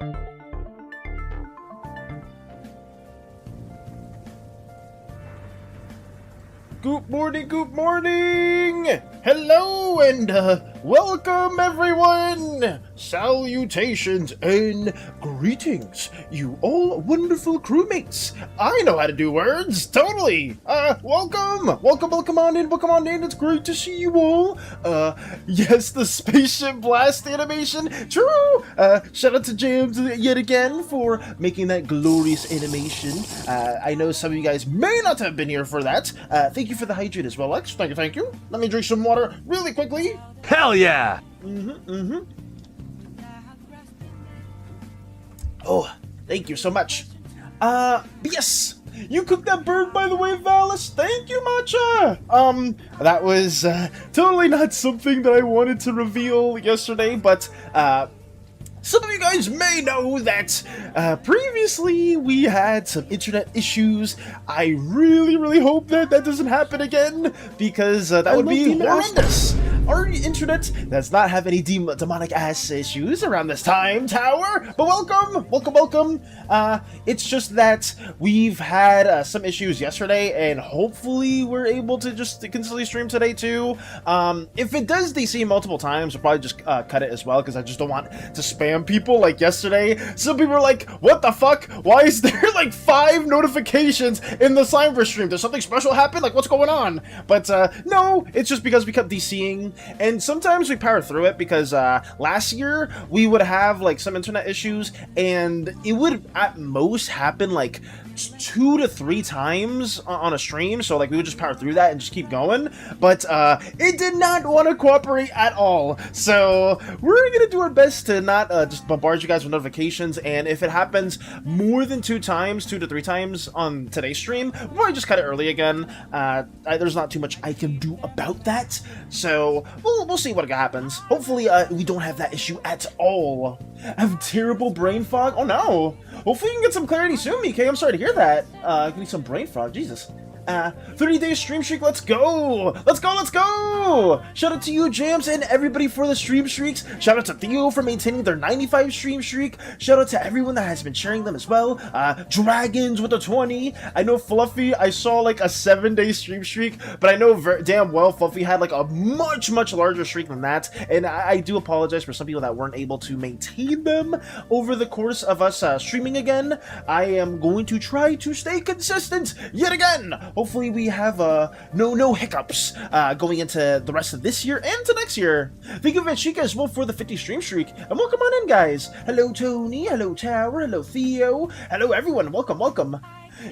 Good morning, good morning! Hello and welcome everyone! Salutations and greetings, you all wonderful crewmates! I know how to do words, totally! Welcome on in, it's great to see you all! Yes, the spaceship blast animation, true! Shout out to James yet again for making that glorious animation. I know some of you guys may not have been here for that. Thank you for the hydrate as well, Lex. Thank you. Let me drink some water really quickly. Hell yeah! Oh, thank you so much. But yes, you cooked that bird, by the way, Valis. Thank you, Matcha. That was totally not something that I wanted to reveal yesterday, but some of you guys may know that previously we had some internet issues. I really hope that that doesn't happen again, because that would be horrendous. Our internet does not have any demonic ass issues around this time, Tower. But welcome. It's just that we've had some issues yesterday, and hopefully we're able to just consistently stream today too. If it does DC multiple times, we'll probably just cut it as well, because I just don't want to spam people like yesterday. Some people are like, what the fuck? Why is there like 5 notifications in the Slimeversin stream? Does something special happen? Like, what's going on? But no, it's just because we kept DCing. And sometimes we power through it, because last year we would have like some internet issues, and it would at most happen like 2 to 3 times on a stream. So like we would just power through that and just keep going. But it did not want to cooperate at all. So we're gonna do our best to not just bombard you guys with notifications. And if it happens more than 2 to 3 times on today's stream, we'll probably just cut it early again. There's not too much I can do about that. So we'll see what happens. Hopefully we don't have that issue at all. I have terrible brain fog. Oh no. Hopefully you can get some clarity soon, Mike. I'm sorry to hear that. Give me some brain fog. Jesus. 30-day stream streak, let's go! Let's go! Shout out to you, Jams, and everybody for the stream streaks. Shout out to Theo for maintaining their 95 stream streak. Shout out to everyone that has been sharing them as well. Dragons with a 20. I know Fluffy, I saw like a 7-day stream streak, but I know damn well Fluffy had like a much larger streak than that, and I do apologize for some people that weren't able to maintain them over the course of us streaming again. I am going to try to stay consistent yet again. Hopefully we have no hiccups going into the rest of this year and to next year. Thank you, Vachika, as well for the 50 stream streak. And welcome on in, guys. Hello, Tony. Hello, Tower. Hello, Theo. Hello, everyone. Welcome.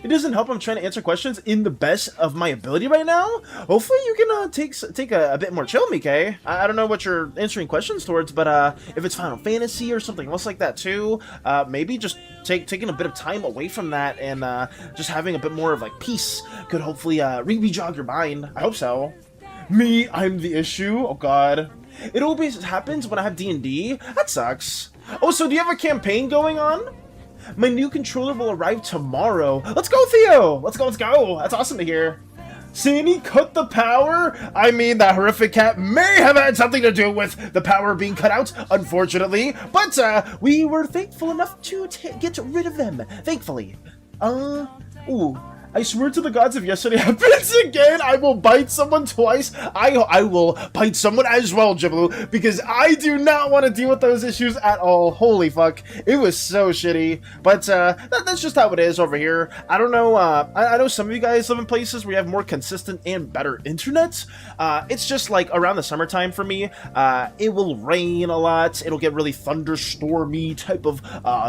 It doesn't help I'm trying to answer questions in the best of my ability right now. Hopefully you can take a bit more chill, Mike. I don't know what you're answering questions towards, but if it's Final Fantasy or something else like that too, maybe just taking a bit of time away from that and just having a bit more of like peace could hopefully re-jog your mind. I hope so. Me, I'm the issue. Oh god. It always happens when I have D&D. That sucks. Oh, so do you have a campaign going on? My new controller will arrive tomorrow. Let's go, Theo! Let's go! That's awesome to hear. SANI cut the power? I mean, that horrific cat may have had something to do with the power being cut out, unfortunately. But, we were thankful enough to get rid of them. Thankfully. Ooh. I swear to the gods, if yesterday happens again, I will bite someone twice. I will bite someone as well, Jibbaloo, because I do not want to deal with those issues at all. Holy fuck. It was so shitty. But that's just how it is over here. I don't know. I know some of you guys live in places where you have more consistent and better internet. It's just like around the summertime for me, it will rain a lot. It'll get really thunderstormy type of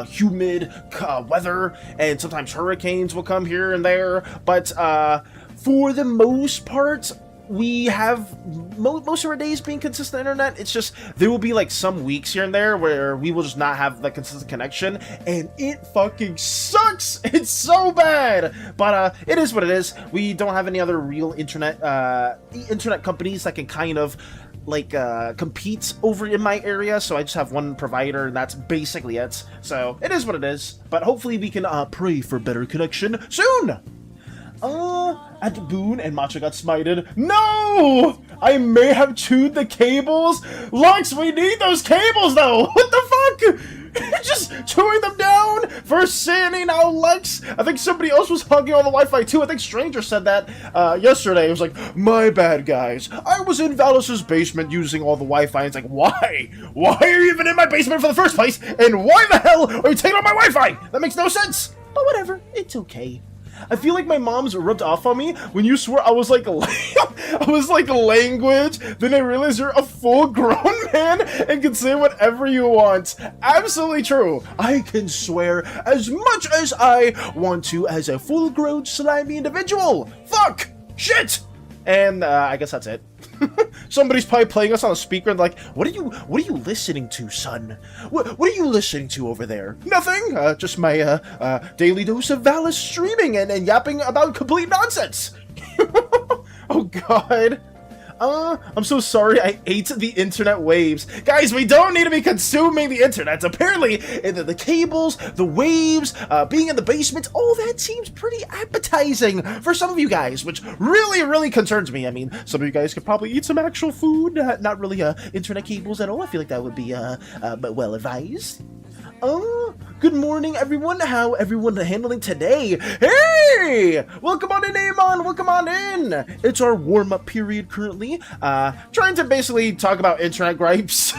humid weather, and sometimes hurricanes will come here and there. But for the most part, we have most of our days being consistent internet. It's just there will be like some weeks here and there where we will just not have the consistent connection, and it fucking sucks. It's so bad, but it is what it is. We don't have any other real internet companies that can kind of like compete over in my area, so I just have one provider, and that's basically it. So it is what it is, but hopefully we can pray for better connection soon. At Boone and Macho got smited. No! I may have chewed the cables. Lux, we need those cables though. What the fuck? Just chewing them down. First SANI, now Lex. I think somebody else was hugging on the Wi-Fi too. I think Stranger said that yesterday. It was like, my bad, guys. I was in Valis's basement using all the Wi-Fi. It's like, why? Why are you even in my basement for the first place? And why the hell are you taking all my Wi-Fi? That makes no sense. But whatever, it's okay. I feel like my mom's rubbed off on me. When you swore, I was like, language. Then I realized you're a full-grown man and can say whatever you want. Absolutely true. I can swear as much as I want to as a full-grown slimy individual. Fuck! Shit! And I guess that's it. Somebody's probably playing us on a speaker and like, what are you listening to, son? What are you listening to over there? Nothing. Just my daily dose of Valis streaming and yapping about complete nonsense. Oh God. I'm so sorry I ate the internet waves. Guys, we don't need to be consuming the internet. Apparently, the cables, the waves, being in the basement, all that seems pretty appetizing for some of you guys, which really, really concerns me. I mean, some of you guys could probably eat some actual food, not really internet cables at all. I feel like that would be well advised. Good morning, everyone. How everyone handling today? Hey! Welcome on in, Amon. Welcome on in. It's our warm-up period currently. Trying to basically talk about internet gripes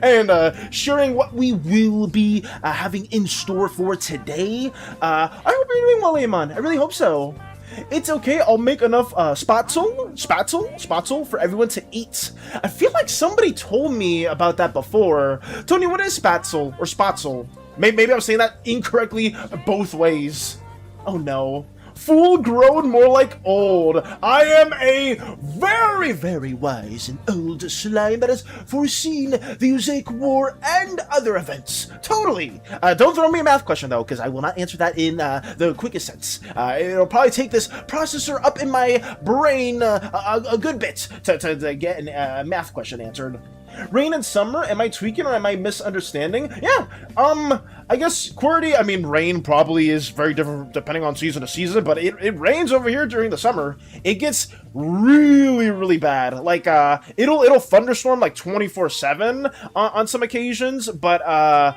and sharing what we will be having in store for today. I hope you're doing well, Amon. I really hope so. It's okay, I'll make enough spatzel for everyone to eat. I feel like somebody told me about that before. Tony, what is spatzel or spatzel? Maybe I'm saying that incorrectly both ways. Oh no. Full grown, more like old. I am a very, very wise and old slime that has foreseen the Usaic War and other events. Totally. Don't throw me a math question though, because I will not answer that in the quickest sense. It'll probably take this processor up in my brain a good bit to get a math question answered. Rain and summer? Am I tweaking or am I misunderstanding? Yeah, I guess QWERTY, I mean, rain probably is very different depending on season to season, but it rains over here during the summer. It gets really, really bad. Like, it'll thunderstorm like 24/7 on some occasions, but,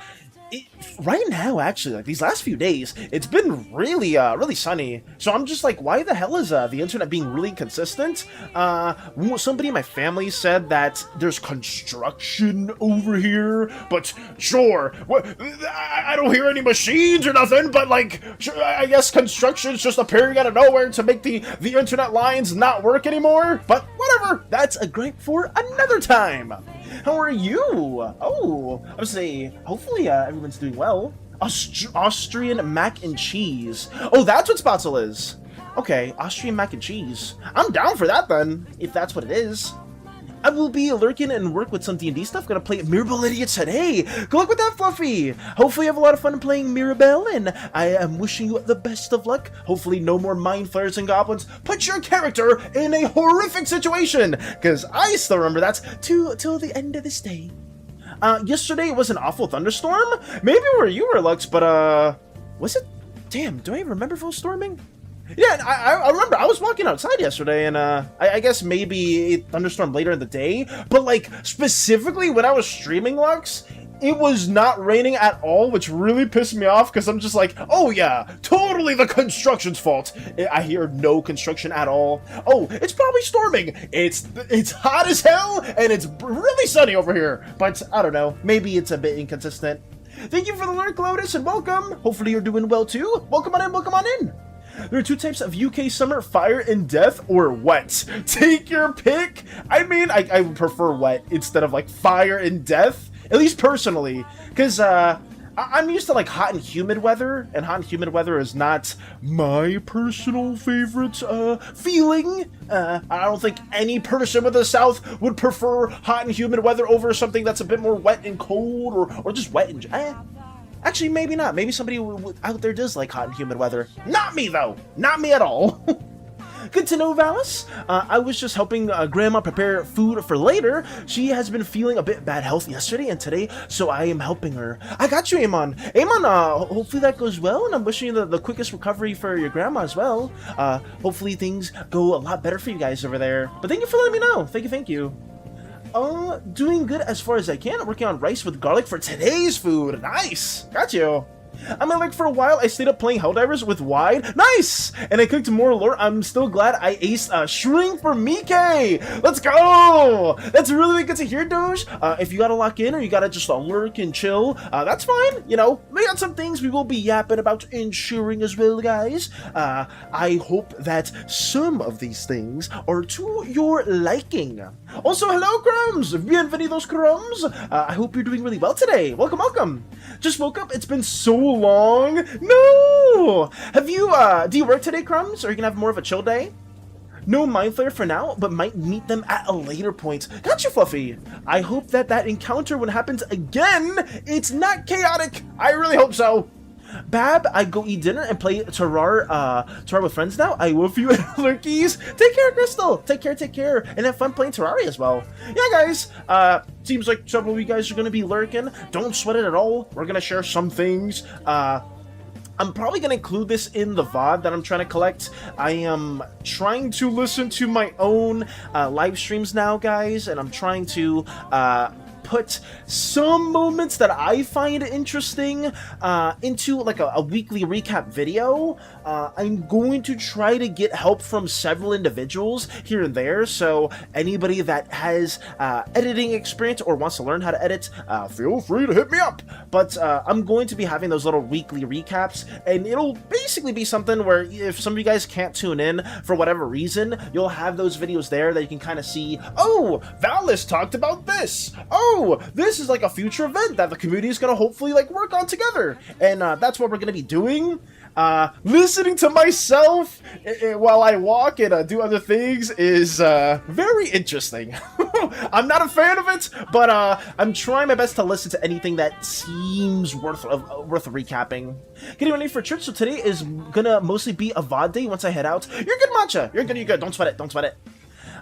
right now, actually, like these last few days, it's been really, really sunny. So I'm just like, why the hell is the internet being really consistent? Somebody in my family said that there's construction over here, but sure, I don't hear any machines or nothing. But like, sure, I guess construction's just appearing out of nowhere to make the internet lines not work anymore. But whatever, that's a gripe for another time. How are you? Oh, I would say, hopefully everyone's doing well. Austrian mac and cheese. Oh, that's what spatzel is. Okay, Austrian mac and cheese. I'm down for that then, if that's what it is. I will be lurking and work with some D&D stuff. Gonna play Mirabelle Idiot today. Good luck with that, Fluffy. Hopefully you have a lot of fun playing Mirabelle, and I am wishing you the best of luck. Hopefully no more mind flayers and goblins put your character in a horrific situation, because I still remember that till the end of this day. Yesterday it was an awful thunderstorm. Maybe where you were, Lux, but was it? Damn, do I even remember if it was storming? Yeah, I remember I was walking outside yesterday, and I guess maybe it thunderstormed later in the day, but like specifically when I was streaming, Lux, it was not raining at all, which really pissed me off because I'm just like, oh yeah, totally the construction's fault. I hear no construction at all. Oh, it's probably storming. It's hot as hell and it's really sunny over here, but I don't know, maybe it's a bit inconsistent. Thank you for the lurk, Lotus, and welcome. Hopefully you're doing well too. Welcome on in, welcome on in. There are two types of UK summer, fire and death or wet. Take your pick. I mean, I would prefer wet instead of like fire and death, at least personally, because I'm used to like hot and humid weather, and hot and humid weather is not my personal favorite feeling. I don't think any person with the South would prefer hot and humid weather over something that's a bit more wet and cold, or just wet and actually, maybe not. Maybe somebody out there does like hot and humid weather. Not me, though. Not me at all. Good to know, Valis. I was just helping Grandma prepare food for later. She has been feeling a bit bad health yesterday and today, so I am helping her. I got you, Amon. Amon, hopefully that goes well, and I'm wishing you the quickest recovery for your grandma as well. Hopefully things go a lot better for you guys over there. But thank you for letting me know. Thank you, thank you. Doing good as far as I can. Working on rice with garlic for today's food. Nice! Got you. I'm like for a while, I stayed up playing Helldivers with Wide. Nice! And I cooked more lore. I'm still glad I aced Shrink for Mike. Let's go! That's really good to hear, Doge. If you gotta lock in or you gotta just lurk and chill, that's fine. You know, we got some things we will be yapping about ensuring as well, guys. I hope that some of these things are to your liking. Also, hello, Crumbs! Bienvenidos, Crumbs! I hope you're doing really well today. Welcome, welcome. Just woke up. It's been so long. No! Have you, do you work today, Crumbs? Or are you gonna have more of a chill day? No Mind Flayer for now, but might meet them at a later point. Got you, Fluffy. I hope that encounter, when it happens again, it's not chaotic. I really hope so. Bab, I go eat dinner and play Terraria with friends now. I love you, Lurkies. Take care, Crystal. Take care. And have fun playing Terraria as well. Yeah, guys. Seems like several of you guys are going to be lurking. Don't sweat it at all. We're going to share some things. I'm probably going to include this in the VOD that I'm trying to collect. I am trying to listen to my own live streams now, guys. And I'm trying to put some moments that I find interesting into like a weekly recap video. I'm going to try to get help from several individuals here and there, so anybody that has editing experience or wants to learn how to edit, feel free to hit me up. But I'm going to be having those little weekly recaps, and it'll basically be something where if some of you guys can't tune in for whatever reason, you'll have those videos there that you can kind of see, oh, Valis talked about this, oh, this is like a future event that the community is going to hopefully like work on together, and that's what we're going to be doing. Listening to myself while I walk and do other things is very interesting. I'm not a fan of it, but I'm trying my best to listen to anything that seems worth recapping. Getting ready for church, so today is gonna mostly be a VOD day once I head out. You're good, Matcha. You're good. Don't sweat it.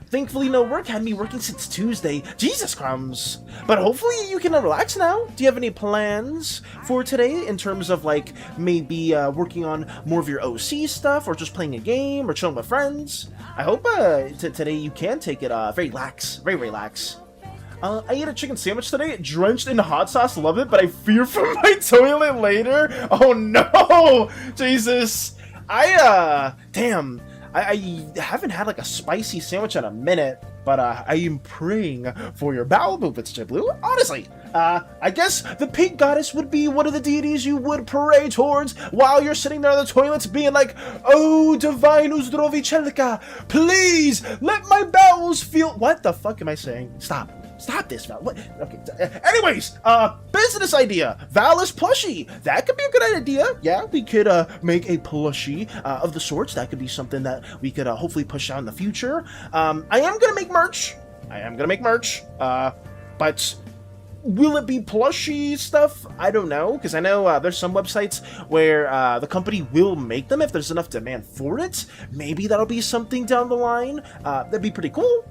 Thankfully, no work had me working since Tuesday. Jesus crumbs. But hopefully you can relax now. Do you have any plans for today in terms of like maybe working on more of your OC stuff or just playing a game or chilling with friends? I hope today you can take it very relax. I ate a chicken sandwich today, drenched in hot sauce, love it, but I fear for my toilet later. Oh no! Jesus. Damn. I haven't had like a spicy sandwich in a minute, but I am praying for your bowel movements, Blue. Honestly, I guess the pink goddess would be one of the deities you would pray towards while you're sitting there on the toilets being like, oh, divine Uzdrovichelka, please let my bowels feel... What the fuck am I saying? Stop this, Val. What? Okay. Anyways, business idea. Valis plushie. That could be a good idea. Yeah, we could make a plushie of the sorts. That could be something that we could hopefully push out in the future. I am gonna make merch. But will it be plushie stuff? I don't know, because I know there's some websites where the company will make them if there's enough demand for it. Maybe that'll be something down the line. That'd be pretty cool.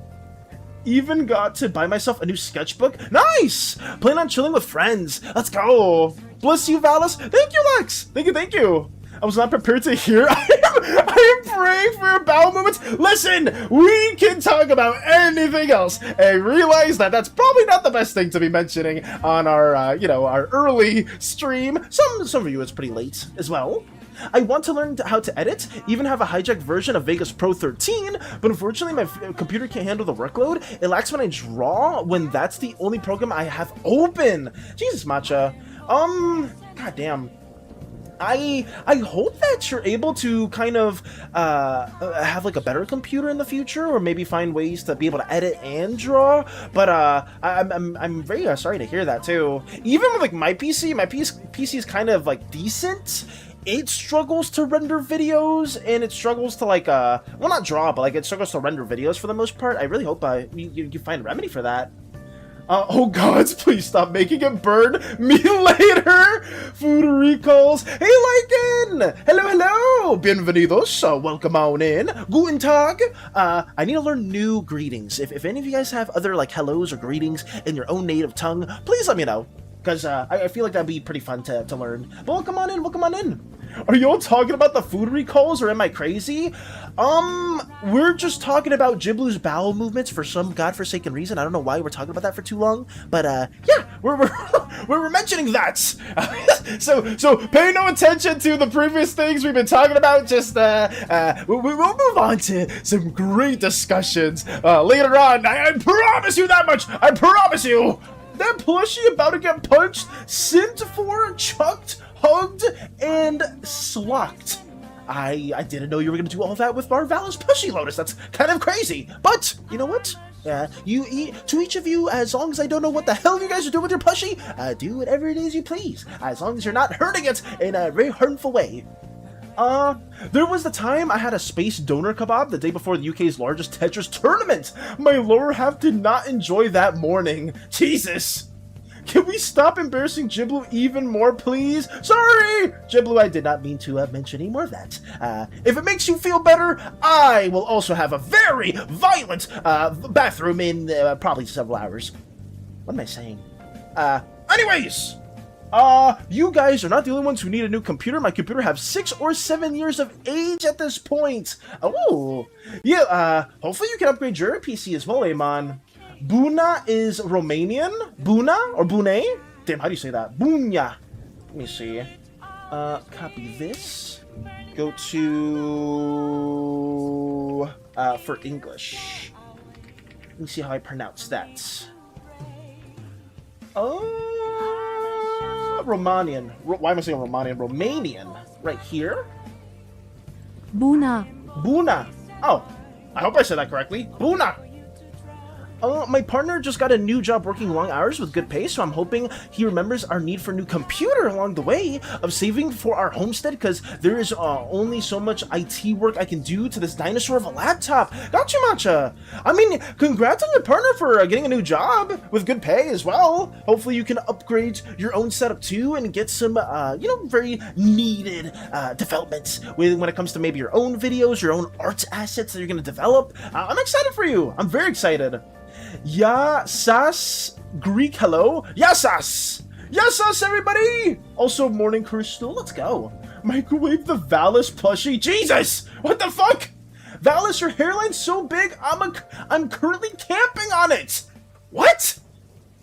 Even got to buy myself a new sketchbook. Nice! Plan on chilling with friends. Let's go. Bless you, Valis. Thank you, Lex. Thank you. I was not prepared to hear. I am praying for your bowel movements. Listen, we can talk about anything else. I realize that that's probably not the best thing to be mentioning on our, our early stream. Some of you, it's pretty late as well. I want to learn how to edit, even have a hijacked version of Vegas Pro 13, but unfortunately my computer can't handle the workload. It lacks when I draw, when that's the only program I have open. Jesus, Matcha. Goddamn. I hope that you're able to kind of have like a better computer in the future, or maybe find ways to be able to edit and draw. But I'm very sorry to hear that too. Even with like my PC is kind of like decent. It struggles to render videos, and it struggles to like well, not draw, but like it struggles to render videos for the most part. I really hope you find a remedy for that. Oh gods, please stop making it burn me later! Food recalls. Hey Lycan! Hello! Bienvenidos, welcome on in. Guten Tag! I need to learn new greetings. If any of you guys have other like hellos or greetings in your own native tongue, please let me know. Because I feel like that'd be pretty fun to learn. But welcome on in. Are you all talking about the food recalls, or am I crazy? We're just talking about Ghiblu's bowel movements for some godforsaken reason. I don't know why we're talking about that for too long, but yeah, we're mentioning that. So pay no attention to the previous things we've been talking about. Just we'll move on to some great discussions later on. I promise you that much. I promise you. That plushie about to get punched, sinned for, chucked, hugged, and slocked. I didn't know you were going to do all that with our Valis plushie, Lotus. That's kind of crazy. But, you know what? To each of you, as long as I don't know what the hell you guys are doing with your plushie, do whatever it is you please. As long as you're not hurting it in a very harmful way. There was the time I had a space donor kebab the day before the UK's largest Tetris tournament. My lower half did not enjoy that morning. Jesus. Can we stop embarrassing Ghiblu even more, please? Sorry! Ghiblu, I did not mean to mention any more of that. If it makes you feel better, I will also have a very violent bathroom in probably several hours. What am I saying? Anyways! You guys are not the only ones who need a new computer. My computer has 6 or 7 years of age at this point. Oh, yeah, hopefully you can upgrade your PC as well, Amon. Buna is Romanian? Buna or Bune? Damn, how do you say that? Bunya. Let me see. Copy this. Go to... for English. Let me see how I pronounce that. Romanian. Why am I saying Romanian? Romanian. Right here. Buna. Buna. Oh, I hope I said that correctly. Buna. My partner just got a new job working long hours with good pay, so I'm hoping he remembers our need for a new computer along the way of saving for our homestead, because there is only so much IT work I can do to this dinosaur of a laptop. Gotcha, Matcha. I mean, congrats on your partner for getting a new job with good pay as well. Hopefully you can upgrade your own setup too and get some, very needed developments when it comes to maybe your own videos, your own art assets that you're going to develop. I'm excited for you. I'm very excited. Yasas Greek hello. Yasas! Yasas, everybody! Also, Morning Crystal, let's go. Microwave the Valis plushie. Jesus! What the fuck? Valis, your hairline's so big, I'm currently camping on it! What?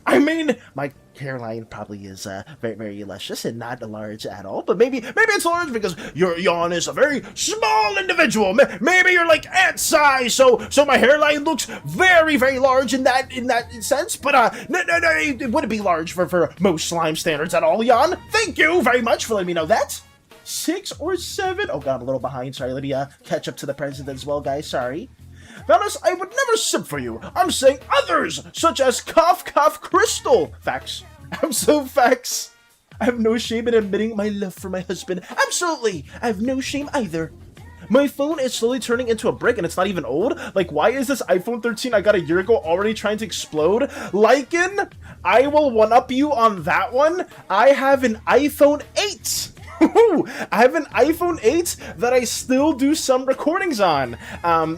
I mean, my hairline probably is very, very luscious and not large at all, but maybe it's large because your yawn is a very small individual. Maybe you're like ant size, so my hairline looks very, very large in that sense. But no, it wouldn't be large for most slime standards at all, Jan. Thank you very much for letting me know that. 6 or 7. Oh god, I'm a little behind. Sorry, let me catch up to the president as well, guys. Sorry. Valis, I would never simp for you. I'm saying others, such as Cough Crystal. Facts. Absolute facts. I have no shame in admitting my love for my husband. Absolutely. I have no shame either. My phone is slowly turning into a brick and it's not even old. Like, why is this iPhone 13 I got a year ago already trying to explode? Lycan, I will one-up you on that one. I have an iPhone 8. I have an iPhone 8 that I still do some recordings on.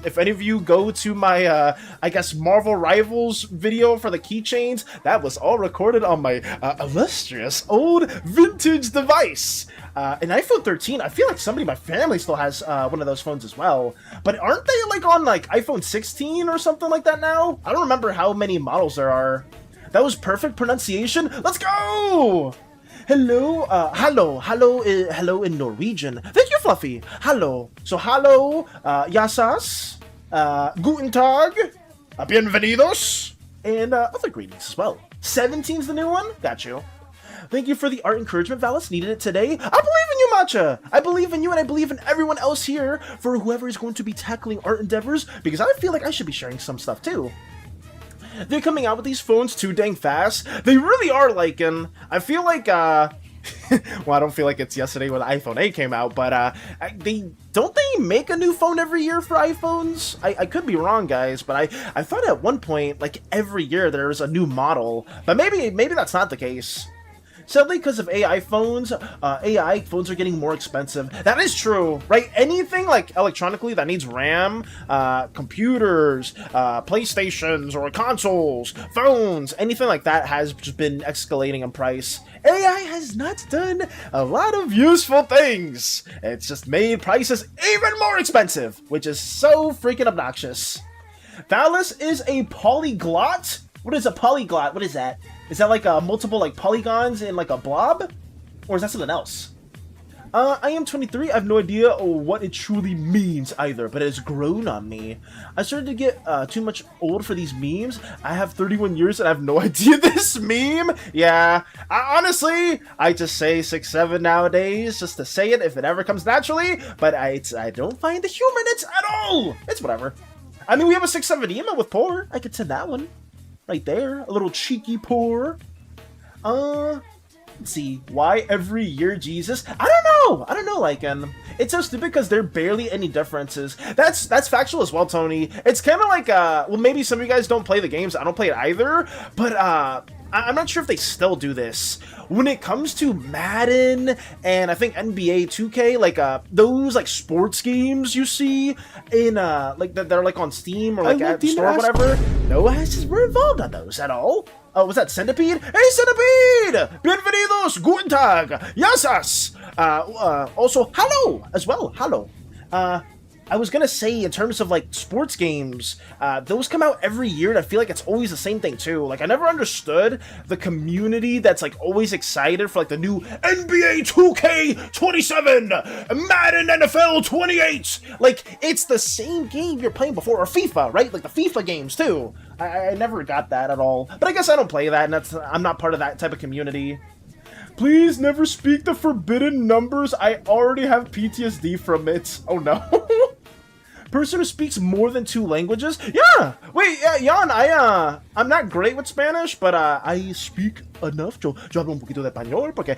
If any of you go to my, I guess, Marvel Rivals video for the keychains, that was all recorded on my illustrious old vintage device. An iPhone 13, I feel like somebody in my family still has one of those phones as well. But aren't they like on like iPhone 16 or something like that now? I don't remember how many models there are. That was perfect pronunciation. Let's go! Hello, hello in Norwegian. Thank you, Fluffy. Hello. So, hello, yasas, guten tag, bienvenidos, and other greetings as well. 17's the new one? Got you. Thank you for the art encouragement, Valis. Needed it today. I believe in you, Matcha. I believe in you, and I believe in everyone else here for whoever is going to be tackling art endeavors, because I feel like I should be sharing some stuff too. They're coming out with these phones too dang fast. They really are, Lycan. I feel like, well, I don't feel like it's yesterday when the iPhone 8 came out, but don't they make a new phone every year for iPhones? I could be wrong, guys, but I thought at one point, like, every year there was a new model, but maybe that's not the case. Sadly, because of AI phones are getting more expensive. That is true, right? Anything like electronically that needs RAM, computers, PlayStations or consoles, phones, anything like that has just been escalating in price. AI has not done a lot of useful things. It's just made prices even more expensive, which is so freaking obnoxious. PLEAAASE is a polyglot? What is a polyglot? What is that? Is that like multiple like polygons in like a blob? Or is that something else? I am 23. I have no idea what it truly means either, but it has grown on me. I started to get too much old for these memes. I have 31 years and I have no idea this meme. Yeah, honestly, I just say 6'7" nowadays just to say it if it ever comes naturally, but I don't find the humor in it at all. It's whatever. I mean, we have a 6'7" emo with pour. I could send that one. Right there. A little cheeky pour. Let's see. Why every year, Jesus? I don't know, like, it's so stupid because there are barely any differences. That's factual as well, Tony. It's kind of like, well, maybe some of you guys don't play the games. I don't play it either, but, I'm not sure if they still do this. When it comes to Madden and I think NBA 2K, like those like sports games you see in like that they're like on Steam or like at the store or whatever, no asses were involved on those at all. Oh, was that Centipede? Hey, Centipede! Bienvenidos! Guten Tag! Yasas! Also, hello as well. Hello. I was gonna say, in terms of like sports games, those come out every year, and I feel like it's always the same thing too. Like, I never understood the community that's like always excited for like the new NBA 2K27, Madden NFL 28. Like, it's the same game you're playing before, or FIFA, right? Like the FIFA games too. I never got that at all. But I guess I don't play that, and I'm not part of that type of community. Please never speak the forbidden numbers. I already have PTSD from it. Oh no. Person who speaks more than 2 languages? Yeah! Wait, Jan, I'm not great with Spanish, but I speak enough. Yo hablo un poquito de español porque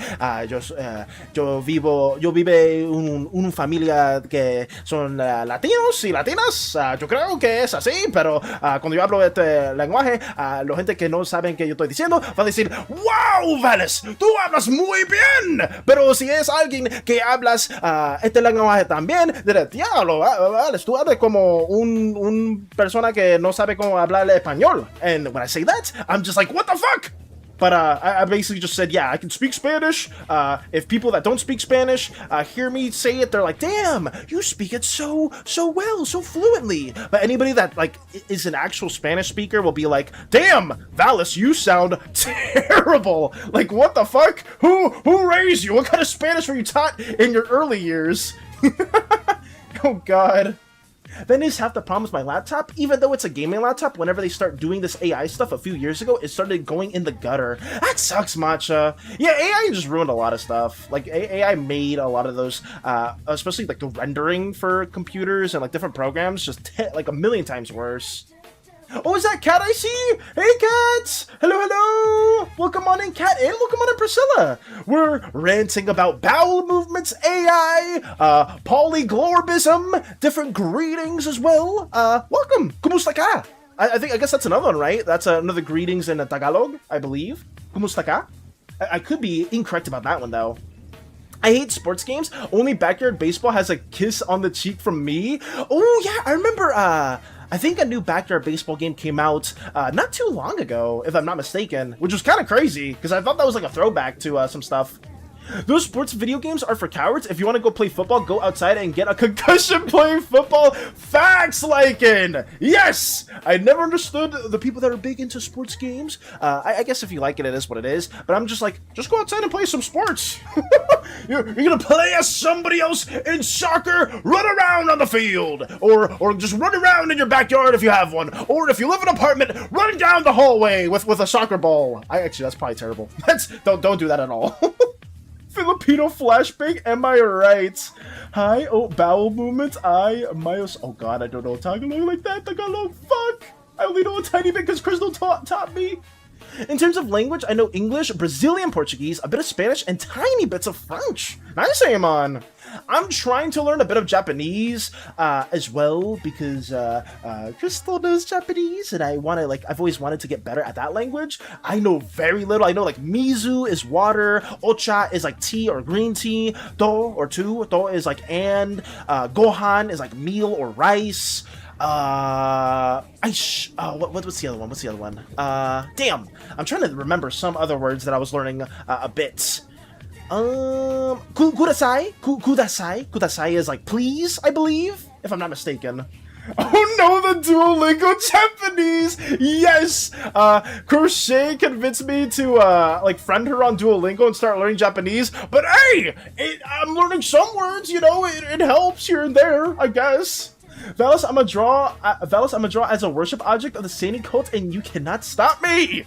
yo vive una familia que son latinos y latinas. Yo creo que es así, pero cuando yo hablo este lenguaje, la gente que no saben qué yo estoy diciendo va a decir, ¡Wow, Vales! ¡Tú hablas muy bien! Pero si es alguien que hablas este lenguaje también, diré, diablo, Vales, tú hablas como un persona que no sabe cómo hablar español. And when I say that, I'm just like, what the fuck? But I basically just said, yeah, I can speak Spanish. If people that don't speak Spanish hear me say it, they're like, damn, you speak it so well, so fluently. But anybody that like is an actual Spanish speaker will be like, damn, Valis, you sound terrible. Like, what the fuck? Who raised you? What kind of Spanish were you taught in your early years? Oh God. Then is half the problem with my laptop. Even though it's a gaming laptop, whenever they start doing this AI stuff a few years ago, it started going in the gutter. That sucks, Matcha. Yeah, AI just ruined a lot of stuff. Like, AI made a lot of those, especially like the rendering for computers and like different programs, just like a million times worse. Oh, is that Cat I see? Hey, Cat! Hello, hello! Welcome on in, Cat, and welcome on in, Priscilla! We're ranting about bowel movements, AI, polyglorbism, different greetings as well. Welcome! Kumusta ka? I guess that's another one, right? That's another greetings in Tagalog, I believe. Kumusta ka? I could be incorrect about that one, though. I hate sports games. Only Backyard Baseball has a kiss on the cheek from me. Oh, yeah, I remember, I think a new Backyard Baseball game came out not too long ago, if I'm not mistaken, which was kind of crazy, because I thought that was like a throwback to some stuff. Those sports video games are for cowards. If you want to go play football, go outside and get a concussion playing football. Facts, Lycan! Yes! I never understood the people that are big into sports games. I guess if you like it, it is what it is. But I'm just like, just go outside and play some sports. You're gonna play as somebody else in soccer, run around on the field. Or just run around in your backyard if you have one. Or if you live in an apartment, run down the hallway with a soccer ball. Actually, that's probably terrible. Don't do that at all. Filipino flashbang, am I right? Hi, oh, bowel movements, oh god, I don't know Tagalog like that, Tagalog, fuck! I only know a tiny bit because Crystal taught me. In terms of language, I know English, Brazilian Portuguese, a bit of Spanish, and tiny bits of French. Nice, Amon. I'm trying to learn a bit of Japanese as well because Crystal knows Japanese, and I've always wanted to get better at that language. I know very little. I know like mizu is water, ocha is like tea or green tea, do is like and, gohan is like meal or rice. What's the other one? Damn, I'm trying to remember some other words that I was learning a bit. Kudasai is like please, I believe, if I'm not mistaken. Oh no, the Duolingo Japanese! Yes! Crochet convinced me to, like, friend her on Duolingo and start learning Japanese, but hey! I'm learning some words, you know, it helps here and there, I guess. Valis, I'm gonna draw as a worship object of the SANI cult, and you cannot stop me!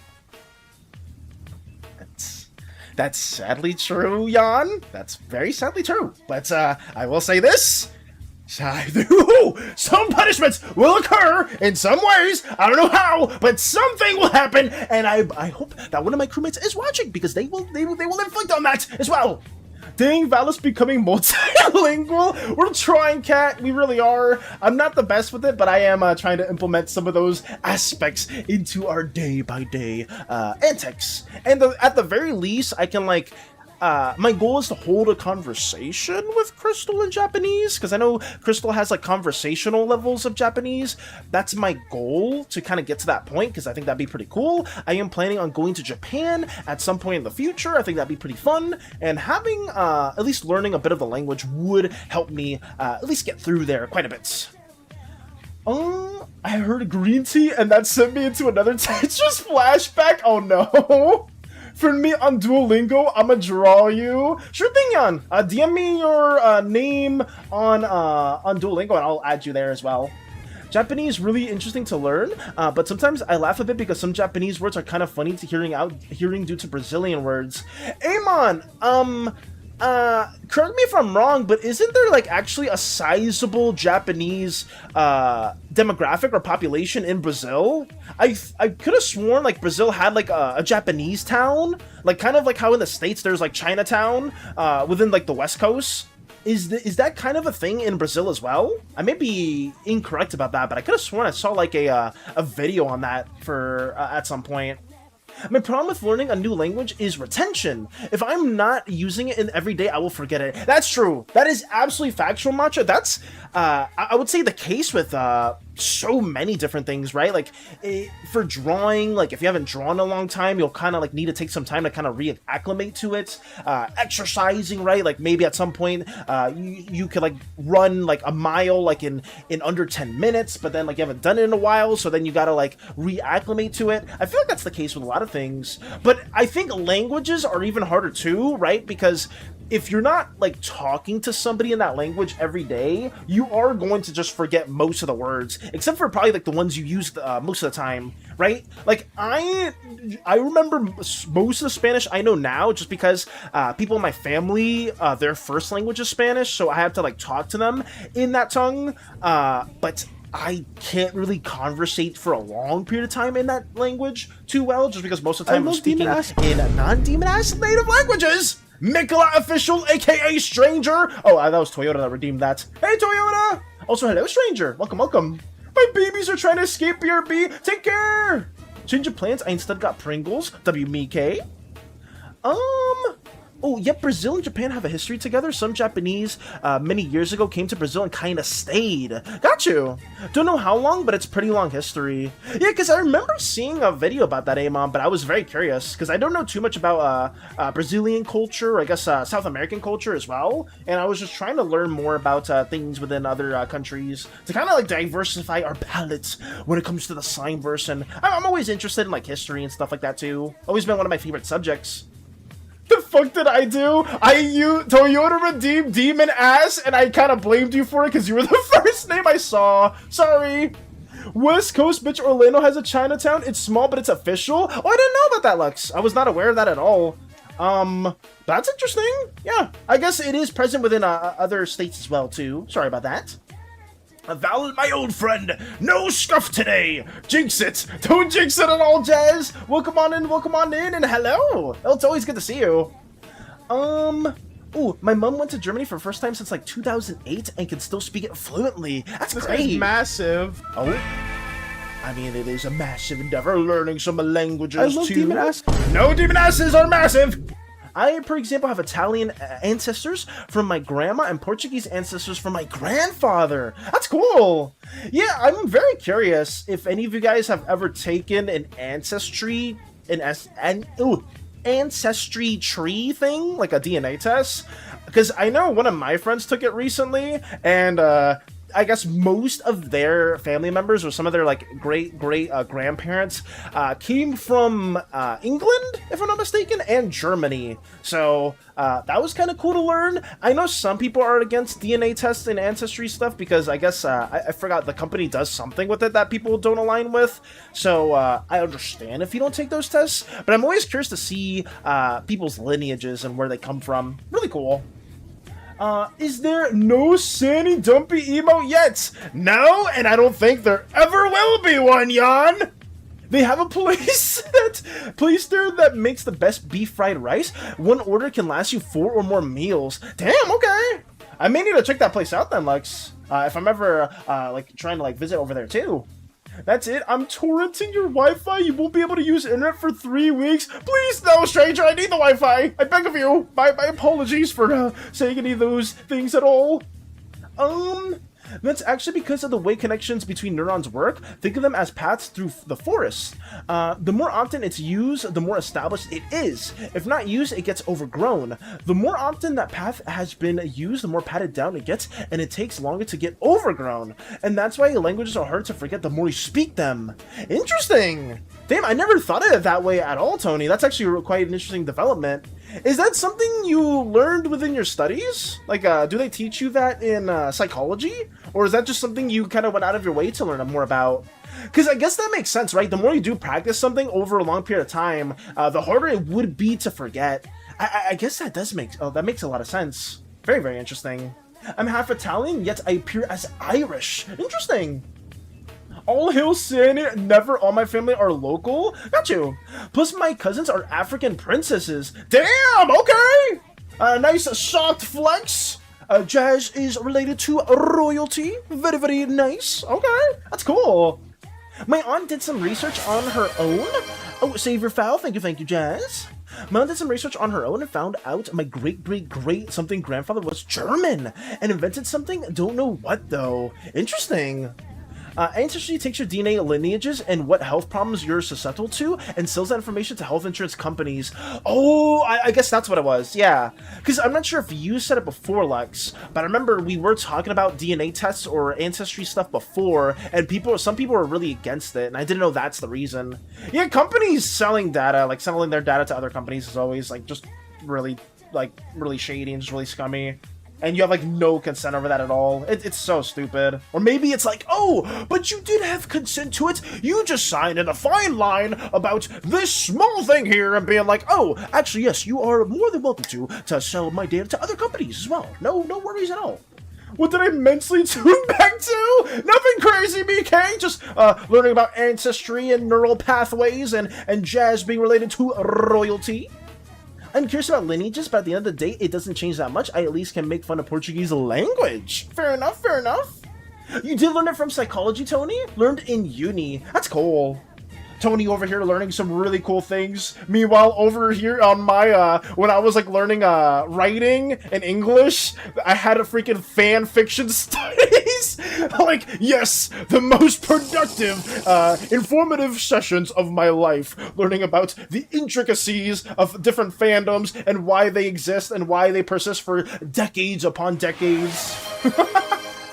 That's sadly true, Jan. That's very sadly true. But, I will say this. Some punishments will occur in some ways. I don't know how, but something will happen, and I hope that one of my crewmates is watching, because they will inflict on that as well. Dang, Valis becoming multilingual. We're trying, Cat. We really are. I'm not the best with it, but I am trying to implement some of those aspects into our day-by-day antics. And at the very least, I can, like, my goal is to hold a conversation with Crystal in Japanese, because I know Crystal has like conversational levels of Japanese. That's my goal, to kind of get to that point, because I think that'd be pretty cool. I am planning on going to Japan at some point in the future. I think that'd be pretty fun, and having at least learning a bit of the language would help me at least get through there quite a bit. I heard green tea, and that sent me into another Tetris flashback. Oh no. For me on Duolingo, I'ma draw you. Sure thing, Jan. DM me your name on Duolingo, and I'll add you there as well. Japanese really interesting to learn, but sometimes I laugh a bit because some Japanese words are kind of funny to hearing due to Brazilian words. Amon, correct me if I'm wrong, but isn't there like actually a sizable Japanese demographic or population in Brazil? I could have sworn like Brazil had like a Japanese town, like kind of like how in the States there's like Chinatown within like the West Coast. Is that kind of a thing in Brazil as well? I may be incorrect about that, but I could have sworn I saw like a video on that for at some point. My problem with learning a new language is retention. If I'm not using it in every day, I will forget it. That's true. That is absolutely factual, Matcha. That's, I would say, the case with so many different things, right? Like, for drawing, like, if you haven't drawn in a long time, you'll kind of, like, need to take some time to kind of reacclimate to it. Exercising, right? Like, maybe at some point, you could, like, run, like, a mile, like, in under 10 minutes, but then, like, you haven't done it in a while, so then you gotta, like, reacclimate to it. I feel like that's the case with a lot of things, but I think languages are even harder too, right? Because if you're not like talking to somebody in that language every day, you are going to just forget most of the words, except for probably like the ones you use most of the time, right? Like I remember most of the Spanish I know now just because people in my family, their first language is Spanish, so I have to like talk to them in that tongue, but I can't really conversate for a long period of time in that language too well, just because most of the time I'm speaking in non-demon-ass native languages. Mikola official, aka Stranger. Oh, that was Toyota that redeemed that. Hey, Toyota! Also, hello, Stranger. Welcome, welcome. My babies are trying to escape BRB. Take care. Change of plans. I instead got Pringles. WMK. Oh, yep, Brazil and Japan have a history together. Some Japanese many years ago came to Brazil and kind of stayed. Got you. Don't know how long, but it's pretty long history. Yeah, because I remember seeing a video about that, Amon, but I was very curious because I don't know too much about Brazilian culture, or I guess South American culture as well. And I was just trying to learn more about things within other countries to kind of like diversify our palettes when it comes to the Slimeversin. I'm always interested in like history and stuff like that too. Always been one of my favorite subjects. The fuck did I do? Toyota redeemed Demon Ass, and I kind of blamed you for it because you were the first name I saw. Sorry. West Coast, bitch, Orlando has a Chinatown. It's small, but it's official. Oh, I didn't know about that, Lux. I was not aware of that at all. That's interesting. Yeah, I guess it is present within other states as well, too. Sorry about that. Val, my old friend, no scuff today. Jinx it. Don't jinx it at all, Jazz. Welcome on in, and hello. Oh, it's always good to see you. Ooh, my mom went to Germany for the first time since like 2008 and can still speak it fluently. That's great. This is massive. Oh. I mean, it is a massive endeavor, learning some languages I love too. demon ass. No, demon asses are massive! I, for example, have Italian ancestors from my grandma and Portuguese ancestors from my grandfather. That's cool! Yeah, I'm very curious if any of you guys have ever taken an ancestry tree thing, like a DNA test. Because I know one of my friends took it recently, and I guess most of their family members or some of their like great grandparents came from England, if I'm not mistaken, and Germany. So that was kind of cool to learn. I know some people are against DNA tests and ancestry stuff because I guess I forgot the company does something with it that people don't align with. So I understand if you don't take those tests, but I'm always curious to see people's lineages and where they come from. Really cool. Is there no SANI dumpy emote yet? No, and I don't think there ever will be one, Jan! They have a place there that makes the best beef fried rice. One order can last you 4 or more meals. Damn, okay! I may need to check that place out then, Lex. If I'm ever, like, trying to, like, visit over there, too. That's it. I'm torrenting your Wi-Fi. You won't be able to use internet for 3 weeks. Please, no, stranger. I need the Wi-Fi. I beg of you. My apologies for saying any of those things at all. That's actually because of the way connections between neurons work. Think of them as paths through the forest. The more often it's used, the more established it is. If not used, it gets overgrown. The more often that path has been used, the more padded down it gets, and it takes longer to get overgrown. And that's why languages are hard to forget the more you speak them. Interesting! Damn, I never thought of it that way at all, Tony. That's actually quite an interesting development. Is that something you learned within your studies? Like, do they teach you that in psychology? Or is that just something you kind of went out of your way to learn more about? Because I guess that makes sense, right? The more you do practice something over a long period of time, the harder it would be to forget. I guess that does make, that makes a lot of sense. Very, very interesting. I'm half Italian, yet I appear as Irish. Interesting. All hail SANI, never all my family are local. Got you. Plus my cousins are African princesses. Damn, okay. Nice shocked flex. Jazz is related to royalty. Very, very nice. Okay, that's cool. My aunt did some research on her own. Oh, save your foul. Thank you, Jazz. My aunt did some research on her own and found out my great something grandfather was German and invented something. Don't know what though. Interesting. Ancestry takes your DNA lineages and what health problems you're susceptible to and sells that information to health insurance companies. Oh, I guess that's what it was, yeah. Because I'm not sure if you said it before, Lex, but I remember we were talking about DNA tests or ancestry stuff before, and some people were really against it, and I didn't know that's the reason. Yeah, companies selling data, like selling their data to other companies is always, like, just really shady and just really scummy. And you have, like, no consent over that at all. It's so stupid. Or maybe it's like, oh, but you did have consent to it. You just signed in a fine line about this small thing here and being like, oh, actually, yes, you are more than welcome to sell my data to other companies as well. No worries at all. What did I mentally tune back to? Nothing crazy, BK. Just learning about ancestry and neural pathways and Jazz being related to royalty. I'm curious about lineages, but at the end of the day, it doesn't change that much. I at least can make fun of Portuguese language. Fair enough, fair enough. You did learn it from psychology, Tony? Learned in uni. That's cool. Tony over here learning some really cool things. Meanwhile, over here on my, when I was, like, learning, writing and English, I had a freaking fan fiction studies. Like, yes, the most productive, informative sessions of my life. Learning about the intricacies of different fandoms and why they exist and why they persist for decades upon decades.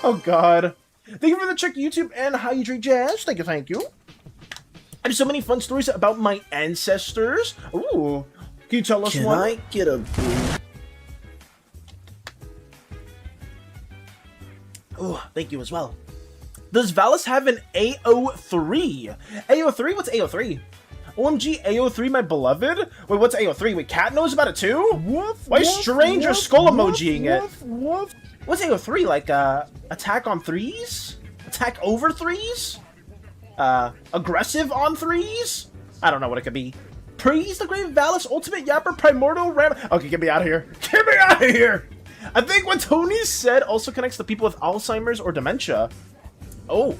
Oh, God. Thank you for the check, YouTube, and Hydrate Jazz. Thank you. I have so many fun stories about my ancestors. Ooh, can you tell us one? Can I get a Oh, thank you as well. Does Valis have an AO3? AO3? What's AO3? OMG, AO3, my beloved? Wait, what's AO3? Wait, Cat knows about it too? Why is Stranger skull emojiing it? What's AO3? Like, attack on threes? Attack over 3s? Aggressive on 3s? I don't know what it could be. Praise the Great Valis, Ultimate Yapper, Primordial Ram. Okay, get me out of here. Get me out of here! I think what Tony said also connects to people with Alzheimer's or dementia. Oh.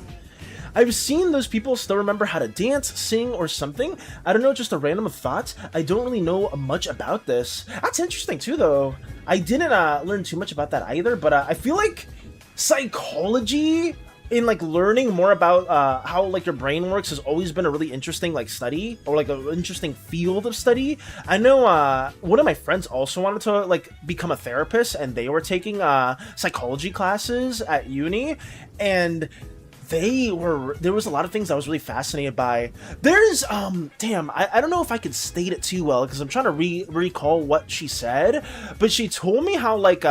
I've seen those people still remember how to dance, sing, or something. I don't know, just a random thought. I don't really know much about this. That's interesting too, though. I didn't learn too much about that either, but I feel like psychology in like learning more about how like your brain works has always been a really interesting like study, or like an interesting field of study. I know one of my friends also wanted to like become a therapist, and they were taking psychology classes at uni, and there was a lot of things I was really fascinated by. There's damn, I don't know if I could state it too well because I'm trying to recall what she said, but she told me how like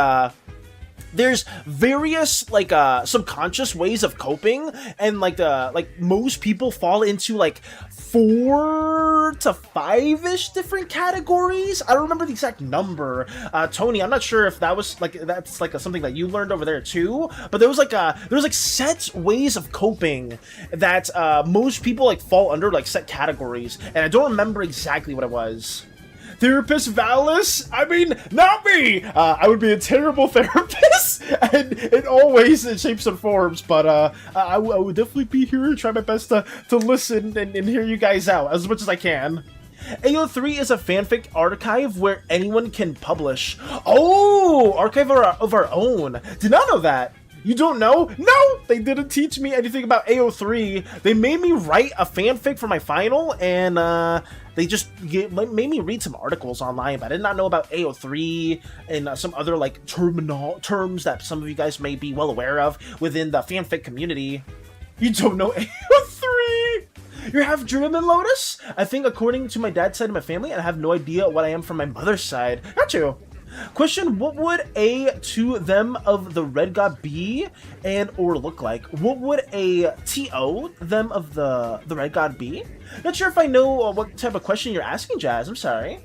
there's various like subconscious ways of coping, and like most people fall into like 4 to 5-ish different categories. I don't remember the exact number. Tony, I'm not sure if that's like something that you learned over there too, but there was like set ways of coping that most people like fall under like set categories, and I don't remember exactly what it was. Therapist Valis? I mean, not me! I would be a terrible therapist, and in all ways, in shapes and forms, but I would definitely be here and try my best to listen and hear you guys out as much as I can. AO3 is a fanfic archive where anyone can publish. Oh! Archive of our own. Did not know that. You don't know? No! They didn't teach me anything about AO3. They made me write a fanfic for my final, and they just made me read some articles online, but I did not know about AO3 and some other like terms that some of you guys may be well aware of within the fanfic community. You don't know AO3? You're half German, Lotus? I think according to my dad's side of my family, and I have no idea what I am from my mother's side. Got you. Question, what would a to them of the red god be and or look like? What would a to them of the red god be? Not sure if I know what type of question you're asking, Jazz. I'm sorry.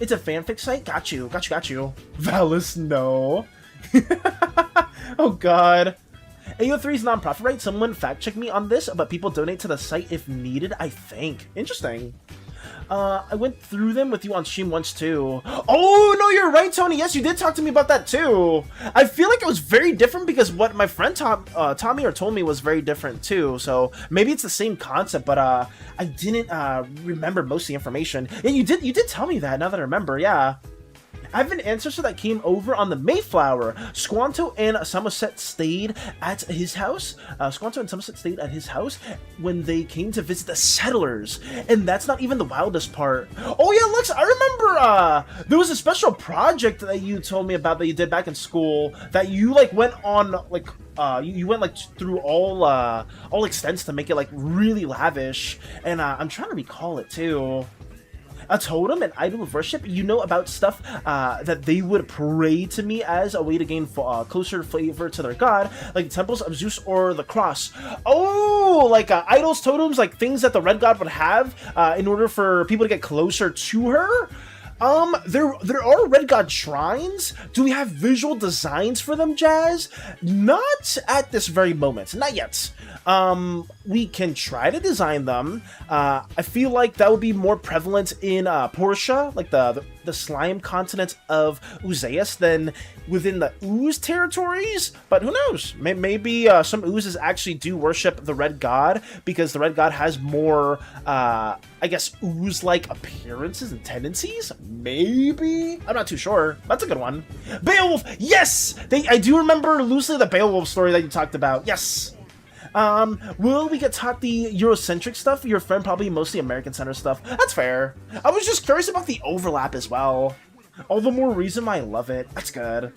It's a fanfic site? Got you. Valis, no. Oh god. AO3 is non-profit, right? Someone fact check me on this, but people donate to the site if needed, I think. Interesting. I went through them with you on stream once too. Oh, no, you're right, Tony. Yes, you did talk to me about that too. I feel like it was very different because what my friend Tommy told me was very different too. So maybe it's the same concept, but I didn't remember most of the information. Yeah, you did tell me that now that I remember, yeah. I have an ancestor that came over on the Mayflower. Squanto and Somerset stayed at his house. When they came to visit the settlers. And that's not even the wildest part. Oh yeah, Lux, I remember there was a special project that you told me about that you did back in school that you like went on like you went like through all extents to make it like really lavish. And I'm trying to recall it too. A totem and idol of worship, you know about stuff that they would pray to me as a way to gain closer flavor to their god, like the temples of Zeus or the cross. Oh, like idols, totems, like things that the red god would have in order for people to get closer to her. There are red god shrines. Do we have visual designs for them, Jazz? Not at this very moment, not yet. We can try to design them. I feel like that would be more prevalent in Portia, like the slime continent of Uzeus, than within the ooze territories. But who knows? Maybe some oozes actually do worship the red god because the red god has more, I guess, ooze-like appearances and tendencies. Maybe? I'm not too sure. That's a good one. Beowulf! Yes! I do remember loosely the Beowulf story that you talked about. Yes! Will we get taught the Eurocentric stuff? Your friend probably mostly American Center stuff. That's fair. I was just curious about the overlap as well. All the more reason why I love it. That's good.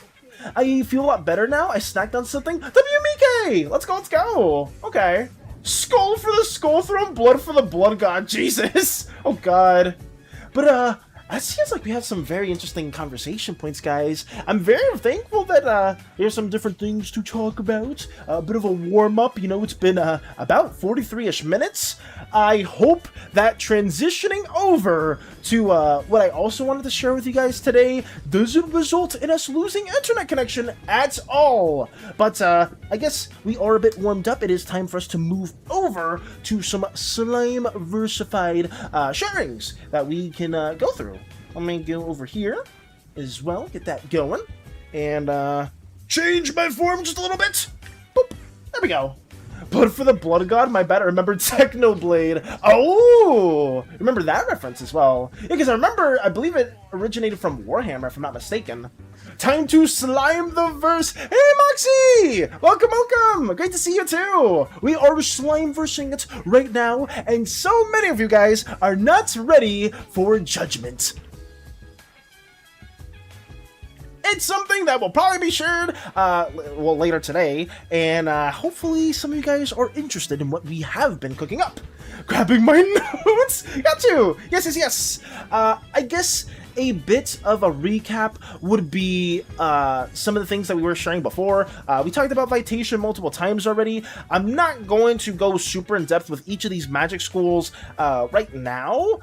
I feel a lot better now. I snacked on something. WMK! Let's go. Okay. Skull for the skull throne, blood for the blood god. Jesus! Oh god. But, it seems like we have some very interesting conversation points, guys. I'm very thankful that there's some different things to talk about. A bit of a warm-up, you know, it's been about 43-ish minutes. I hope that transitioning over to what I also wanted to share with you guys today doesn't result in us losing internet connection at all. But I guess we are a bit warmed up. It is time for us to move over to some Slimeversified sharings that we can go through. Let me go over here as well, get that going, and change my form just a little bit. Boop. There we go. But for the Blood God, my bad, I remember Technoblade. Oh! Remember that reference as well. Yeah, because I believe it originated from Warhammer, if I'm not mistaken. Time to slime the verse. Hey, Moxie! Welcome, welcome! Great to see you, too! We are Slimeversing it right now, and so many of you guys are not ready for Judgement. It's something that will probably be shared, well, later today, and hopefully some of you guys are interested in what we have been cooking up. Grabbing my notes! Got to! Yes, yes, yes! I guess a bit of a recap would be some of the things that we were sharing before. We talked about Vitation multiple times already. I'm not going to go super in depth with each of these magic schools right now.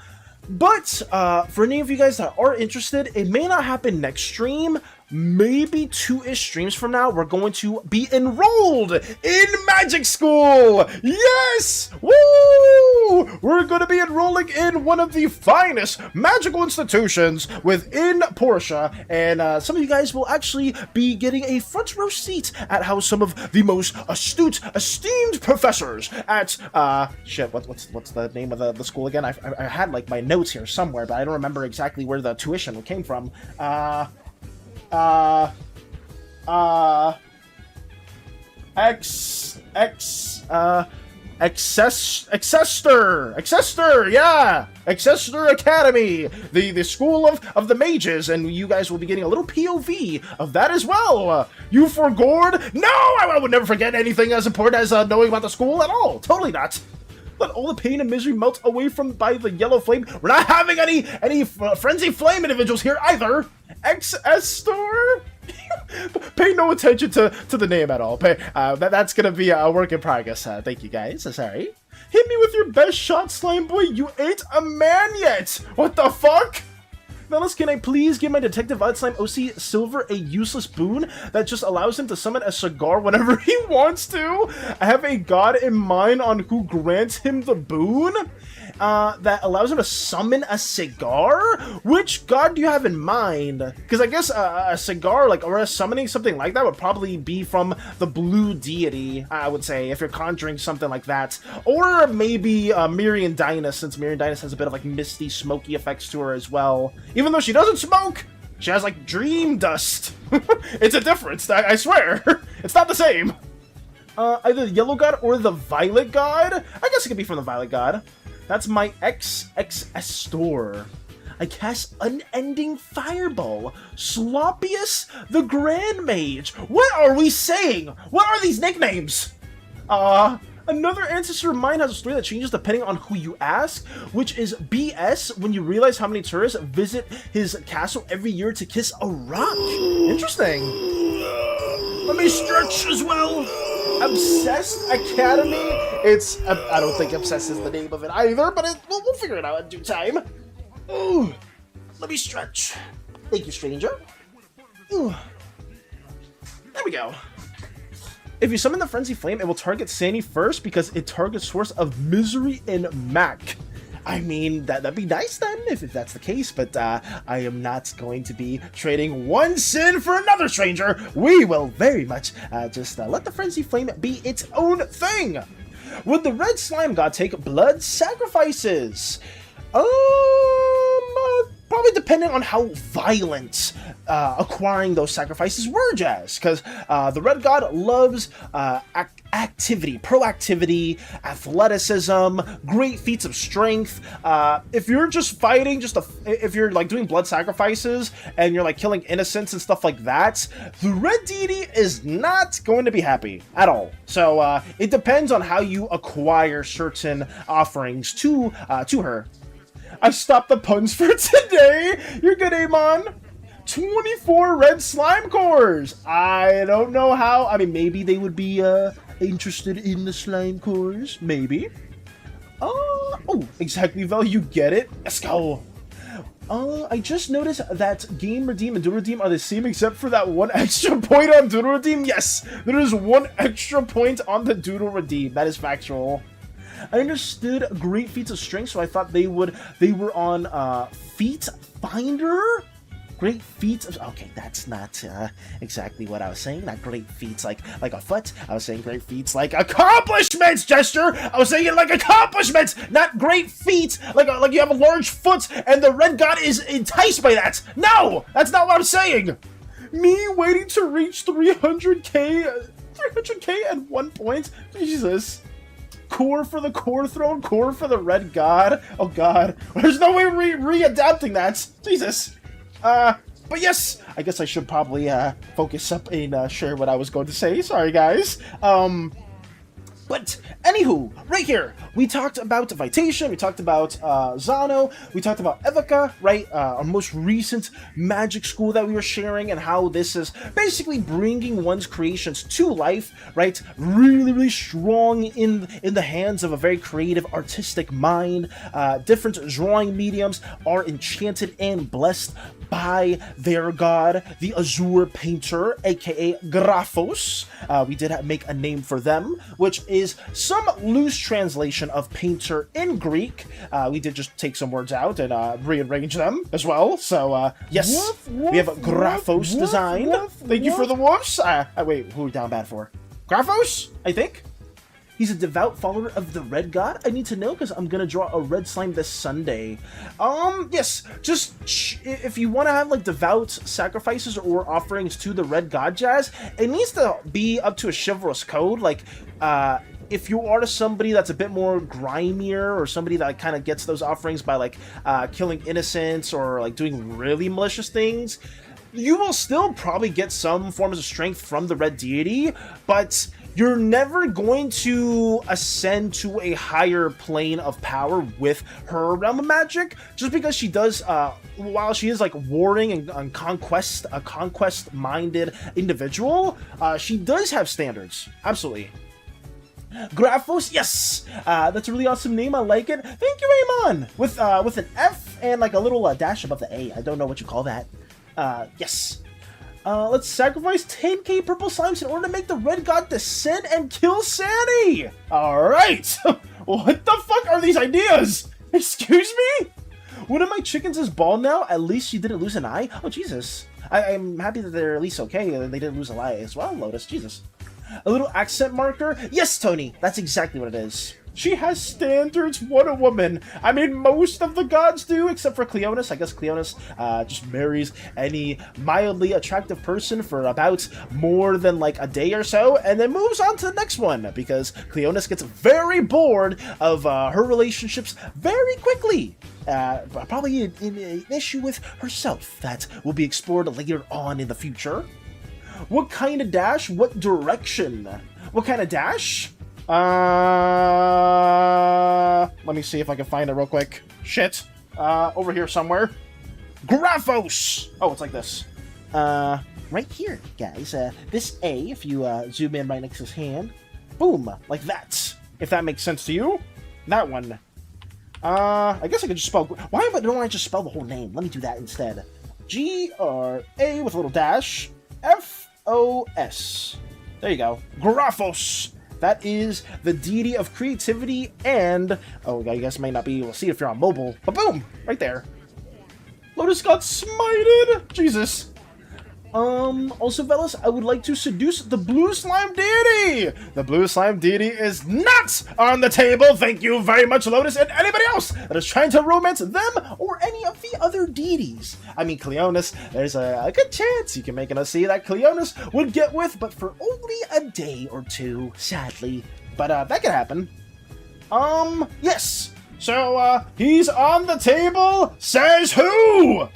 But for any of you guys that are interested, it may not happen next stream. Maybe 2-ish streams from now, we're going to be enrolled in magic school. Yes! Woo! We're going to be enrolling in one of the finest magical institutions within Portia, and some of you guys will actually be getting a front row seat at how some of the most astute, esteemed professors at shit. What's the name of the school again? I had like my notes here somewhere, but I don't remember exactly where the tuition came from. Exester, yeah! Exester Academy, the school of the mages, and you guys will be getting a little POV of that as well. You forgot? No, I would never forget anything as important as knowing about the school at all. Totally not. Let all the pain and misery melt away by the yellow flame. We're not having any frenzy flame individuals here either. Exester? Pay no attention to the name at all. That's gonna be a work in progress. Thank you guys. Sorry. Hit me with your best shot, Slime Boy. You ain't a man yet. What the fuck? Fellas, can I please give my Detective Odd Slime OC Silver a useless boon that just allows him to summon a cigar whenever he wants to? I have a god in mind on who grants him the boon that allows him to summon a cigar? Which god do you have in mind? Because I guess a cigar, like, or a summoning something like that would probably be from the blue deity, I would say, if you're conjuring something like that. Or maybe Mirian Dynus, since Mirian Dynus has a bit of like misty, smoky effects to her as well. Even though she doesn't smoke, she has like dream dust. It's a difference, I swear. It's not the same. Either the yellow god or the violet god? I guess it could be from the violet god. That's my XXStor. I cast Unending Fireball. Sloppius the Grand Mage. What are we saying? What are these nicknames? Another ancestor of mine has a story that changes depending on who you ask, which is BS when you realize how many tourists visit his castle every year to kiss a rock. Interesting. Let me stretch as well. Obsessed Academy. I don't think Obsessed is the name of it either, but we'll figure it out in due time. Ooh, let me stretch. Thank you, stranger. Ooh. There we go. If you summon the Frenzy Flame, it will target SANI first because it targets Source of Misery and Mac. I mean, that'd be nice then, if that's the case, but I am not going to be trading one sin for another, stranger. We will very much just let the Frenzy Flame be its own thing. Would the Red Slime God take blood sacrifices? Probably depending on how violent acquiring those sacrifices were, Jazz, because the Red God loves activity, proactivity, athleticism, great feats of strength. If you're just fighting, if you're like doing blood sacrifices and you're like killing innocents and stuff like that, the Red Deity is not going to be happy at all. So it depends on how you acquire certain offerings to her. I stopped the puns for today. You're good, Amon. 24 red slime cores. I don't know how. I mean, maybe they would be interested in the slime cores. Maybe. Oh, exactly, Vel. You get it. Let's go. I just noticed that Game Redeem and Doodle Redeem are the same except for that one extra point on Doodle Redeem. Yes, there is one extra point on the Doodle Redeem. That is factual. I understood great feats of strength, so I thought they were on Feat Finder? Great feats of... Okay, that's not exactly what I was saying. Not great feats like a foot. I was saying great feats like accomplishments, Jester! I was saying it like accomplishments, not great feats like you have a large foot and the red god is enticed by that! No! That's not what I'm saying! Me waiting to reach 300k at 1 point? Jesus. Core for the core throne, core for the red god. Oh god. There's no way re-adapting that. Jesus. But yes, I guess I should probably, focus up and, share what I was going to say. Sorry, guys. But, anywho, right here, we talked about Vitation, we talked about, Zano, we talked about Evoca, right? Our most recent magic school that we were sharing, and how this is basically bringing one's creations to life, right? Really, really strong in the hands of a very creative, artistic mind. Different drawing mediums are enchanted and blessed by their god, the Azure Painter, aka Graphos. We did make a name for them, which is some loose translation of painter in Greek. We did just take some words out and rearrange them as well. So yes, we have a Graphos design. Thank you for the woofs. Wait, who are we down bad for? Graphos, I think. He's a devout follower of the red god. I need to know because I'm gonna draw a red slime this Sunday. Yes, just if you want to have like devout sacrifices or offerings to the red god, Jazz, it needs to be up to a chivalrous code. Like, if you are to somebody that's a bit more grimier, or somebody that kind of gets those offerings by like killing innocents or like doing really malicious things, you will still probably get some forms of strength from the red deity, but you're never going to ascend to a higher plane of power with her realm of magic, just because she does, while she is like warring and conquest, a conquest-minded individual, she does have standards. Absolutely. Graphos, yes! That's a really awesome name, I like it. Thank you, Amon! With an F and like a little dash above the A. I don't know what you call that. Yes. Let's sacrifice 10k purple slimes in order to make the red god descend and kill SANI! Alright! What the fuck are these ideas? Excuse me? One of my chickens is bald now. At least she didn't lose an eye. Oh, Jesus. I'm happy that they're at least okay and they didn't lose an eye as well, Lotus. Jesus. A little accent marker? Yes, Tony! That's exactly what it is. She has standards, what a woman. I mean, most of the gods do, except for Cleonus. I guess Cleonus just marries any mildly attractive person for about more than like a day or so, and then moves on to the next one, because Cleonus gets very bored of her relationships very quickly. Probably an issue with herself that will be explored later on in the future. What kind of dash? What direction? What kind of dash? Let me see if I can find it real quick. Shit. Over here somewhere. Graphos! Oh, it's like this. Right here, guys. This A, if you zoom in right next to his hand. Boom! Like that. If that makes sense to you. That one. I guess I could just spell... Why don't I just spell the whole name? Let me do that instead. G-R-A with a little dash. F-O-S. There you go. Graphos! That is the deity of creativity and... Oh, I guess might not be able to see if you're on mobile. But boom! Right there. Lotus got smited! Jesus. Also, fellas, I would like to seduce the blue slime deity! The blue slime deity is not on the table! Thank you very much, Lotus, and anybody else that is trying to romance them or any of the other deities. I mean, Cleonus, there's a good chance you can make us see that Cleonus would get with, but for only a day or two, sadly. But, that could happen. Yes! So, he's on the table, says who?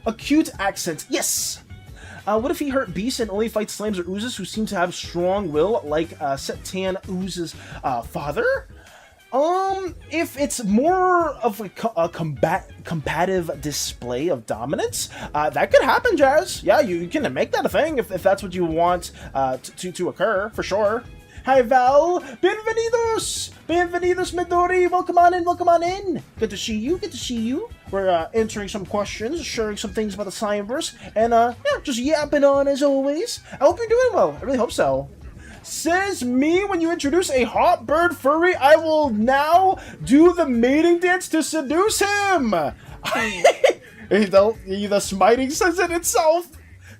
A cute accent, yes! What if he hurt beasts and only fights slimes or oozes who seem to have strong will, like Setan Ooze's father? If it's more of a combative display of dominance, that could happen, Jazz. Yeah, you can make that a thing if that's what you want to occur, for sure. Hi, Val. Bienvenidos. Bienvenidos, Midori. Welcome on in. Welcome on in. Good to see you. Good to see you. We're answering some questions, sharing some things about the Slimeverse, and yeah, just yapping on as always. I hope you're doing well. I really hope so. Says me, when you introduce a hot bird furry, I will now do the mating dance to seduce him. The smiting says it itself.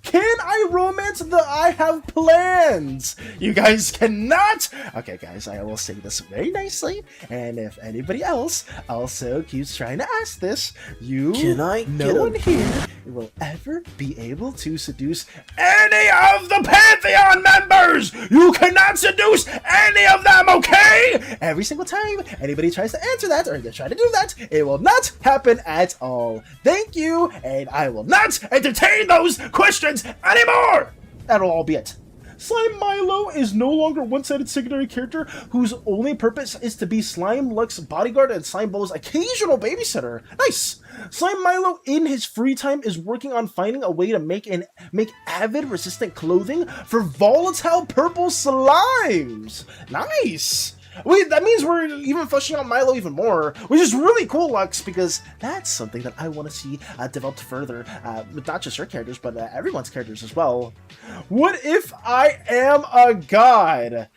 Can I romance the I have plans? You guys cannot! Okay, guys, I will say this very nicely, and if anybody else also keeps trying to ask this, no one here will ever be able to seduce any of the Pantheon members! You cannot seduce any of them, okay? Every single time anybody tries to answer that, or they try to do that, it will not happen at all. Thank you, and I will not entertain those questions anymore! That'll all be it. Slime Milo is no longer a one-sided secondary character whose only purpose is to be Slime Luck's bodyguard and Slime Bowl's occasional babysitter. Nice! Slime Milo, in his free time, is working on finding a way to make avid-resistant clothing for volatile purple slimes. Nice! That means we're even fleshing out Milo even more, which is really cool, Lux, because that's something that I want to see developed further, with not just your characters, but everyone's characters as well. What if I am a god?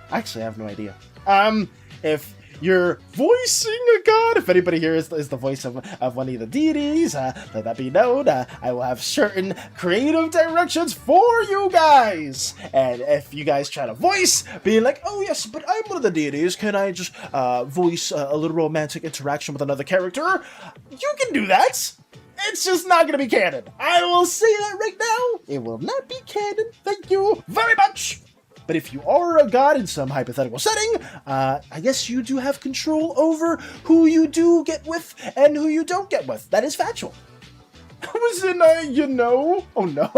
Actually, I have no idea. If you're voicing a god, if anybody here is the voice of one of the deities, let that be known. I will have certain creative directions for you guys. And if you guys try to voice, being like, oh yes, but I'm one of the deities, can I just voice a little romantic interaction with another character? You can do that. It's just not going to be canon. I will say that right now. It will not be canon. Thank you very much. But if you are a god in some hypothetical setting, I guess you do have control over who you do get with and who you don't get with. That is factual. I was in a, oh no.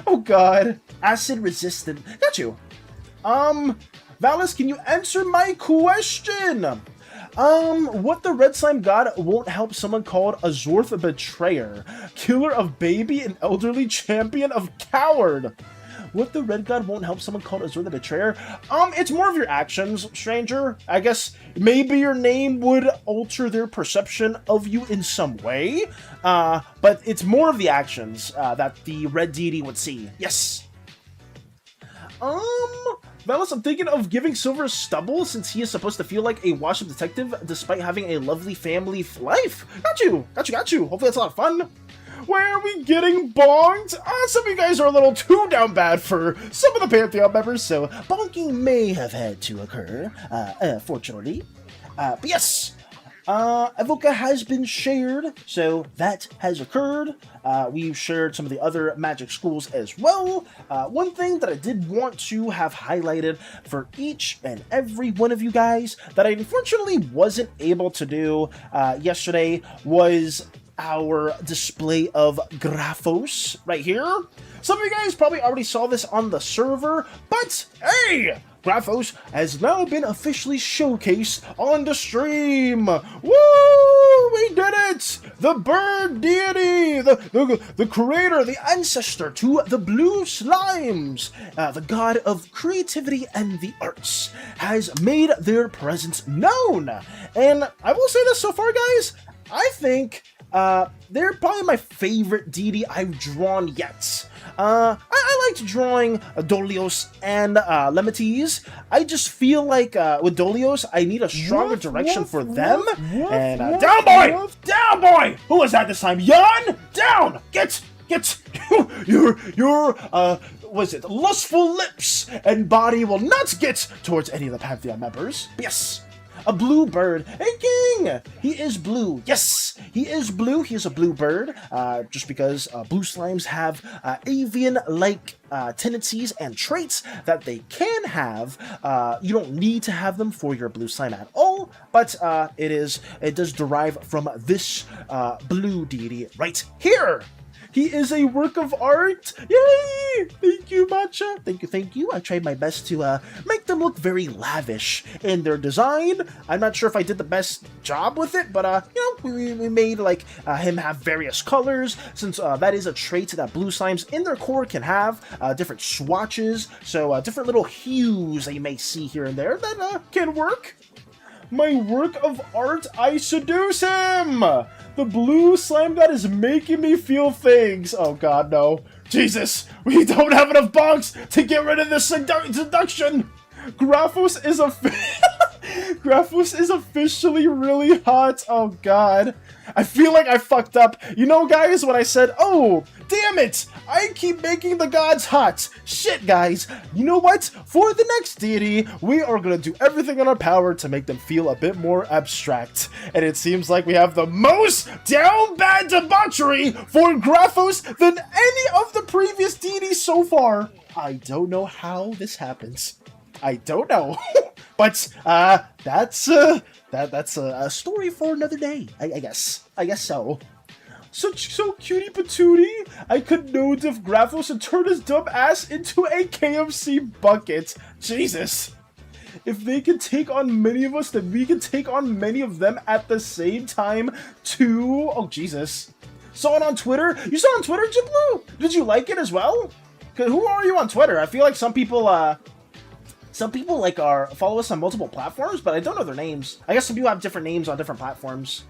Oh god. Acid resistant. Got you. Valis, can you answer my question? What the red slime god won't help someone called Azor the Betrayer, killer of baby and elderly champion of coward. What the red god won't help someone called Azor the Betrayer? It's more of your actions, stranger. I guess maybe your name would alter their perception of you in some way, but it's more of the actions that the red deity would see. Yes. Valis, I'm thinking of giving Silver stubble since he is supposed to feel like a washed-up detective despite having a lovely family life. Got you. Hopefully that's a lot of fun. Where are we getting bonked? Some of you guys are a little too down bad for some of the Pantheon members, so bonking may have had to occur, fortunately. But yes, Evoca has been shared, so that has occurred. We've shared some of the other magic schools as well. One thing that I did want to have highlighted for each and every one of you guys that I unfortunately wasn't able to do yesterday was our display of Graphos right here. Some of you guys probably already saw this on the server, but hey! Graphos has now been officially showcased on the stream! Woo! We did it! The bird deity! The creator, the ancestor to the blue slimes! The god of creativity and the arts has made their presence known! And I will say this so far, guys, I think they're probably my favorite deity I've drawn yet. I liked drawing Dolios and Lemites. I just feel like with Dolios, I need a stronger direction for them. And down, boy! Down, boy! Who was that this time? Jan? Down! Get! your was it lustful lips and body will not get towards any of the Pantheon members. Yes. A blue bird. Hey, King! He is blue. Yes, he is blue. He is a blue bird. Just because blue slimes have avian-like tendencies and traits that they can have. You don't need to have them for your blue slime at all, but it does derive from this blue deity right here. He is a work of art. Yay! Thank you, Matcha. Thank you. I tried my best to make them look very lavish in their design. I'm not sure if I did the best job with it, but you know, we made like him have various colors, since that is a trait that blue slimes in their core can have, different swatches, so different little hues that you may see here and there that can work. My work of art, I seduce him! The blue slime god is making me feel things. Oh god, no. Jesus, we don't have enough bonks to get rid of this seduction! Graphos is Graphos is officially really hot. Oh god. I feel like I fucked up. You know, guys, when I said, oh, damn it, I keep making the gods hot. Shit, guys. You know what? For the next deity, we are going to do everything in our power to make them feel a bit more abstract. And it seems like we have the most down bad debauchery for Graphos than any of the previous deities so far. I don't know how this happens. I don't know. But that's a story for another day, I guess. I guess so. So cutie patootie, I could know Diff Graphos and turn his dumb ass into a KFC bucket. Jesus. If they can take on many of us, then we can take on many of them at the same time, too. Oh, Jesus. Saw it on Twitter? You saw it on Twitter, Jiblu? Did you like it as well? Who are you on Twitter? I feel like some people like follow us on multiple platforms, but I don't know their names. I guess some people have different names on different platforms.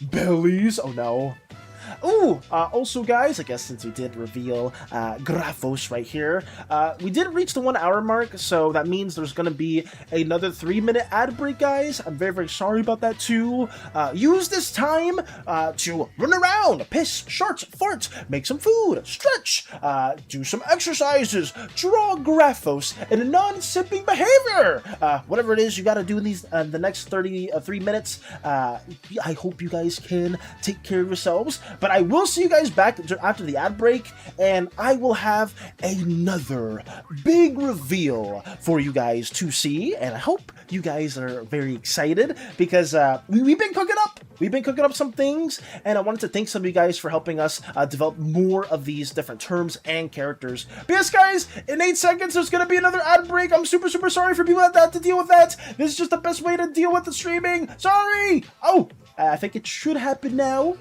Bellies? Oh no. Ooh, also guys, I guess since we did reveal Graphos right here, we did reach the 1 hour mark, so that means there's gonna be another 3-minute ad break, guys. I'm very, very sorry about that too. Use this time to run around, piss, shart, fart, make some food, stretch, do some exercises, draw Graphos in a non-sipping behavior. Whatever it is you gotta do in these the next 3 minutes. I hope you guys can take care of yourselves. But I will see you guys back after the ad break, and I will have another big reveal for you guys to see, and I hope you guys are very excited, because we've been cooking up. We've been cooking up some things, and I wanted to thank some of you guys for helping us develop more of these different terms and characters. But yes, guys, in 8 seconds, there's going to be another ad break. I'm super, super sorry for people that have to deal with that. This is just the best way to deal with the streaming. Sorry! Oh, I think it should happen now.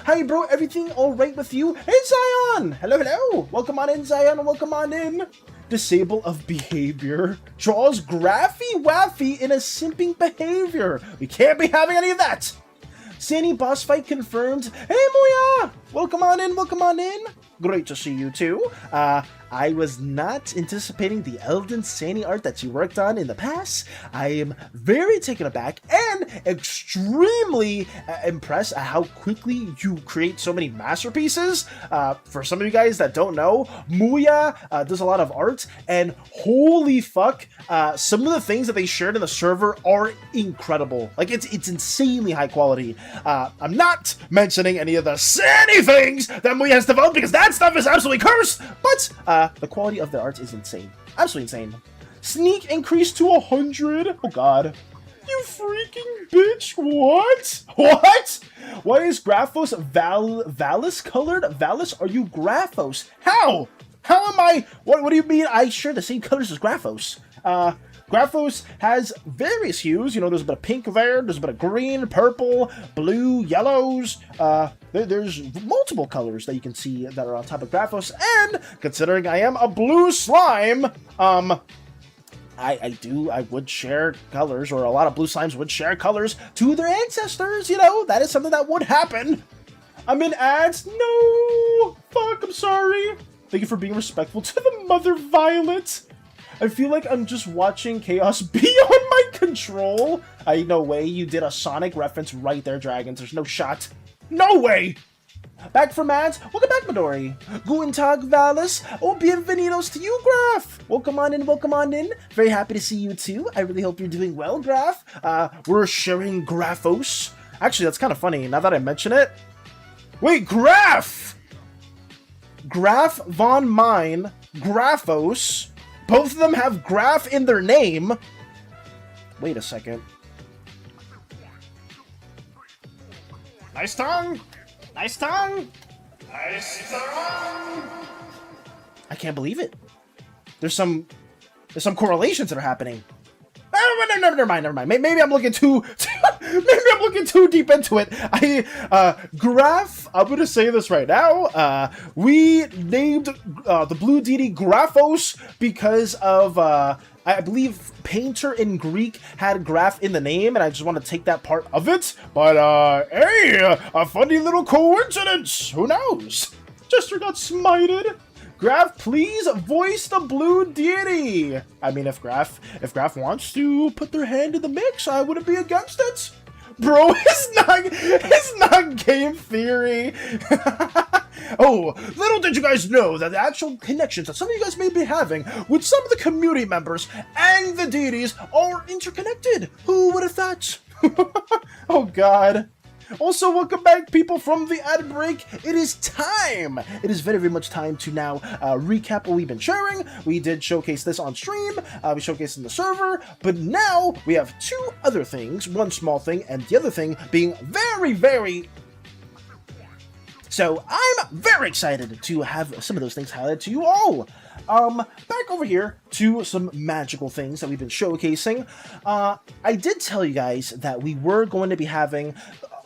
Hi, bro. Everything all right with you? Hey, Zion! Hello, hello. Welcome on in, Zion. Welcome on in. Disable of behavior. Draws Graphy Waffy in a simping behavior. We can't be having any of that. SANI boss fight confirmed. Hey, Moya! Welcome on in. Welcome on in. Great to see you, too. I was not anticipating the Elden SANI art that you worked on in the past. I am very taken aback and extremely impressed at how quickly you create so many masterpieces. For some of you guys that don't know, Muya does a lot of art, and holy fuck, some of the things that they shared in the server are incredible. Like, it's insanely high quality. I'm not mentioning any of the SANI things that Muya has developed, because that stuff is absolutely cursed, but the quality of the art is insane. Absolutely insane. Sneak increased to 100. Oh god. You freaking bitch. What? What? Why is Graphos Valis colored? Valis, are you Graphos? How? How am I? What do you mean I share the same colors as Graphos? Graphos has various hues. You know, there's a bit of pink there, there's a bit of green, purple, blue, yellows. There's multiple colors that you can see that are on top of Graphos. And considering I am a blue slime, I would share colors, or a lot of blue slimes would share colors to their ancestors. You know, that is something that would happen. I'm in ads. No, fuck. I'm sorry. Thank you for being respectful to the Mother Violet. I feel like I'm just watching chaos beyond my control. No way, you did a Sonic reference right there, Dragons. There's no shot. No way! Back from ads. Welcome back, Midori. Guten Tag, Valis. Oh, bienvenidos to you, Graph. Welcome on in, welcome on in. Very happy to see you, too. I really hope you're doing well, Graph. We're sharing Graphos. Actually, that's kind of funny, now that I mention it. Wait, Graph! Graph von Mine, Graphos. Both of them have Graph in their name. Wait a second. Nice tongue! Nice tongue! I can't believe it. There's some correlations that are happening. Oh, never mind. Maybe I'm looking too deep into it. Graph. I'm gonna say this right now. We named the blue deity Graphos because of I believe painter in Greek had graph in the name, and I just want to take that part of it. But hey, a funny little coincidence. Who knows? Jester got smited. Graph, please voice the blue deity. I mean, if Graph wants to put their hand in the mix, I wouldn't be against it. Bro, it's not game theory. Oh, little did you guys know that the actual connections that some of you guys may be having with some of the community members and the deities are interconnected. Who would have thought? Oh, God. Also, welcome back, people, from the ad break. It is time. It is very, very much time to now recap what we've been sharing. We did showcase this on stream. We showcased in the server. But now we have two other things. One small thing and the other thing being very, very... So I'm very excited to have some of those things highlighted to you all. Back over here to some magical things that we've been showcasing. I did tell you guys that we were going to be having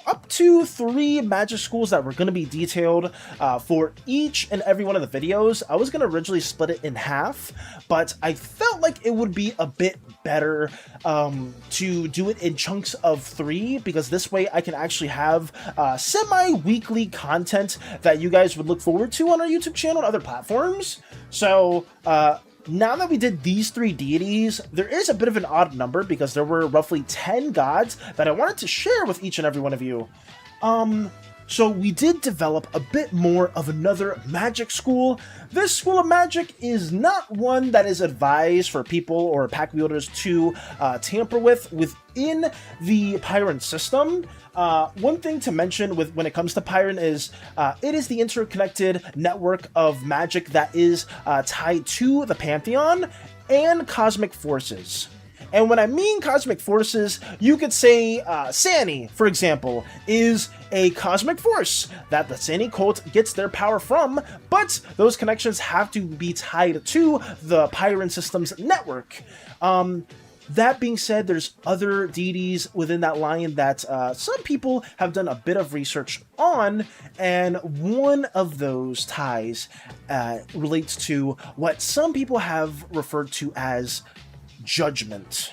up to 3 magic schools that were going to be detailed for each and every one of the videos. I was going to originally split it in half, but I felt like it would be a bit better to do it in chunks of 3, because this way I can actually have semi-weekly content that you guys would look forward to on our YouTube channel and other platforms. So, now that we did these 3 deities, there is a bit of an odd number because there were roughly 10 gods that I wanted to share with each and every one of you. So we did develop a bit more of another magic school. This school of magic is not one that is advised for people or pack wielders to tamper with within the Pyron system. One thing to mention when it comes to Pyron is it is the interconnected network of magic that is tied to the Pantheon and cosmic forces. And when I mean cosmic forces, you could say SANI, for example, is a cosmic force that the SANI cult gets their power from, but those connections have to be tied to the Pyron system's network. That being said, there's other deities within that line that some people have done a bit of research on, and one of those ties relates to what some people have referred to as Judgement.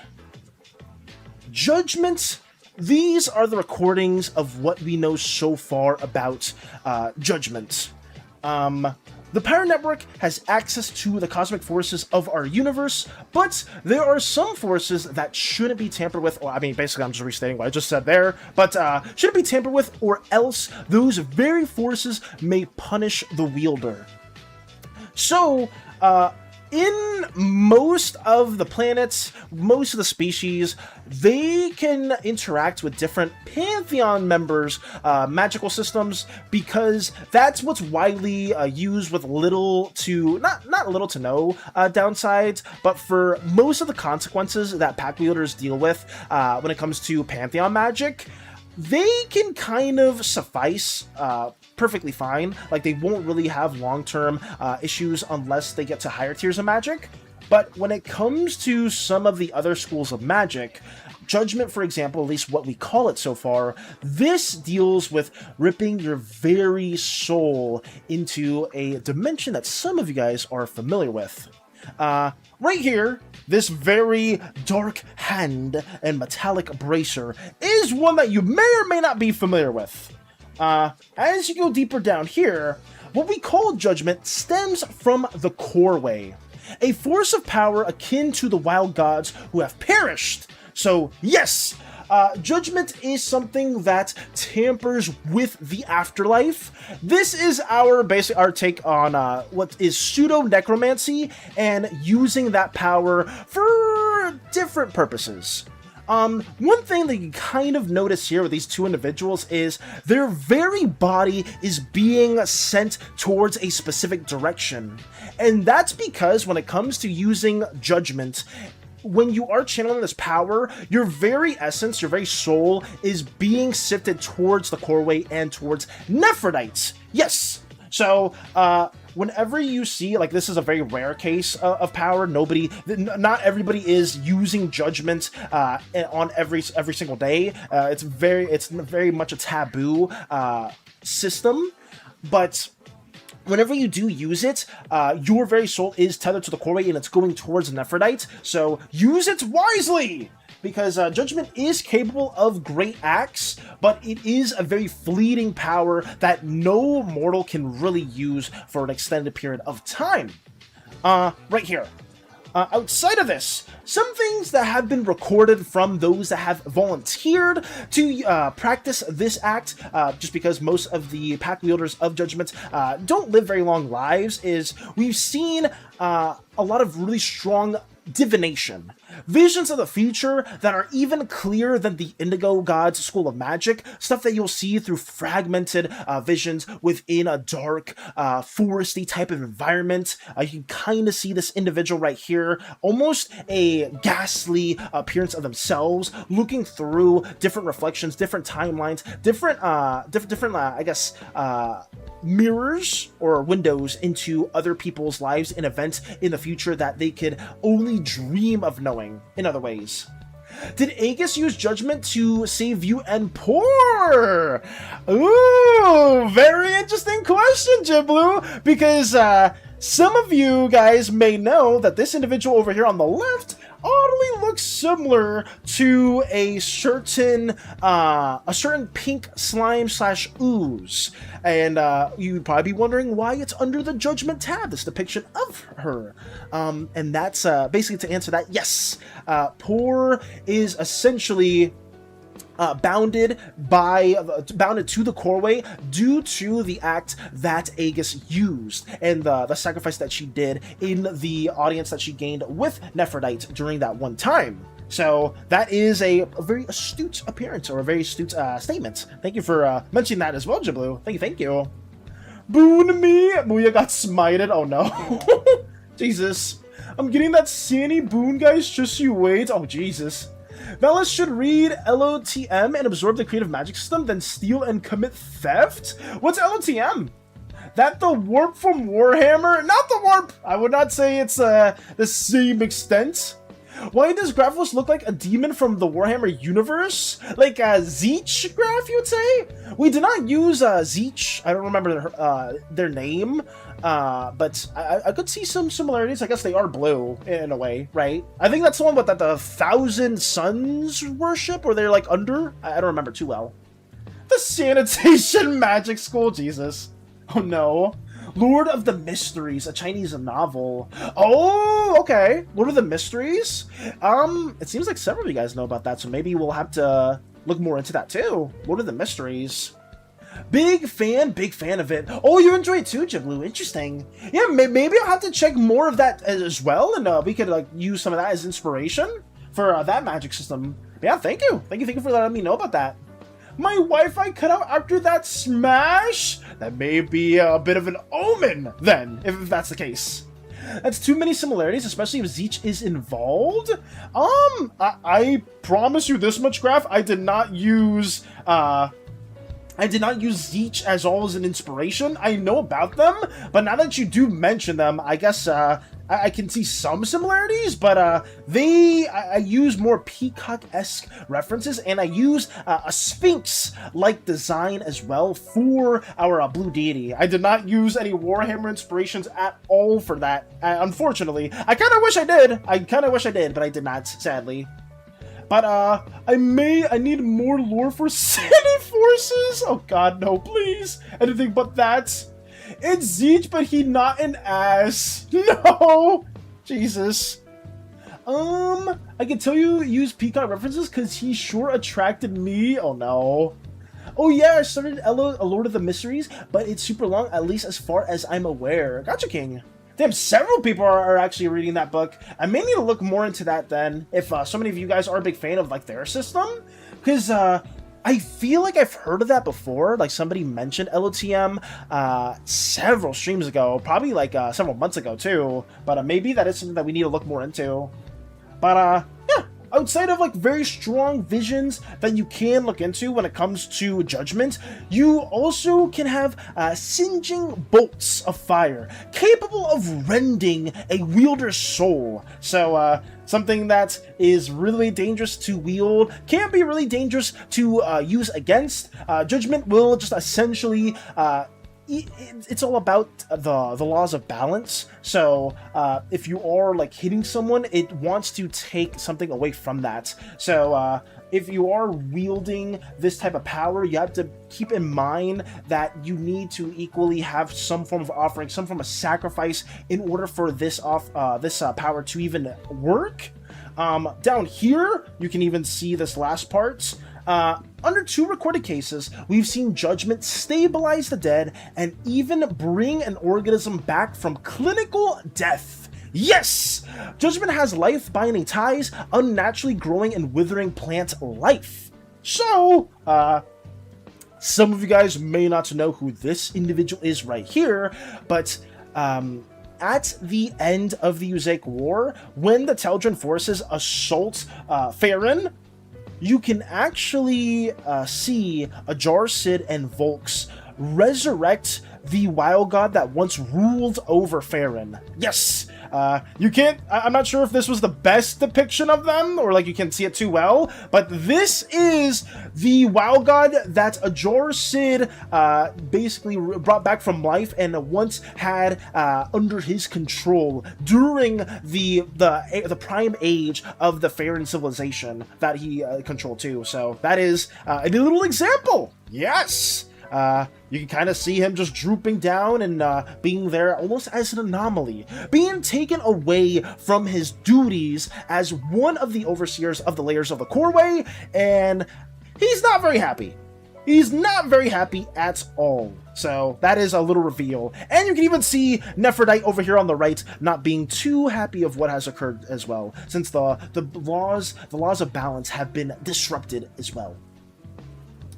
Judgement, these are the recordings of what we know so far about Judgement. The Pyron Network has access to the cosmic forces of our universe, but there are some forces that shouldn't be tampered with, or I mean, basically I'm just restating what I just said there, but shouldn't be tampered with, or else those very forces may punish the wielder. So, in most of the planets, most of the species, they can interact with different Pantheon members' magical systems, because that's what's widely used with little to, not little to no downsides, but for most of the consequences that pack wielders deal with when it comes to Pantheon magic, they can kind of suffice perfectly fine. Like, they won't really have long-term issues unless they get to higher tiers of magic. But when it comes to some of the other schools of magic, Judgement, for example, at least what we call it so far, this deals with ripping your very soul into a dimension that some of you guys are familiar with. Right here, this very dark hand and metallic bracer is one that you may or may not be familiar with. As you go deeper down here, what we call Judgement stems from the Core Way, a force of power akin to the wild gods who have perished. So yes, Judgement is something that tampers with the afterlife. This is our take on what is pseudo-necromancy and using that power for different purposes. One thing that you kind of notice here with these two individuals is their very body is being sent towards a specific direction. And that's because when it comes to using Judgement, when you are channeling this power, your very essence, your very soul, is being sifted towards the Core Way and towards Nephrites. Yes! So, whenever you see, like, this is a very rare case of power. Not everybody is using Judgment on every single day. It's very much a taboo system, but whenever you do use it, your very soul is tethered to the core way and it's going towards Nephrodite, so use it wisely! Because Judgment is capable of great acts, but it is a very fleeting power that no mortal can really use for an extended period of time. Right here. Outside of this, some things that have been recorded from those that have volunteered to practice this act, just because most of the pack wielders of Judgment don't live very long lives, is we've seen a lot of really strong divination. Visions of the future that are even clearer than the Indigo God's School of Magic, stuff that you'll see through fragmented visions within a dark, foresty type of environment. You can kind of see this individual right here, almost a ghastly appearance of themselves, looking through different reflections, different timelines, different, I guess, mirrors or windows into other people's lives and events in the future that they could only dream of knowing in other ways. Did Aegis use Judgment to save you and Poor? Ooh, very interesting question, Jiblu, because some of you guys may know that this individual over here on the left oddly looks similar to a certain pink slime / ooze, and you'd probably be wondering why it's under the Judgment tab, this depiction of her, and that's basically to answer that. Yes, Poor is essentially bounded to the coreway due to the act that Aegis used and the sacrifice that she did in the audience that she gained with Nephrodite during that one time. So that is a very astute appearance, or a very astute statement. Thank you for mentioning that as well, Jiblu. Thank you. Boon me! Muya got smited. Oh no. Jesus. I'm getting that SANI boon, guys. Just you wait. Oh, Jesus. Valis should read LOTM and absorb the creative magic system, then steal and commit theft? What's LOTM? That the warp from Warhammer? Not the warp! I would not say it's the same extent. Why does Graphilos look like a demon from the Warhammer universe? Like Zeech Graph, you would say? We did not use Zeech. I don't remember their name. But I could see some similarities. I guess they are blue in a way, right? I think that's the one with that the Thousand Suns worship, or they're like under. I don't remember too well. The Sanitation Magic School, Jesus. Oh no. Lord of the Mysteries, a Chinese novel. Oh, okay. Lord of the Mysteries? It seems like several of you guys know about that, so maybe we'll have to look more into that too. Lord of the Mysteries. Big fan of it. Oh, you enjoy it too, Jiblu. Interesting. Yeah, maybe I'll have to check more of that as well, and we could like use some of that as inspiration for that magic system. Yeah, thank you for letting me know about that. My Wi-Fi cut out after that smash? That may be a bit of an omen, then, if that's the case. That's too many similarities, especially if Zeech is involved. I promise you this much, Graph. I did not use Zeech as all as an inspiration. I know about them, but now that you do mention them, I guess I can see some similarities, but I use more Peacock-esque references, and I use a Sphinx-like design as well for our blue deity. I did not use any Warhammer inspirations at all for that, unfortunately. I kind of wish I did, but I did not, sadly. But I need more lore for SANI forces. Oh god, no, please. Anything but that. It's Zeech, but he not an ass. No, Jesus. I can tell you use Peacock references because he sure attracted me. Oh no. Oh yeah, I started a Lord of the Mysteries, but it's super long, at least as far as I'm aware. Gotcha, King. Damn, several people are actually reading that book. I may need to look more into that then, if so many of you guys are a big fan of like their system, because I feel like I've heard of that before. Like somebody mentioned LOTM several streams ago, probably like several months ago too. But maybe that is something that we need to look more into. But yeah, outside of like very strong visions that you can look into when it comes to Judgment, you also can have singeing bolts of fire capable of rending a wielder's soul. So something that is really dangerous to wield can be really dangerous to use against. Judgment will just essentially it's all about the laws of balance. So if you are like hitting someone, it wants to take something away from that. So if you are wielding this type of power, you have to keep in mind that you need to equally have some form of offering, some form of sacrifice in order for this power to even work. Down here, you can even see this last part. Under 2 recorded cases, we've seen Judgment stabilize the dead and even bring an organism back from clinical death. Yes! Judgment has life-binding ties, unnaturally growing and withering plant life. So, some of you guys may not know who this individual is right here, but, at the end of the Usaic War, when the Teldrin forces assault Farron, you can actually see Ajar, Sid, and Volks resurrect the wild god that once ruled over Farron. Yes! You can't... I'm not sure if this was the best depiction of them, or like you can see it too well, but this is the wild god that Ajar Sid basically brought back from life and once had under his control during the prime age of the Farron civilization that he controlled too. So that is a little example. Yes! You can kind of see him just drooping down and being there almost as an anomaly, being taken away from his duties as one of the overseers of the layers of the Coreway, and he's not very happy. He's not very happy at all. So that is a little reveal. And you can even see Nephrodite over here on the right not being too happy of what has occurred as well, since the laws of balance have been disrupted as well.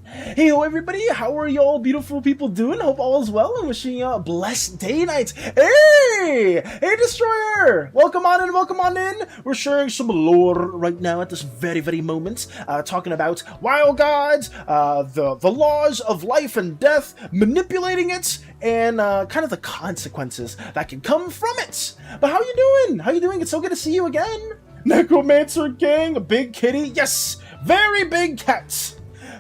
Hey everybody, how are y'all beautiful people doing? Hope all is well and wishing you a blessed day night. Hey Destroyer, welcome on in. We're sharing some lore right now at this very moment, talking about wild gods, the laws of life and death, manipulating it, and kind of the consequences that can come from it. But how you doing? It's so good to see you again. Necromancer gang, a big kitty, yes, very big cats.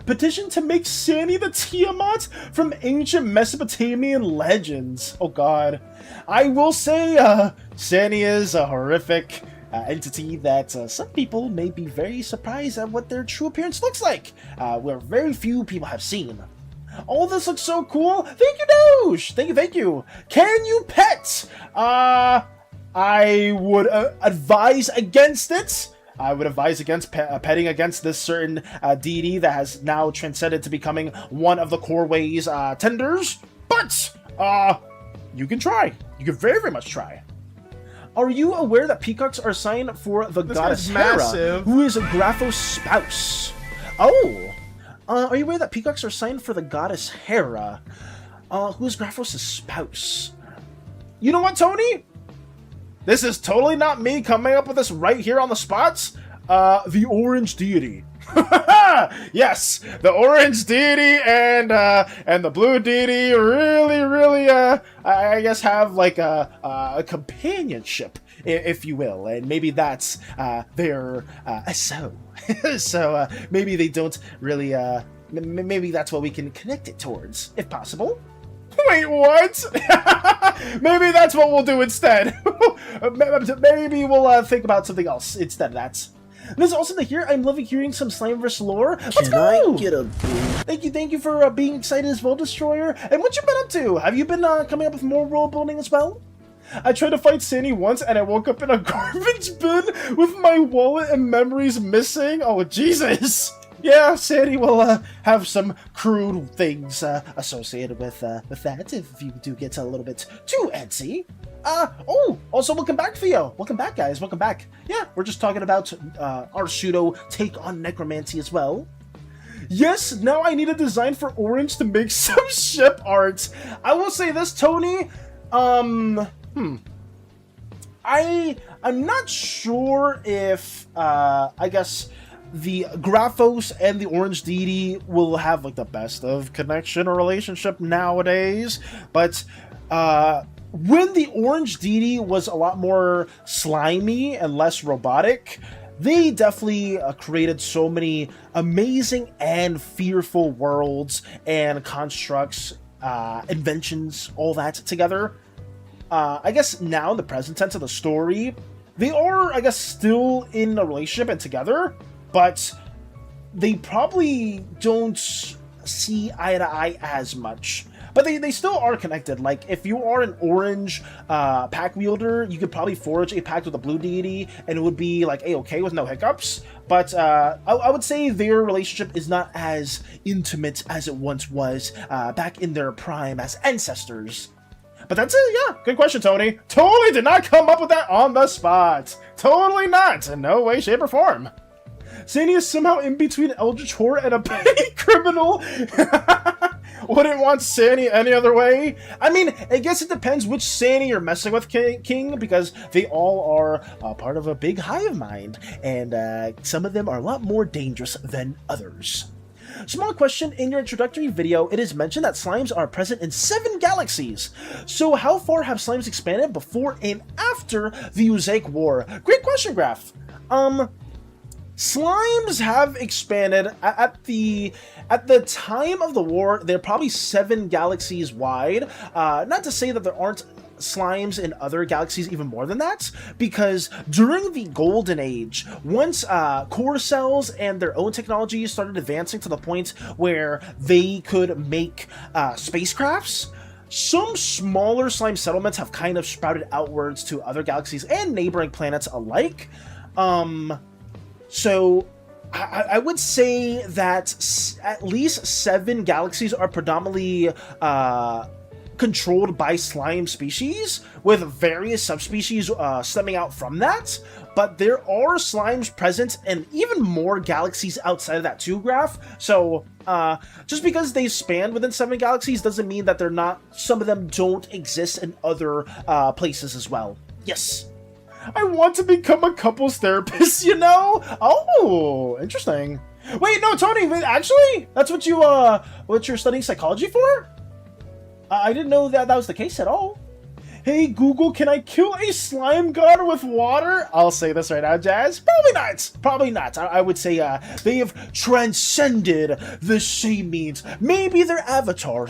Petition to make SANI the Tiamat from ancient Mesopotamian legends. Oh god. I will say, SANI is a horrific entity that some people may be very surprised at what their true appearance looks like, where very few people have seen. All this looks so cool. Thank you, Doge. Thank you. Can you pet? I would advise against it. I would advise against petting against this certain deity that has now transcended to becoming one of the Coreway's tenders. But you can try. You can very much try. Are you aware that peacocks are a sign for the goddess Hera, who is Grapho's spouse? Oh, are you aware that peacocks are a sign for the goddess Hera, who is Grapho's spouse? You know what, Tony? This is totally not me coming up with this right here on the spots. The orange deity. Yes, the orange deity and the blue deity really, I guess have like a companionship, if you will, and maybe that's their SO. So maybe they don't really. Maybe that's what we can connect it towards, if possible. Wait, what? Maybe that's what we'll do instead. Maybe we'll think about something else instead of that. This is awesome to hear. I'm loving hearing some Slimeversin lore. Let's go! I get a Thank you for being excited as well, Destroyer. And what you been up to? Have you been coming up with more world building as well? I tried to fight SANI once and I woke up in a garbage bin with my wallet and memories missing. Oh, Jesus! Yeah, SANI will have some crude things associated with that if you do get a little bit too antsy. Oh, also welcome back, Theo. Welcome back, guys. Welcome back. Yeah, we're just talking about our pseudo take on necromancy as well. Yes, now I need a design for Orange to make some ship art. I will say this, Tony. I I'm not sure if I guess the Graphos and the Orange Deity will have like the best of connection or relationship nowadays, but when the Orange Deity was a lot more slimy and less robotic, they definitely created so many amazing and fearful worlds and constructs, inventions, all that together. I guess now in the present tense of the story, they are, I guess, still in a relationship and together, but they probably don't see eye to eye as much. But they still are connected. Like, if you are an orange pack wielder, you could probably forge a pact with a blue deity, and it would be, like, A-okay with no hiccups. But I would say their relationship is not as intimate as it once was back in their prime as ancestors. But that's it, yeah. Good question, Tony. Totally did not come up with that on the spot. Totally not. In no way, shape, or form. SANI is somehow in between Eldritch Horror and a petty criminal. Wouldn't want SANI any other way. I mean, I guess it depends which SANI you're messing with, King, because they all are part of a big hive mind, and some of them are a lot more dangerous than others. Small question, in your introductory video, it is mentioned that slimes are present in 7 galaxies. So how far have slimes expanded before and after the Usaic War? Great question, Graph. Slimes have expanded at the time of the war. They're probably 7 galaxies wide. Not to say that there aren't slimes in other galaxies even more than that, because during the Golden Age, once core cells and their own technology started advancing to the point where they could make spacecrafts, some smaller slime settlements have kind of sprouted outwards to other galaxies and neighboring planets alike. So I would say that at least 7 galaxies are predominantly controlled by slime species, with various subspecies stemming out from that. But there are slimes present in even more galaxies outside of that too, Graph. So just because they span within 7 galaxies doesn't mean that they're not. Some of them don't exist in other places as well. Yes. I want to become a couples therapist, you know? Oh, interesting. Wait, no, Tony, actually? That's what you're studying psychology for? I didn't know that was the case at all. Hey, Google, can I kill a slime god with water? I'll say this right now, Jazz. Probably not. Probably not. I would say they have transcended the same means. Maybe their avatar,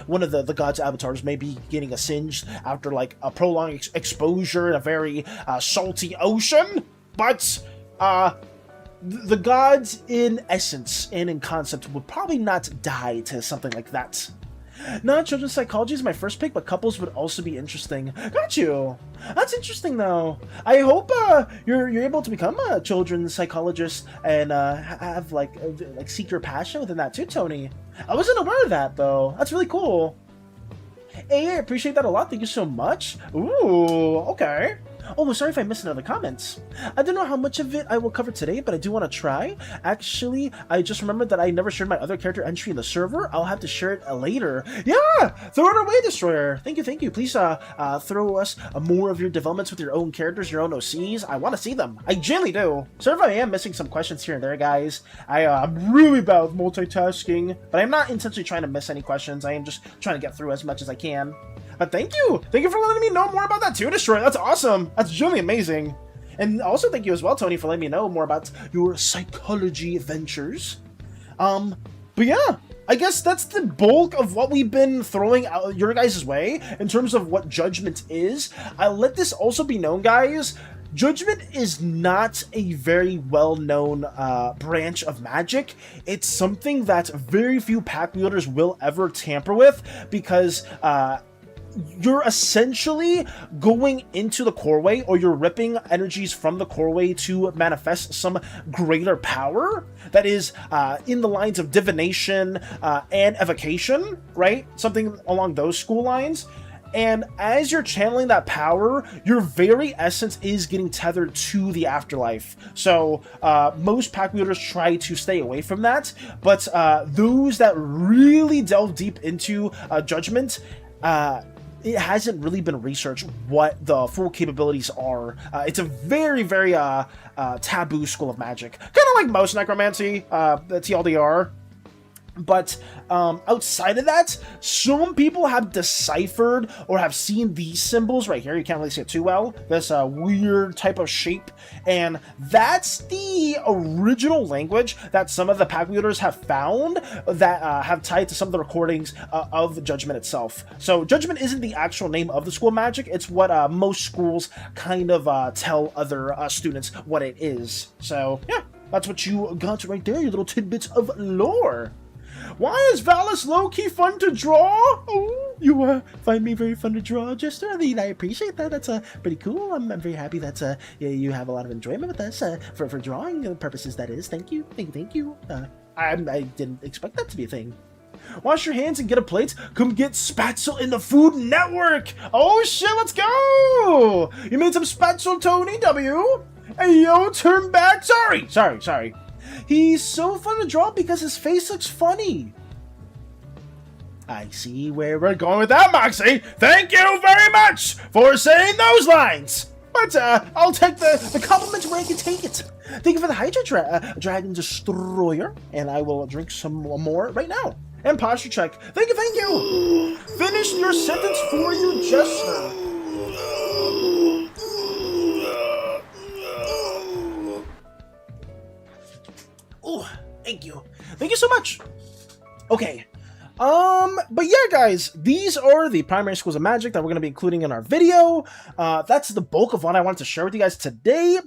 one of the god's avatars, may be getting a singe after like a prolonged exposure in a very salty ocean. But the gods in essence and in concept would probably not die to something like that. Not children's psychology is my first pick, but couples would also be interesting. Got you. That's interesting, though. I hope you're able to become a children's psychologist and have like seek your passion within that too, Tony. I wasn't aware of that though. That's really cool. Hey, I appreciate that a lot. Thank you so much. Ooh, okay. Oh, sorry if I missed another comment. I don't know how much of it I will cover today, but I do want to try. Actually, I just remembered that I never shared my other character entry in the server. I'll have to share it later. Yeah! Throw it away, Destroyer! Thank you, thank you. Please throw us more of your developments with your own characters, your own OCs. I want to see them. I genuinely do. Sorry if I am missing some questions here and there, guys. I'm really bad with multitasking, but I'm not intentionally trying to miss any questions. I am just trying to get through as much as I can. But thank you! Thank you for letting me know more about that too, Destroyer. That's awesome! That's really amazing. And also thank you as well, Tony, for letting me know more about your psychology ventures. But yeah, I guess that's the bulk of what we've been throwing out your guys' way in terms of what Judgment is. I'll let this also be known, guys. Judgment is not a very well-known branch of magic. It's something that very few pack wielders will ever tamper with, because you're essentially going into the coreway, or you're ripping energies from the coreway to manifest some greater power that is in the lines of divination and evocation, right? Something along those school lines. And as you're channeling that power, your very essence is getting tethered to the afterlife. So most pack wielders try to stay away from that, but those that really delve deep into Judgment, it hasn't really been researched what the full capabilities are. It's a very, very taboo school of magic. Kind of like most necromancy, the TLDR. But outside of that, some people have deciphered or have seen these symbols right here. You can't really see it too well. This weird type of shape. And that's the original language that some of the pack wielders have found that have tied to some of the recordings of Judgment itself. So Judgment isn't the actual name of the school of magic. It's what most schools kind of tell other students what it is. So yeah, that's what you got right there, your little tidbits of lore. Why is Valis low-key fun to draw? Oh, you find me very fun to draw, Jester. I mean, I appreciate that. That's pretty cool. I'm very happy that you have a lot of enjoyment with us for drawing purposes, that is. Thank you. Thank you. I didn't expect that to be a thing. Wash your hands and get a plate. Come get spatzel in the Food Network. Oh, shit, let's go. You made some spatzel, Tony W. Hey, yo, turn back. Sorry. He's so fun to draw because his face looks funny. I see where we're going with that, Moxie. Thank you very much for saying those lines. But I'll take the compliment where I can take it. Thank you for the Hydra Dragon Destroyer, and I will drink some more right now. And posture check. Thank you. Finish your sentence for you, Jester. Oh, thank you so much. Okay, but yeah, guys, these are the primary schools of magic that we're going to be including in our video. That's the bulk of what I wanted to share with you guys today.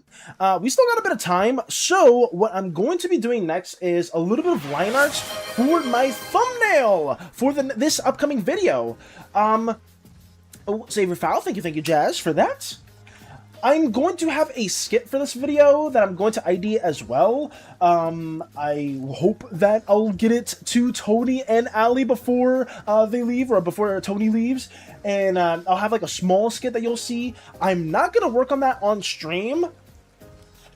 We still got a bit of time, so what I'm going to be doing next is a little bit of line art for my thumbnail for this upcoming video. Save your file. Thank you, Jazz, for that. I'm going to have a skit for this video that I'm going to ID as well. I hope that I'll get it to Tony and Ali before they leave, or before Tony leaves. And I'll have like a small skit that you'll see. I'm not going to work on that on stream,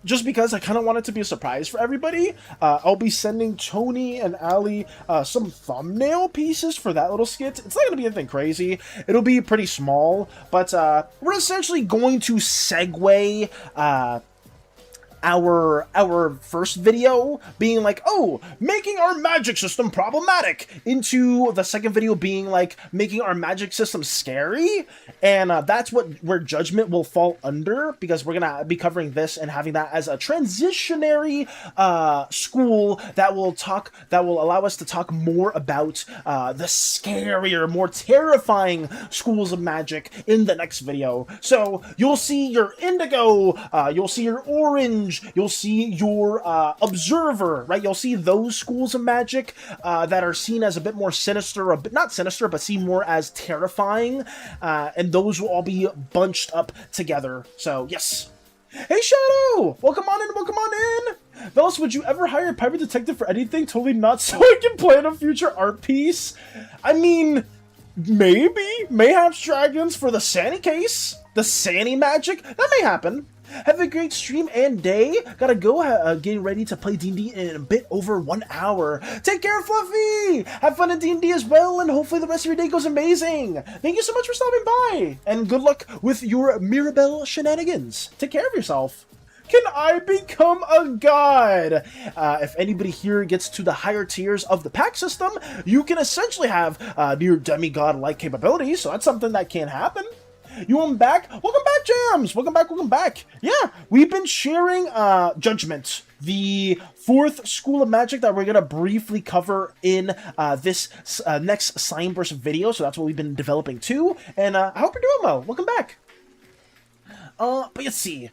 just because I kind of want it to be a surprise for everybody. I'll be sending Tony and Ali some thumbnail pieces for that little skit. It's not going to be anything crazy. It'll be pretty small, but we're essentially going to segue our first video being like, oh, making our magic system problematic, into the second video being like making our magic system scary. And that's where Judgment will fall under, because we're gonna be covering this and having that as a transitionary school that will allow us to talk more about the scarier, more terrifying schools of magic in the next video. So you'll see your indigo, you'll see your orange, you'll see your observer, right? You'll see those schools of magic that are seen as a bit more sinister, or not sinister, but seen more as terrifying, and those will all be bunched up together. So yes. Hey Shadow! Welcome on in! Velas, would you ever hire a private detective for anything? Totally not, so I can plan a future art piece. I mean, maybe. Mayhaps Dragons for the SANI case. The SANI magic. That may happen. Have a great stream and day. Gotta go, getting ready to play D&D in a bit over 1 hour. Take care, Fluffy! Have fun in D&D as well, and hopefully the rest of your day goes amazing. Thank you so much for stopping by, and good luck with your Mirabelle shenanigans. Take care of yourself. Can I become a god? If anybody here gets to the higher tiers of the pack system, you can essentially have near demigod-like capabilities, so that's something that can happen. You want back? Welcome back, Jams! Welcome back. Yeah, we've been sharing Judgment, the fourth school of magic that we're going to briefly cover in this next Slimeversin video, so that's what we've been developing too, and I hope you're doing well. Welcome back. But let's see.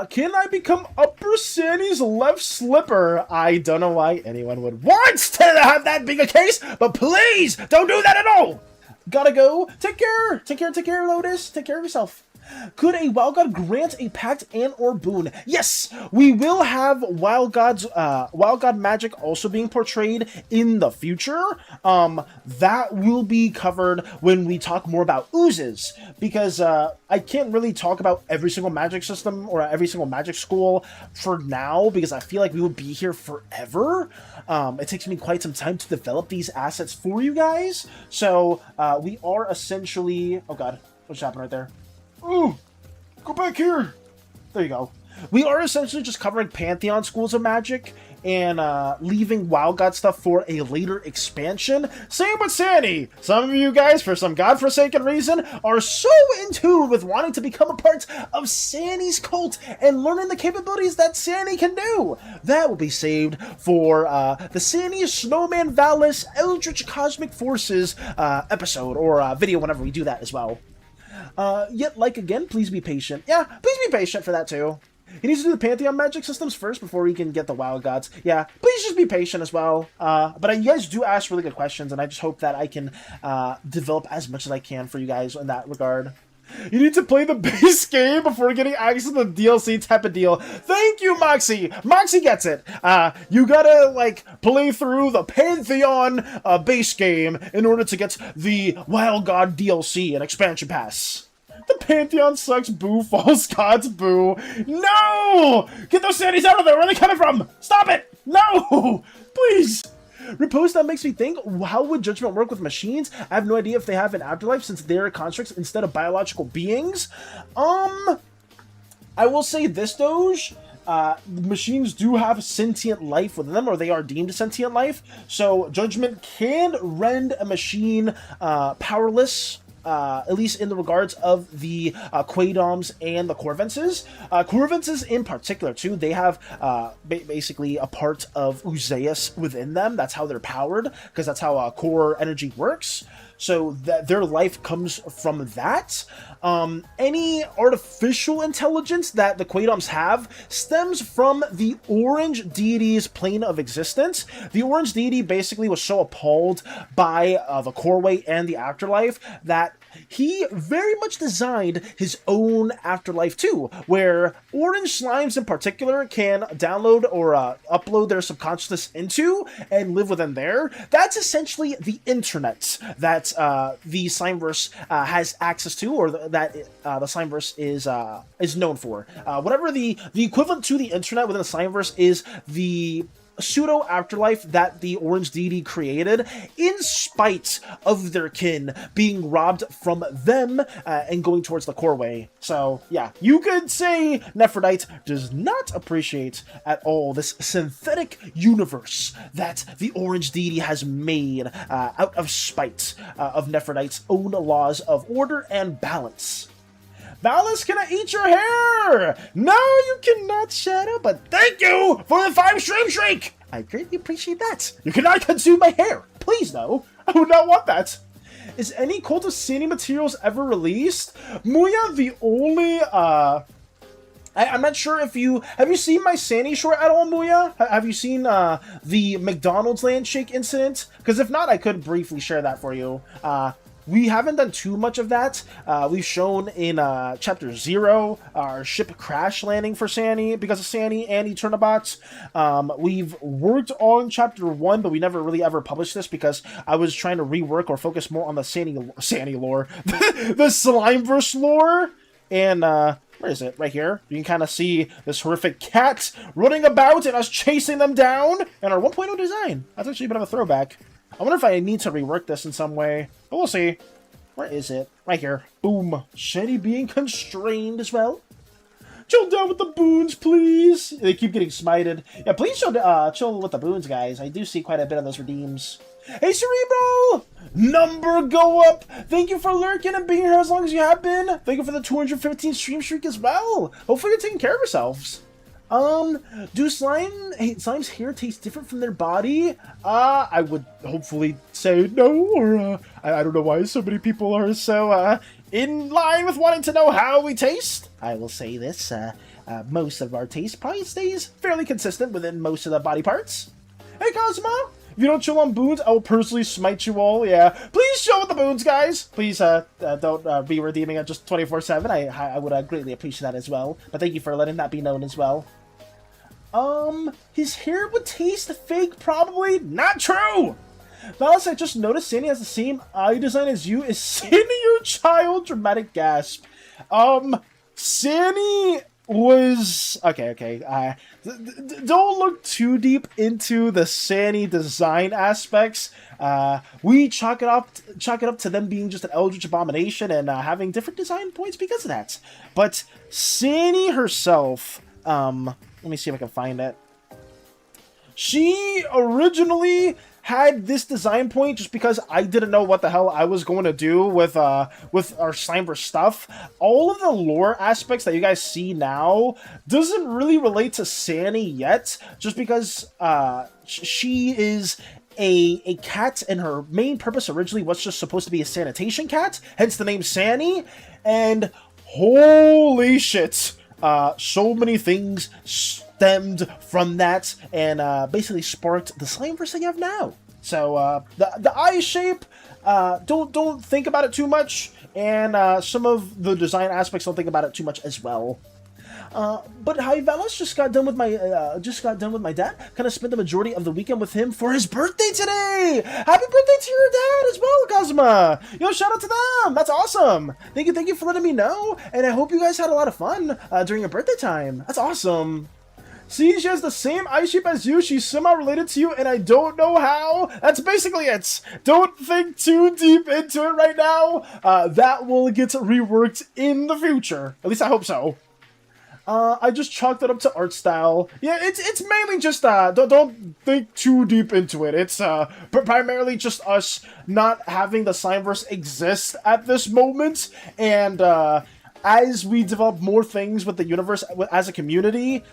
Can I become Upper SANI's left slipper? I don't know why anyone would want to have that being a case, but please don't do that at all! Gotta go. Take care, Lotus. Take care of yourself. Could a wild god grant a pact and or boon? Yes, we will have wild god magic also being portrayed in the future. That will be covered when we talk more about oozes, because I can't really talk about every single magic system or every single magic school for now, because I feel like we would be here forever. It takes me quite some time to develop these assets for you guys. So we are essentially, oh god, what just happened right there? Ooh, go back here. There you go. We are essentially just covering Pantheon schools of magic and leaving Wild God stuff for a later expansion. Same with SANI. Some of you guys, for some godforsaken reason, are so in tune with wanting to become a part of SANI's cult and learning the capabilities that SANI can do. That will be saved for the SANI Snowman Valis Eldritch Cosmic Forces episode or video whenever we do that as well. Yet, like again, please be patient. Yeah, please be patient for that too. He needs to do the Pantheon magic systems first before he can get the wild gods. Yeah, please just be patient as well. But you guys do ask really good questions, and I just hope that I can develop as much as I can for you guys in that regard. You need to play the base game before getting access to the DLC type of deal. Thank you, Moxie! Moxie gets it! You gotta, like, play through the Pantheon base game in order to get the Wild God DLC and Expansion Pass. The Pantheon sucks, boo. False gods, boo. No! Get those sandies out of there! Where are they coming from? Stop it! No! Please! Repose that makes me think, how would Judgement work with machines? I have no idea if they have an afterlife since they're constructs instead of biological beings. I will say this, Doge. Machines do have sentient life within them, or they are deemed sentient life. So Judgement can render a machine powerless. At least in the regards of the Quadoms and the Corvences. Corvences in particular, too, they have basically a part of Uzeus within them. That's how they're powered, because that's how core energy works. So that their life comes from that. Any artificial intelligence that the Quadoms have stems from the Orange Deity's plane of existence. The Orange Deity basically was so appalled by the Coreway and the afterlife that he very much designed his own afterlife too, where orange slimes in particular can download or upload their subconsciousness into and live within there. That's essentially the internet that the Slimeverse has access to, or that the Slimeverse is known for. Whatever the equivalent to the internet within the Slimeverse is the pseudo afterlife that the Orange Deity created in spite of their kin being robbed from them and going towards the Coreway. So yeah, you could say Nephrodite does not appreciate at all this synthetic universe that the Orange Deity has made out of spite of Nephrodite's own laws of order and balance. Valis, can I eat your hair? No, you cannot, Shadow, but thank you for the 5 stream shriek! I greatly appreciate that. You cannot consume my hair. Please, no. I would not want that. Is any Cult of SANI materials ever released? Muya, the only, I'm not sure if you... Have you seen my SANI short at all, Muya? Have you seen the McDonald's Landshake incident? Because if not, I could briefly share that for you. We haven't done too much of that. We've shown in Chapter 0 our ship crash landing for SANI because of SANI and Eternabots. We've worked on Chapter 1, but we never really ever published this because I was trying to rework or focus more on the SANI lore. The Slimeverse lore. And, where is it? Right here. You can kind of see this horrific cat running about and us chasing them down. And our 1.0 design. That's actually a bit of a throwback. I wonder if I need to rework this in some way. But we'll see. Where is it? Right here. Boom. SANI being constrained as well. Chill down with the boons, please. They keep getting smited. Yeah, please chill with the boons, guys. I do see quite a bit of those redeems. Hey, Cerebral! Number go up! Thank you for lurking and being here as long as you have been. Thank you for the 215 stream streak as well. Hopefully you're taking care of yourselves. Do slime's hair taste different from their body? I would hopefully say no, or, I don't know why so many people are so, in line with wanting to know how we taste. I will say this, most of our taste probably stays fairly consistent within most of the body parts. Hey, Cosmo! If you don't chill on boons, I will personally smite you all. Yeah, please chill with the boons, guys. Please don't be redeeming it just 24/7. I would greatly appreciate that as well. But thank you for letting that be known as well. His hair would taste fake, probably. Not true! Valis, I just noticed Sandy has the same eye design as you. Is Sandy your child? Dramatic gasp. Sandy was... Okay. Don't look too deep into the SANI design aspects. We chalk it up to them being just an eldritch abomination and having different design points because of that. But SANI herself... let me see if I can find it. She originally had this design point just because I didn't know what the hell I was going to do with our Slimeverse stuff. All of the lore aspects that you guys see now doesn't really relate to SANI yet, just because she is a cat, and her main purpose originally was just supposed to be a sanitation cat, hence the name SANI. And holy shit! So many things stemmed from that, and basically sparked the Slimeverse that you have now. So the eye shape, don't think about it too much, and some of the design aspects, don't think about it too much as well. But hi, Valis, just got done with my dad. Kind of spent the majority of the weekend with him for his birthday today. Happy birthday to your dad as well, Cosma. Yo, shout out to them. That's awesome. Thank you for letting me know, and I hope you guys had a lot of fun during your birthday time. That's awesome. See, she has the same eye shape as you. She's somehow related to you, and I don't know how. That's basically it. Don't think too deep into it right now. That will get reworked in the future. At least I hope so. I just chalked it up to art style. Yeah, it's mainly just, don't think too deep into it. It's, primarily just us not having the Slimeverse exist at this moment, and, as we develop more things with the universe as a community,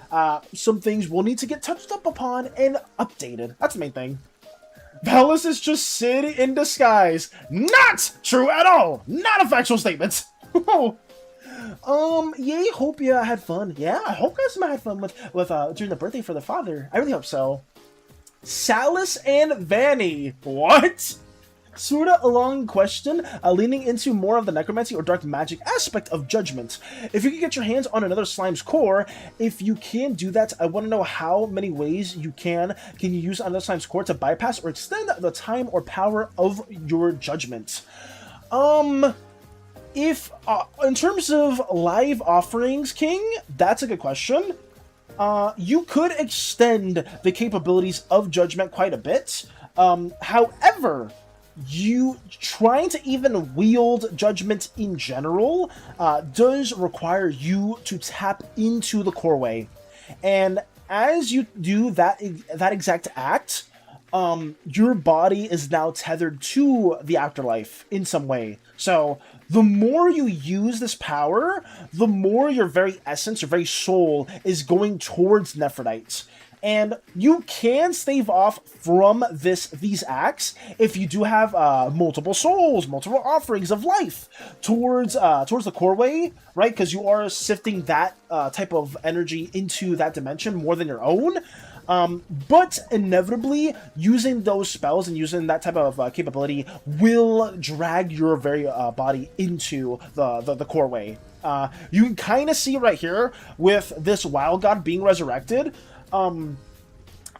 some things will need to get touched up upon and updated. That's the main thing. Valis is just Sid in disguise. Not true at all! Not a factual statement! Yay, hope you had fun. Yeah, I hope guys had fun with during the birthday for the father. I really hope so. Salus and Vanny. What? Sorta a long question, leaning into more of the necromancy or dark magic aspect of Judgment. If you can get your hands on another Slime's core, if you can do that, I want to know how many ways you can you use another Slime's core to bypass or extend the time or power of your Judgment. If, in terms of live offerings, King, that's a good question. You could extend the capabilities of Judgment quite a bit. However, you trying to even wield Judgment in general does require you to tap into the coreway. And as you do that exact act, your body is now tethered to the afterlife in some way. So the more you use this power, the more your very essence, your very soul is going towards Nephrodite. And you can stave off from these acts if you do have multiple souls, multiple offerings of life towards the coreway, right? Because you are sifting that type of energy into that dimension more than your own. But inevitably, using those spells and using that type of capability will drag your very body into the coreway. You can kind of see right here with this wild god being resurrected.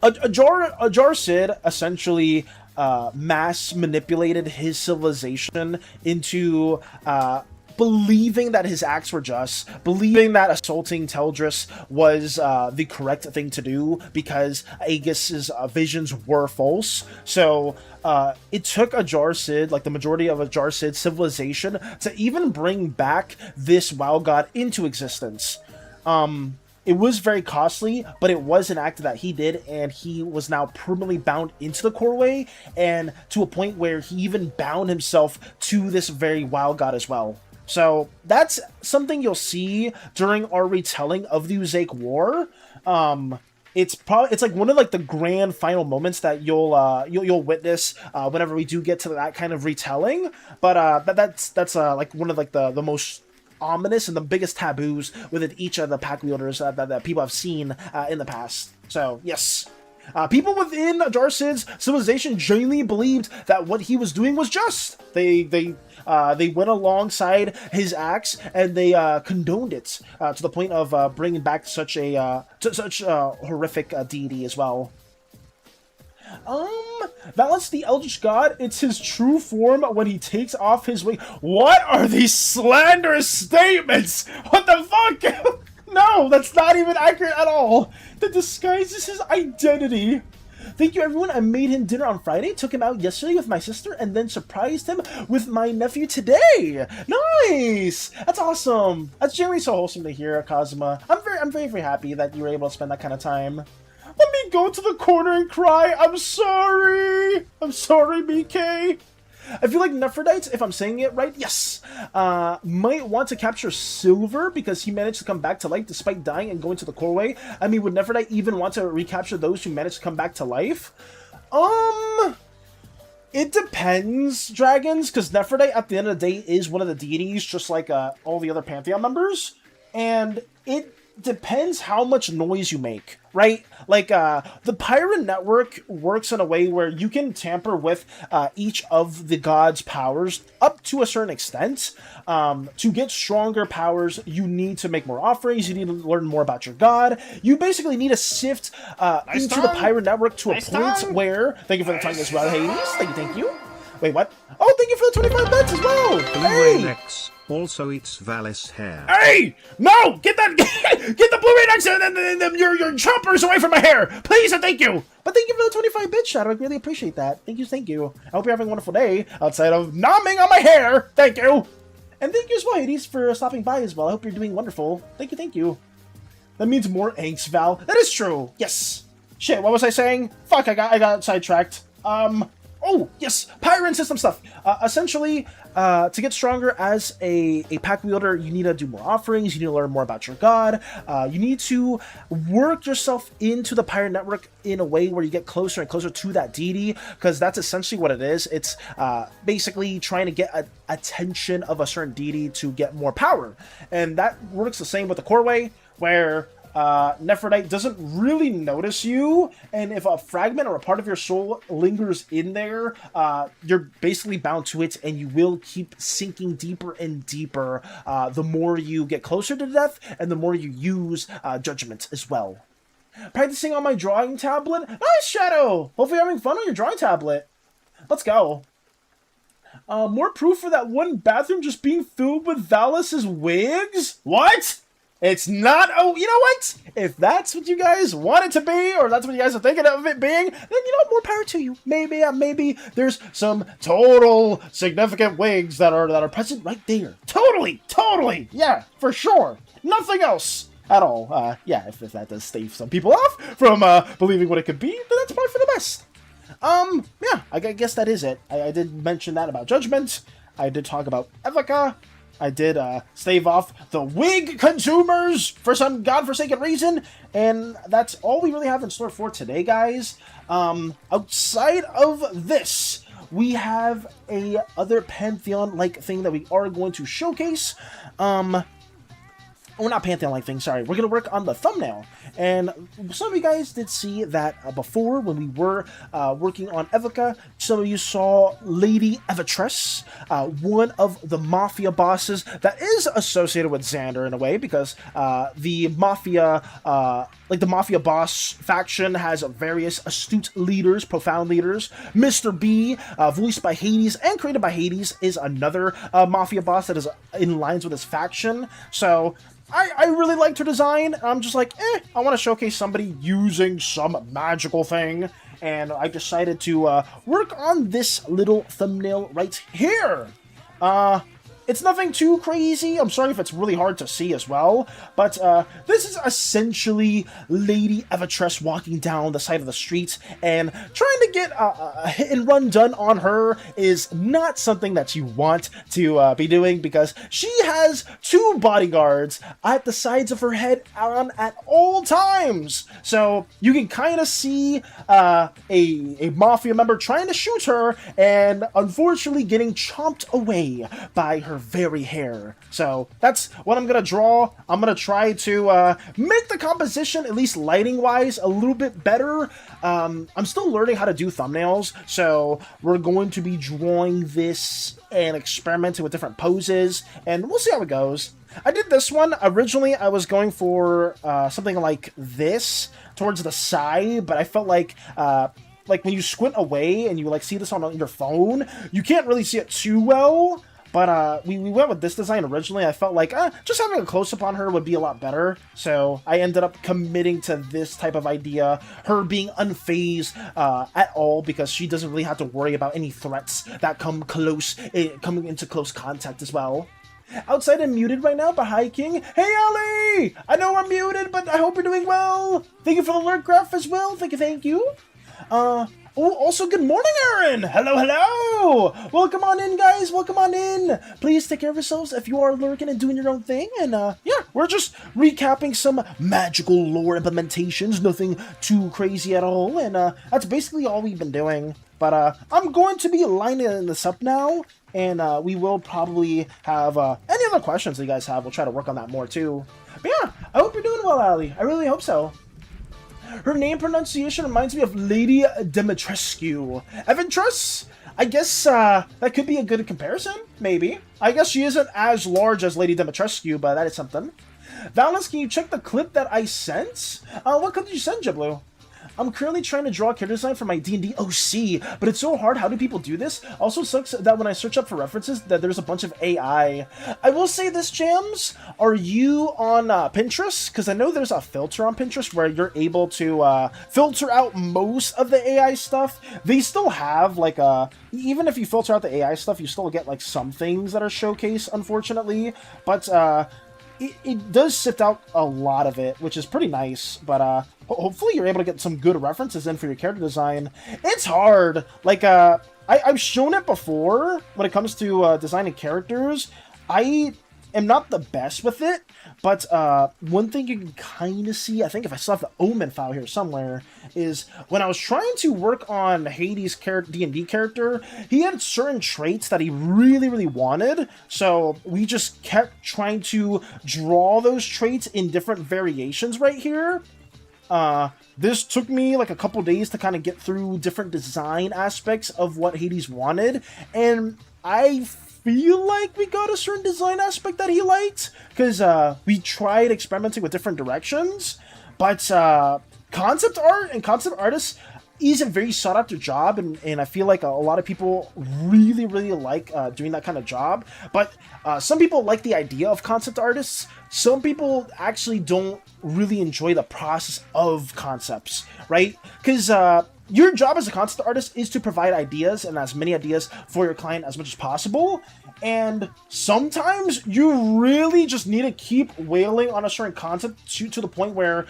Ajar Sid essentially mass manipulated his civilization into believing that his acts were just, believing that assaulting Teldris was the correct thing to do because Aegis's visions were false. So it took Ajar Sid, like the majority of Ajar Sid's civilization, to even bring back this wild god into existence. It was very costly, but it was an act that he did, and he was now permanently bound into the coreway, and to a point where he even bound himself to this very wild god as well. So that's something you'll see during our retelling of the Uzaic War. It's like one of like the grand final moments that you'll witness whenever we do get to that kind of retelling. But that's like one of like the most ominous and the biggest taboos within each of the pack wielders that people have seen in the past. So yes. People within Jarcid's civilization genuinely believed that what he was doing was just. They went alongside his acts and they condoned it to the point of bringing back such a horrific deity as well. Valence the Eldritch God, it's his true form when he takes off his wing. What are these slanderous statements? What the fuck? No, that's not even accurate at all. That disguises his identity. Thank you, everyone. I made him dinner on Friday, took him out yesterday with my sister, and then surprised him with my nephew today. Nice! That's awesome. That's generally so wholesome to hear, Kazuma. I'm very happy that you were able to spend that kind of time. Let me go to the corner and cry. I'm sorry. I'm sorry, BK. I feel like Nephrodite, if I'm saying it right, yes, might want to capture Silver because he managed to come back to life despite dying and going to the core way. I mean, would Nephrodite even want to recapture those who managed to come back to life? It depends, Dragons, because Nephrodite at the end of the day is one of the deities, just like all the other Pantheon members, and it depends how much noise you make, right? Like, the Pirate Network works in a way where you can tamper with each of the god's powers up to a certain extent. To get stronger powers, you need to make more offerings, you need to learn more about your god. You basically need to sift into the Pirate Network to a point where... Thank you for the tongue as well, Hades. Thank you. Wait, what? Oh, thank you for the 25 bits as well! Hey! Also eats Valis hair. Hey! No! Get that! Get the Blu-ray X and your choppers away from my hair! Please and thank you! But thank you for the 25 bit Shadow. I really appreciate that. Thank you. I hope you're having a wonderful day outside of nomming on my hair. Thank you! And thank you as well, Hades, for stopping by as well. I hope you're doing wonderful. Thank you. That means more angst, Val. That is true. Yes. Shit, what was I saying? Fuck, I got sidetracked. Oh, yes, Pyron system stuff. Essentially, to get stronger as a pack wielder, you need to do more offerings, you need to learn more about your god, you need to work yourself into the Pirate Network in a way where you get closer and closer to that deity, because that's essentially what it is. It's basically trying to get attention of a certain deity to get more power. And that works the same with the core way, where Nephrodite doesn't really notice you, and if a fragment or a part of your soul lingers in there, you're basically bound to it, and you will keep sinking deeper and deeper the more you get closer to death, and the more you use Judgement as well. Practicing on my drawing tablet? Nice, Shadow! Hopefully you're having fun on your drawing tablet. Let's go. More proof for that one bathroom just being filled with Valis' wigs? What? It's not, oh, you know what? If that's what you guys want it to be, or that's what you guys are thinking of it being, then, you know, more power to you. Maybe there's some total significant wigs that are present right there. Totally, yeah, for sure. Nothing else at all. Yeah, if that does stave some people off from believing what it could be, then that's probably for the best. Yeah, I guess that is it. I did mention that about Judgment. I did talk about Evoca. I did stave off the wig consumers for some godforsaken reason, and that's all we really have in store for today, guys. Outside of this, we have a other Pantheon-like thing that we are going to showcase. Well, not Pantheon-like thing, sorry. We're going to work on the thumbnail. And some of you guys did see that before when we were working on Evoca. Some of you saw Lady Evatress, one of the Mafia bosses that is associated with Xander in a way, because the Mafia, the Mafia boss faction has various astute leaders, profound leaders. Mr. B, voiced by Hades and created by Hades, is another Mafia boss that is in lines with his faction. So I really liked her design. I'm just like, I want to showcase somebody using some magical thing. And I decided to work on this little thumbnail right here. It's nothing too crazy. I'm sorry if it's really hard to see as well. But this is essentially Lady Evatress walking down the side of the street, and trying to get a hit and run done on her is not something that you want to be doing, because she has 2 bodyguards at the sides of her head on at all times. So you can kind of see a Mafia member trying to shoot her, and unfortunately getting chomped away by her very hair. So that's what I'm gonna draw. I'm gonna try to make the composition, at least lighting wise, a little bit better. I'm still learning how to do thumbnails, so we're going to be drawing this and experimenting with different poses, and we'll see how it goes. I did this one. Originally, I was going for something like this towards the side, but I felt like when you squint away and you like see this on your phone, you can't really see it too well. But we went with this design originally. I felt like just having a close-up on her would be a lot better. So I ended up committing to this type of idea, her being unfazed at all, because she doesn't really have to worry about any threats that come coming into close contact as well. Outside and muted right now, but hi King. Hey Ollie! I know we're muted, but I hope you're doing well. Thank you for the lurk graph as well. Thank you. Also, good morning, Aaron! Hello! Welcome on in, guys! Welcome on in! Please take care of yourselves if you are lurking and doing your own thing. And, yeah, we're just recapping some magical lore implementations. Nothing too crazy at all. And, that's basically all we've been doing. But, I'm going to be lining this up now. And, we will probably have, any other questions that you guys have. We'll try to work on that more, too. But, yeah, I hope you're doing well, Allie. I really hope so. Her name pronunciation reminds me of Lady Dimitrescu. Eventress? I guess that could be a good comparison, maybe. I guess she isn't as large as Lady Dimitrescu, but that is something. Valence, can you check the clip that I sent? What clip did you send, Jiblu? I'm currently trying to draw a character design for my D&D OC, but it's so hard. How do people do this? Also sucks that when I search up for references that there's a bunch of AI. I will say this, Jams. Are you on Pinterest? Because I know there's a filter on Pinterest where you're able to filter out most of the AI stuff. They still have, like, even if you filter out the AI stuff, you still get, like, some things that are showcased, unfortunately. But, it does sift out a lot of it, which is pretty nice, but hopefully you're able to get some good references in for your character design. It's hard. Like, I've shown it before when it comes to designing characters. I am not the best with it, but one thing you can kind of see, I think if I still have the Omen file here somewhere, is when I was trying to work on Hades' D&D character, he had certain traits that he really wanted, so we just kept trying to draw those traits in different variations right here. This took me like a couple days to kind of get through different design aspects of what Hades wanted, and I feel like we got a certain design aspect that he liked, because we tried experimenting with different directions, but concept art and concept artists is a very sought after job, and I feel like a lot of people really like doing that kind of job. But some people like the idea of concept artists. Some people actually don't really enjoy the process of concepts, right? Because your job as a concept artist is to provide ideas, and as many ideas for your client as much as possible. And sometimes you really just need to keep wailing on a certain concept to the point where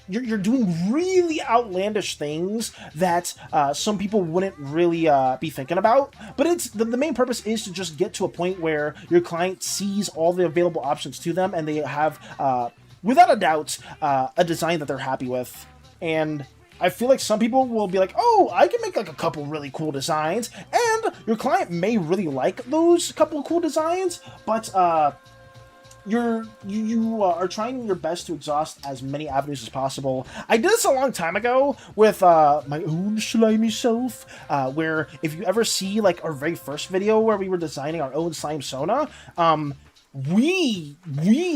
you're doing really outlandish things that some people wouldn't really be thinking about. But it's the main purpose is to just get to a point where your client sees all the available options to them, and they have, without a doubt, a design that they're happy with. And I feel like some people will be like, oh, I can make like a couple really cool designs, and your client may really like those couple of cool designs, but you are trying your best to exhaust as many avenues as possible. I did this a long time ago with my own slimy self, where if you ever see like our very first video where we were designing our own slime Sona, we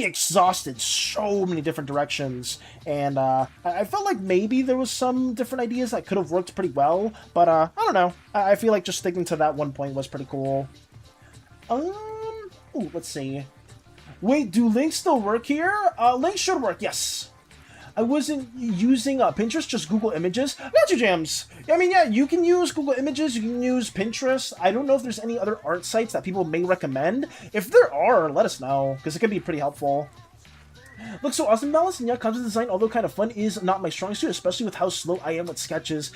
exhausted so many different directions, and I felt like maybe there was some different ideas that could have worked pretty well, but I don't know. I feel like just sticking to that one point was pretty cool. Ooh, let's see. Wait, do links still work here? Links should work, yes. I wasn't using Pinterest, just Google Images. Got you, Jams. I mean, yeah, you can use Google Images, you can use Pinterest. I don't know if there's any other art sites that people may recommend. If there are, let us know, because it can be pretty helpful. Looks so awesome, Dallas, and yeah, concept design, although kind of fun, is not my strong suit, especially with how slow I am with sketches.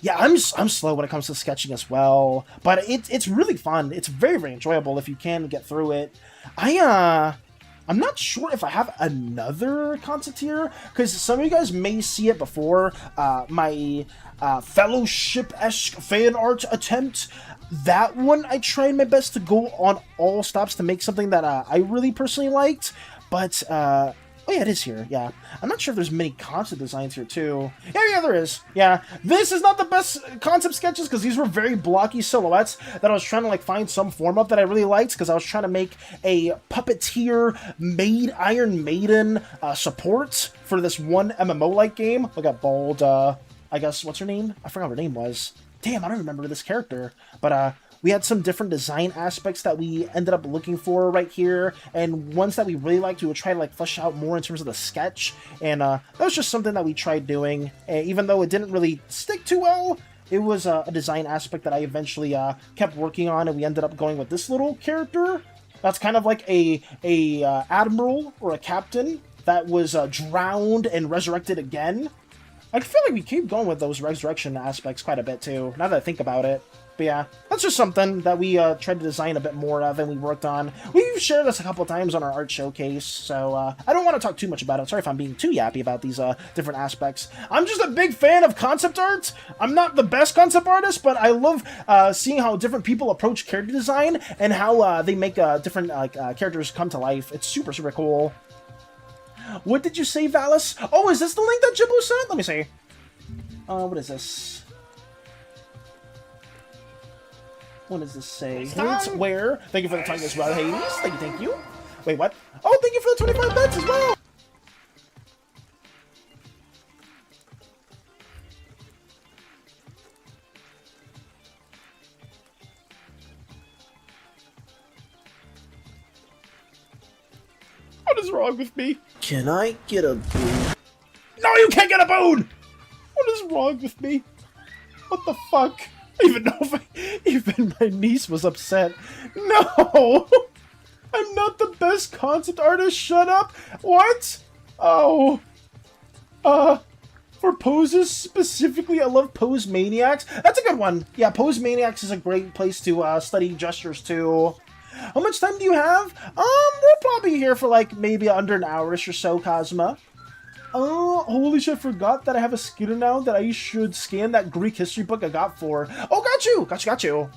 Yeah, I'm slow when it comes to sketching as well, but it's really fun. It's very enjoyable if you can get through it. I'm not sure if I have another concept here, because some of you guys may see it before my fellowship-esque fan art attempt. That one, I tried my best to go on all stops to make something that I really personally liked, but, oh yeah, it is here, yeah. I'm not sure if there's many concept designs here, too. Yeah, there is. Yeah, this is not the best concept sketches, because these were very blocky silhouettes that I was trying to, like, find some form of that I really liked, because I was trying to make a puppeteer Iron Maiden support for this one MMO-like game. Look at Bald, I guess, what's her name? I forgot what her name was. Damn, I don't remember this character. But, we had some different design aspects that we ended up looking for right here, and ones that we really liked, we would try to like flesh out more in terms of the sketch, and that was just something that we tried doing, even though it didn't really stick too well. It was a design aspect that I eventually kept working on, and we ended up going with this little character. That's kind of like a admiral or a captain that was drowned and resurrected again. I feel like we keep going with those resurrection aspects quite a bit too, now that I think about it. But yeah, that's just something that we tried to design a bit more than we worked on. We've shared this a couple of times on our art showcase, so I don't want to talk too much about it. Sorry if I'm being too yappy about these different aspects. I'm just a big fan of concept art. I'm not the best concept artist, but I love seeing how different people approach character design and how they make different characters come to life. It's super, super cool. What did you say, Valis? Oh, is this the link that Jibbo sent? Let me see. What is this? What does this say? Where? Thank you for the time as well, Hades. Thank you. Wait, what? Oh, thank you for the 25 bits as well! What is wrong with me? Can I get a boon? No, you can't get a boon! What is wrong with me? What the fuck? Even though even my niece was upset. No! I'm not the best concept artist, shut up! What? Oh. For poses specifically, I love Pose Maniacs. That's a good one. Yeah, Pose Maniacs is a great place to study gestures too. How much time do you have? We're probably here for like maybe under an hour-ish or so, Cosma. Oh, holy shit, I forgot that I have a scanner now that I should scan that Greek history book I got for. Oh, got you.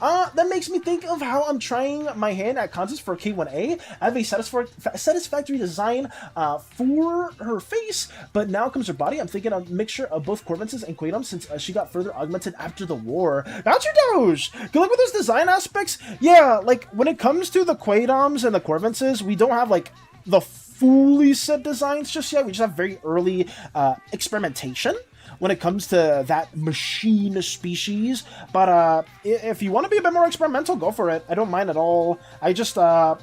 That makes me think of how I'm trying my hand at concepts for K1A. I have a satisfactory design for her face, but now comes her body. I'm thinking a mixture of both Corvinces and Quaidums since she got further augmented after the war. Got you, Doge! Good luck with those design aspects. Yeah, like, when it comes to the Quaidums and the Corvinces, we don't have, like, the fully set designs just yet. We just have very early experimentation when it comes to that machine species, but if you want to be a bit more experimental, go for it. I don't mind at all. I just I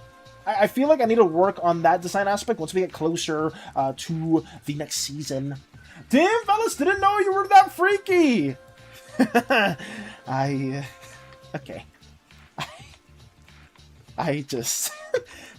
feel like I need to work on that design aspect once we get closer to the next season. Damn, fellas, didn't know you were that freaky. Okay. I just,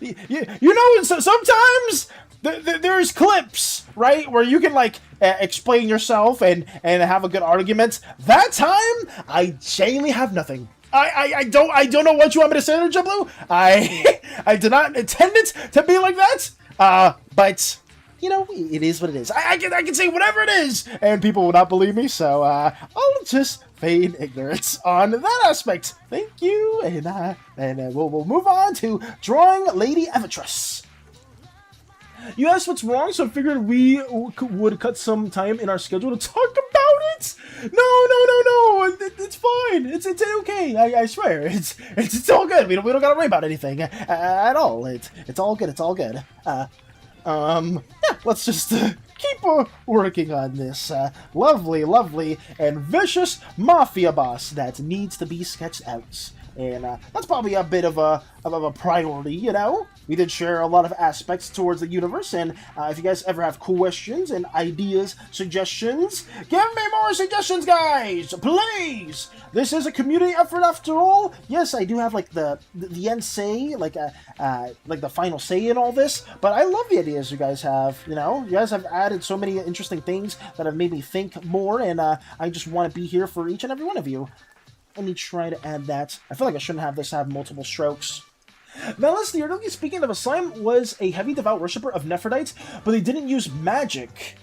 you know, sometimes there's clips, right, where you can, like, explain yourself and have a good argument. That time, I genuinely have nothing. I don't know what you want me to say there, Jablu. I did not intend it to be like that, but, you know, it is what it is. I can say whatever it is, and people will not believe me, so, I'll just feign ignorance on that aspect. Thank you, and we'll move on to drawing Lady Evatress. You asked what's wrong, so I figured we would cut some time in our schedule to talk about it. No, it's fine. It's okay. I swear, it's all good. We don't gotta worry about anything at all. It's all good. It's all good. Yeah, let's just keep working on this lovely and vicious mafia boss that needs to be sketched out. And that's probably a bit of a priority, you know? We did share a lot of aspects towards the universe, and if you guys ever have questions and ideas, suggestions, give me more suggestions, guys! Please! This is a community effort after all. Yes, I do have, like, the end say, like the final say in all this, but I love the ideas you guys have, you know? You guys have added so many interesting things that have made me think more, and I just want to be here for each and every one of you. Let me try to add that. I feel like I shouldn't have this have multiple strokes. Theoretically speaking, if a slime was a heavy devout worshipper of Nephrodites, but they didn't use magic,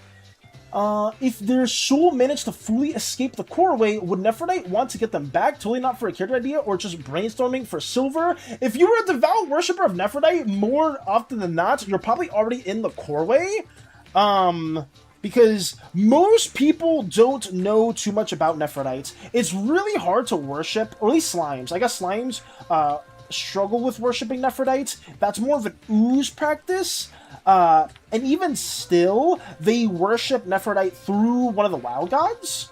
if their soul managed to fully escape the Corway, would Nephrodite want to get them back? Totally not for a character idea, or just brainstorming for silver. If you were a devout worshipper of Nephrodite, more often than not, you're probably already in the Corway. Because most people don't know too much about Nephrodites. It's really hard to worship, or at least slimes. I guess slimes, struggle with worshipping Nephrodites. That's more of an ooze practice. And even still, they worship Nephrodite through one of the wild gods.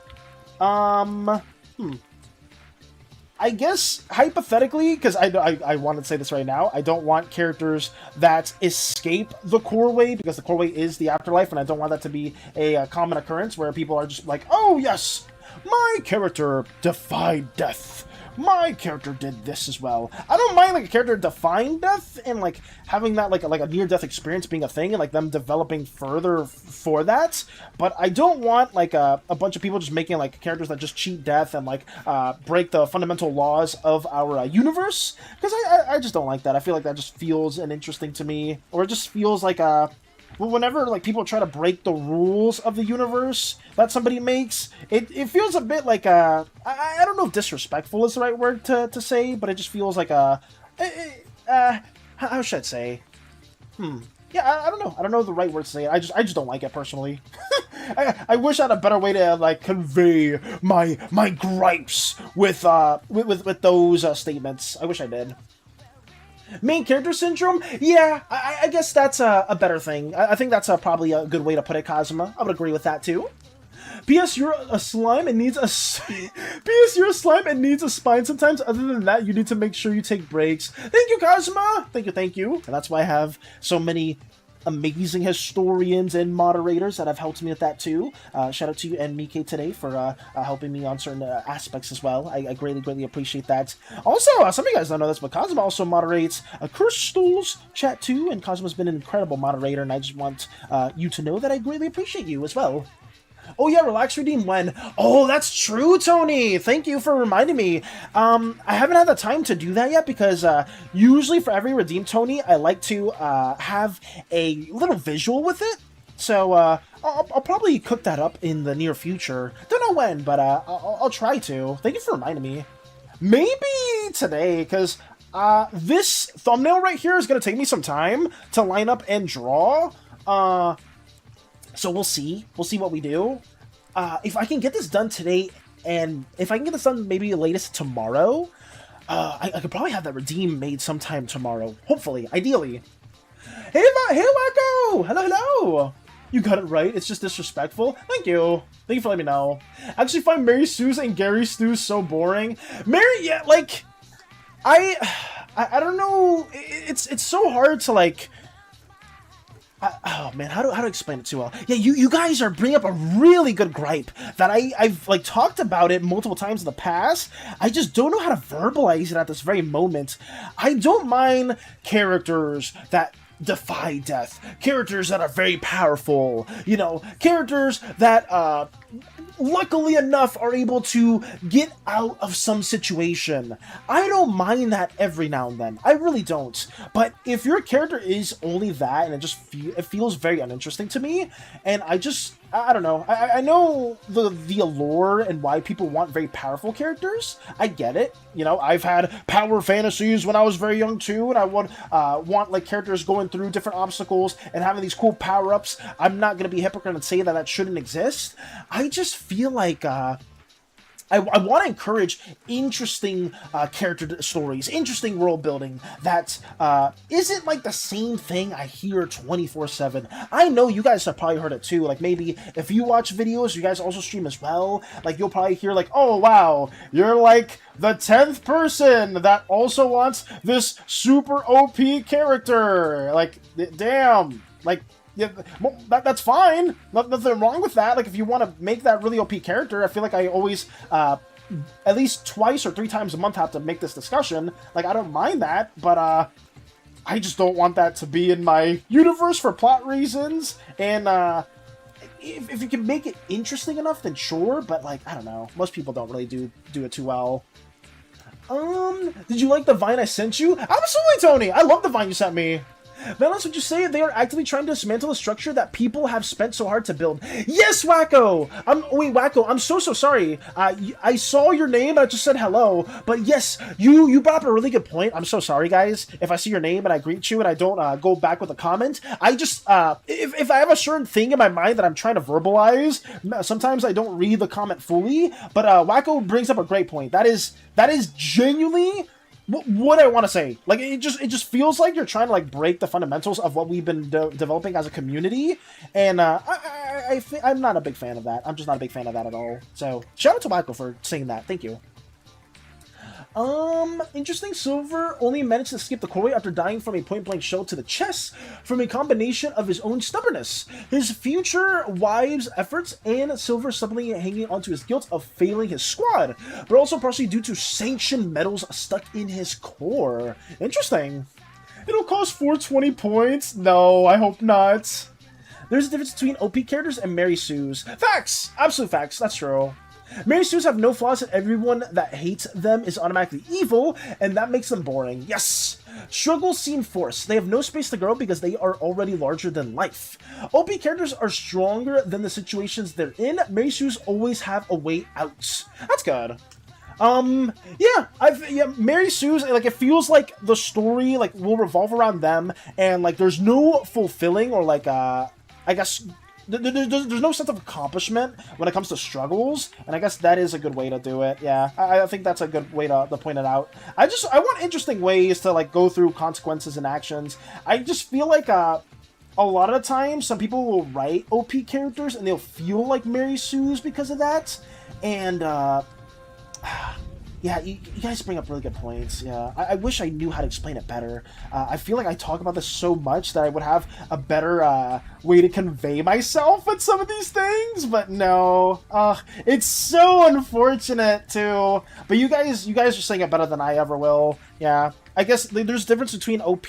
I guess, hypothetically, because I want to say this right now, I don't want characters that escape the Corway, because the Corway is the afterlife, and I don't want that to be a common occurrence where people are just like, oh yes, my character defied death. My character did this as well. I don't mind like a character defying death and like having that like a near-death experience being a thing and like them developing further for that. But I don't want like a bunch of people just making like characters that just cheat death and like break the fundamental laws of our universe. Because I just don't like that. I feel like that just feels uninteresting to me, or it just feels like well, whenever like people try to break the rules of the universe that somebody makes, it feels a bit like I don't know if disrespectful is the right word to say, but it just feels like how should I say? Yeah, I don't know. I don't know the right word to say. I just don't like it personally. I wish I had a better way to like convey my gripes with those statements. I wish I did. Main character syndrome? Yeah, I guess that's a better thing. I think that's probably a good way to put it, Kazuma. I would agree with that too. P.S. You're a slime and needs a... P.S. You're a slime and needs a spine sometimes. Other than that, you need to make sure you take breaks. Thank you, Kazuma! Thank you. And that's why I have so many amazing historians and moderators that have helped me with that too. Shout out to you and Mike today for helping me on certain aspects as well. I greatly appreciate that. Also, some of you guys don't know this, but Kazuma also moderates Crystal's chat too, and Kazuma's been an incredible moderator, and I just want you to know that I greatly appreciate you as well. Oh yeah, relax redeem when? Oh, that's true, Tony! Thank you for reminding me. I haven't had the time to do that yet because usually for every redeem, Tony, I like to have a little visual with it. So I'll probably cook that up in the near future. Don't know when, but I'll try to. Thank you for reminding me. Maybe today, because this thumbnail right here is going to take me some time to line up and draw. So we'll see. We'll see what we do. If I can get this done today, and if I can get this done maybe latest tomorrow, I could probably have that redeem made sometime tomorrow. Hopefully. Ideally. Hey, Marco! Hello! You got it right. It's just disrespectful. Thank you. Thank you for letting me know. I actually find Mary Sue's and Gary Stu's so boring. Yeah, like... I don't know. It's so hard to, like... oh man, how to explain it too well? Yeah, you guys are bringing up a really good gripe that I've like talked about it multiple times in the past. I just don't know how to verbalize it at this very moment. I don't mind characters that defy death, characters that are very powerful, you know, characters that luckily enough are able to get out of some situation. I don't mind that every now and then. I really don't. But if your character is only that, and it feels very uninteresting to me, and I don't know. I know the allure and why people want very powerful characters. I get it. You know, I've had power fantasies when I was very young too, and I would want like characters going through different obstacles and having these cool power-ups. I'm not going to be a hypocrite and say that shouldn't exist. I just feel like I want to encourage interesting character stories, interesting world building that isn't like the same thing I hear 24/7. I know you guys have probably heard it too. Like maybe if you watch videos, you guys also stream as well. Like you'll probably hear like, oh wow, you're like the 10th person that also wants this super OP character. Like, damn, like. Yeah, that's fine. Nothing wrong with that. Like, if you want to make that really OP character, I feel like I always, at least twice or 3 times a month have to make this discussion. Like, I don't mind that, but, I just don't want that to be in my universe for plot reasons. And, if you can make it interesting enough, then sure, but, like, I don't know. Most people don't really do it too well. Did you like the Vine I sent you? Absolutely, Tony! I love the Vine you sent me. Valence, would you say they are actively trying to dismantle the structure that people have spent so hard to build? Yes, Wacko! Wait, Wacko, I'm so sorry. I saw your name and I just said hello, but yes, you brought up a really good point. I'm so sorry, guys. If I see your name and I greet you and I don't go back with a comment, I just, if I have a certain thing in my mind that I'm trying to verbalize, sometimes I don't read the comment fully, but Wacko brings up a great point. That is genuinely what I want to say. Like, it just feels like you're trying to like break the fundamentals of what we've been developing as a community, and I'm not a big fan of that. I'm just not a big fan of that at all. So shout out to Michael for saying that. Thank you. Interesting. Silver only managed to skip the core after dying from a point-blank shell to the chest from a combination of his own stubbornness, his future wife's efforts, and Silver suddenly hanging onto his guilt of failing his squad, but also partially due to sanctioned metals stuck in his core. Interesting. It'll cost 420 points? No, I hope not. There's a difference between OP characters and Mary Sue's. Facts! Absolute facts. That's true. Mary Sue's have no flaws and everyone that hates them is automatically evil, and that makes them boring. Yes! Struggles seem forced. They have no space to grow because they are already larger than life. OP characters are stronger than the situations they're in. Mary Sue's always have a way out. That's good. Yeah, Mary Sue's, like, it feels like the story, like, will revolve around them, and, like, there's no fulfilling or, like, I guess, there's no sense of accomplishment when it comes to struggles, and I guess that is a good way to do it. Yeah, I think that's a good way to point it out. I want interesting ways to like go through consequences and actions. I just feel like a lot of the time some people will write OP characters and they'll feel like Mary Sue's because of that, and yeah, you guys bring up really good points. Yeah, I wish I knew how to explain it better. I feel like I talk about this so much that I would have a better way to convey myself with some of these things, but no. It's so unfortunate too. But you guys are saying it better than I ever will. Yeah, I guess there's a difference between OP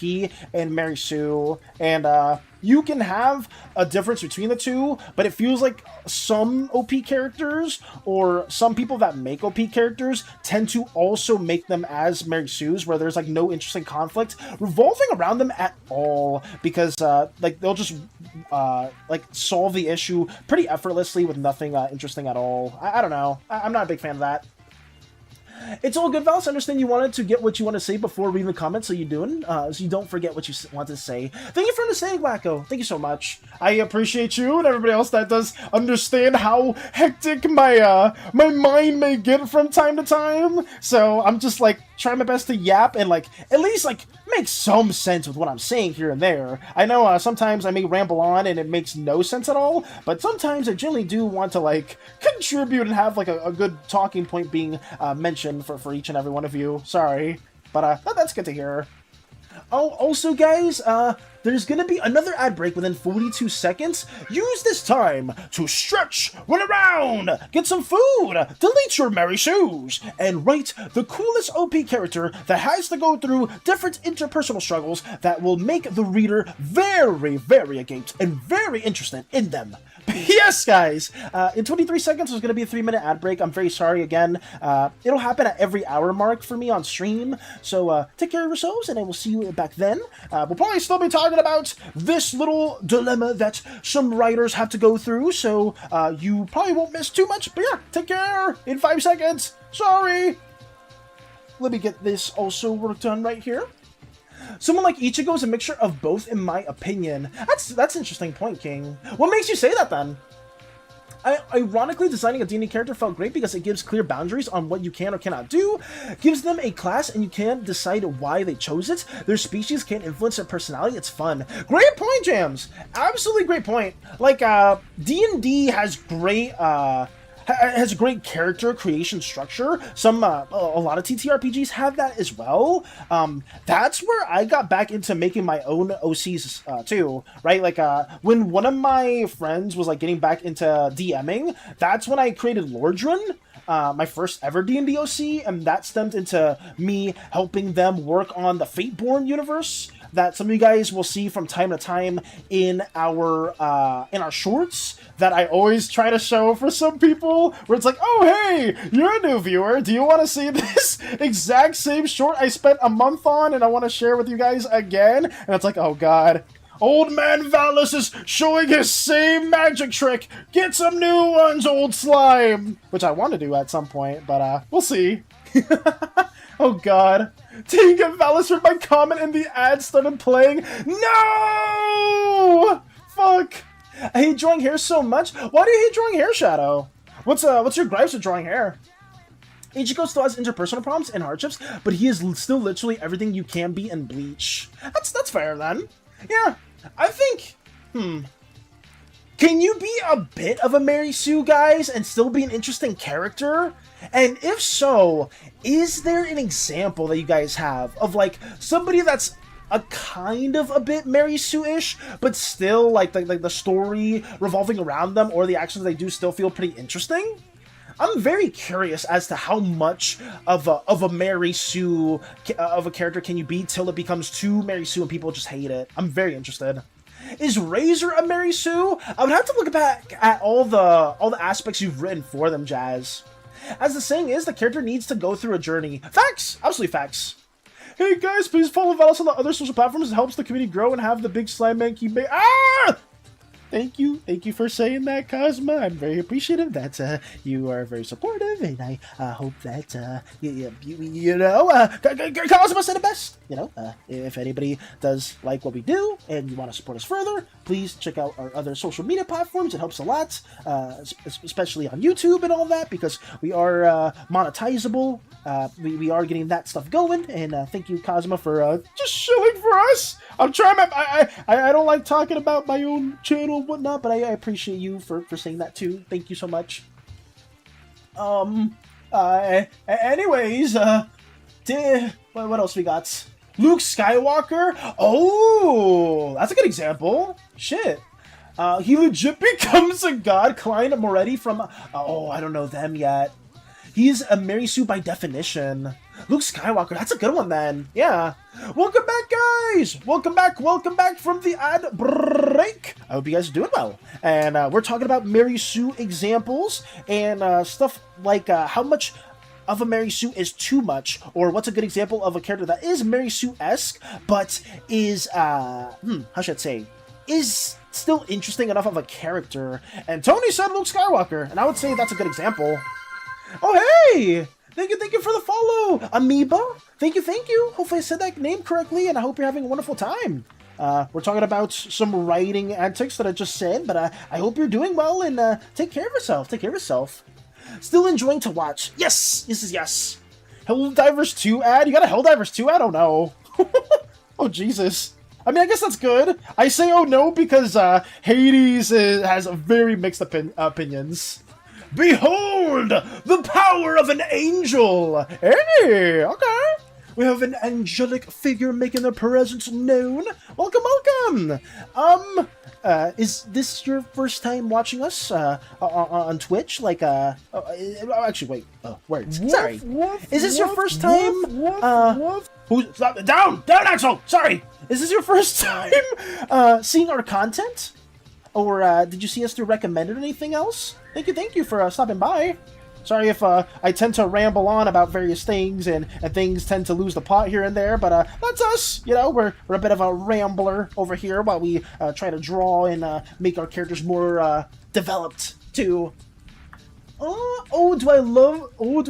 and Mary Sue, and you can have a difference between the two, but it feels like some OP characters or some people that make OP characters tend to also make them as Mary Sue's, where there's like no interesting conflict revolving around them at all, because like they'll just like solve the issue pretty effortlessly with nothing interesting at all. I don't know. I'm not a big fan of that. It's all good, Val. I understand you wanted to get what you want to say before reading the comments, so you doing, so you don't forget what you want to say. Thank you for understanding, Wacko. Thank you so much. I appreciate you and everybody else that does understand how hectic my my mind may get from time to time. So I'm just like trying my best to yap and like at least like make some sense with what I'm saying here and there. I know sometimes I may ramble on and it makes no sense at all, but sometimes I generally do want to like contribute and have like a good talking point being mentioned for each and every one of you. Sorry, but that's good to hear. Oh, also guys, there's gonna be another ad break within 42 seconds. Use this time to stretch, run around, get some food, delete your Mary Sue's, and write the coolest OP character that has to go through different interpersonal struggles that will make the reader very, very agape and very interested in them. Yes, guys! In 23 seconds, there's going to be a 3-minute ad break. I'm very sorry again. It'll happen at every hour mark for me on stream, so take care of yourselves, and I will see you back then. We'll probably still be talking about this little dilemma that some writers have to go through, so you probably won't miss too much, but yeah, take care in 5 seconds. Sorry! Let me get this also worked on right here. Someone like Ichigo is a mixture of both, in my opinion. That's an interesting point, King. What makes you say that, then? Ironically, designing a D&D character felt great because it gives clear boundaries on what you can or cannot do, gives them a class, and you can't decide why they chose it. Their species can't influence their personality. It's fun. Great point, Jams! Absolutely great point. Like, D&D has great, has a great character creation structure. Some, a lot of TTRPGs have that as well. That's where I got back into making my own OCs, too, right? Like, when one of my friends was, like, getting back into DMing, that's when I created Lordran, my first ever D&D OC, and that stemmed into me helping them work on the Fateborn universe. that some of you guys will see from time to time in our shorts that I always try to show for some people, where it's like, oh hey, you're a new viewer, do you want to see this exact same short I spent a month on and I want to share with you guys again? And it's like, oh god, old man Valis is showing his same magic trick. Get some new ones, old slime. Which I want to do at some point, but we'll see. Oh god. Dang it, Valis heard my comment and the ad started playing. No! Fuck. I hate drawing hair so much. Why do you hate drawing hair, Shadow? What's your gripes with drawing hair? Ichigo still has interpersonal problems and hardships, but he is still literally everything you can be in Bleach. That's fair then. Yeah, I think, can you be a bit of a Mary Sue, guys, and still be an interesting character? And if so, is there an example that you guys have of, like, somebody that's a kind of a bit Mary Sue-ish, but still, like the story revolving around them or the actions they do still feel pretty interesting? I'm very curious as to how much of a Mary Sue of a character can you be till it becomes too Mary Sue and people just hate it. I'm very interested. Is Razor a Mary Sue? I would have to look back at all the aspects you've written for them, Jazz. As the saying is, the character needs to go through a journey. Facts! Absolutely facts. Hey guys, please follow Valis on the other social platforms. It helps the community grow and have the big slime man keep making. Ah! Thank you for saying that, Cosma. I'm very appreciative that you are very supportive, and I hope that Cosma said it best. If anybody does like what we do and you want to support us further, please check out our other social media platforms. It helps a lot, especially on YouTube and all that, because we are monetizable. We are getting that stuff going, and thank you, Cosma, for just shilling for us. I'm trying my I don't like talking about my own channel and whatnot, but I appreciate you for saying that too. Thank you so much. Anyways, what else we got? Luke Skywalker? Oh, that's a good example. Shit. He legit becomes a god. Klein Moretti from, I don't know them yet. He's a Mary Sue by definition. Luke Skywalker, that's a good one then. Yeah. Welcome back, guys! Welcome back from the ad break. I hope you guys are doing well. And we're talking about Mary Sue examples and stuff like how much of a Mary Sue is too much, or what's a good example of a character that is Mary Sue-esque, but is, how should I say, is still interesting enough of a character. And Tony said Luke Skywalker, and I would say that's a good example. Oh, hey! Thank you for the follow, Amoeba. Thank you. Hopefully I said that name correctly, and I hope you're having a wonderful time. We're talking about some writing antics that I just said, but I hope you're doing well, and take care of yourself. Still enjoying to watch. Yes. Helldivers 2 ad? You got a Helldivers 2 ad? Oh, no. Oh, Jesus. I mean, I guess that's good. I say oh, no, because Hades has very mixed opinions. Behold, the power of an angel! Hey, okay. We have an angelic figure making their presence known. Welcome. Is this your first time watching us on Twitch? Like, actually, wait. Words. Sorry. Is this your first time? Stop, down, Axel. Sorry. Is this your first time seeing our content? Or did you see us through recommended or anything else? Thank you for stopping by. Sorry if I tend to ramble on about various things and things tend to lose the plot here and there, but that's us. We're a bit of a rambler over here while we try to draw and make our characters more developed too. Do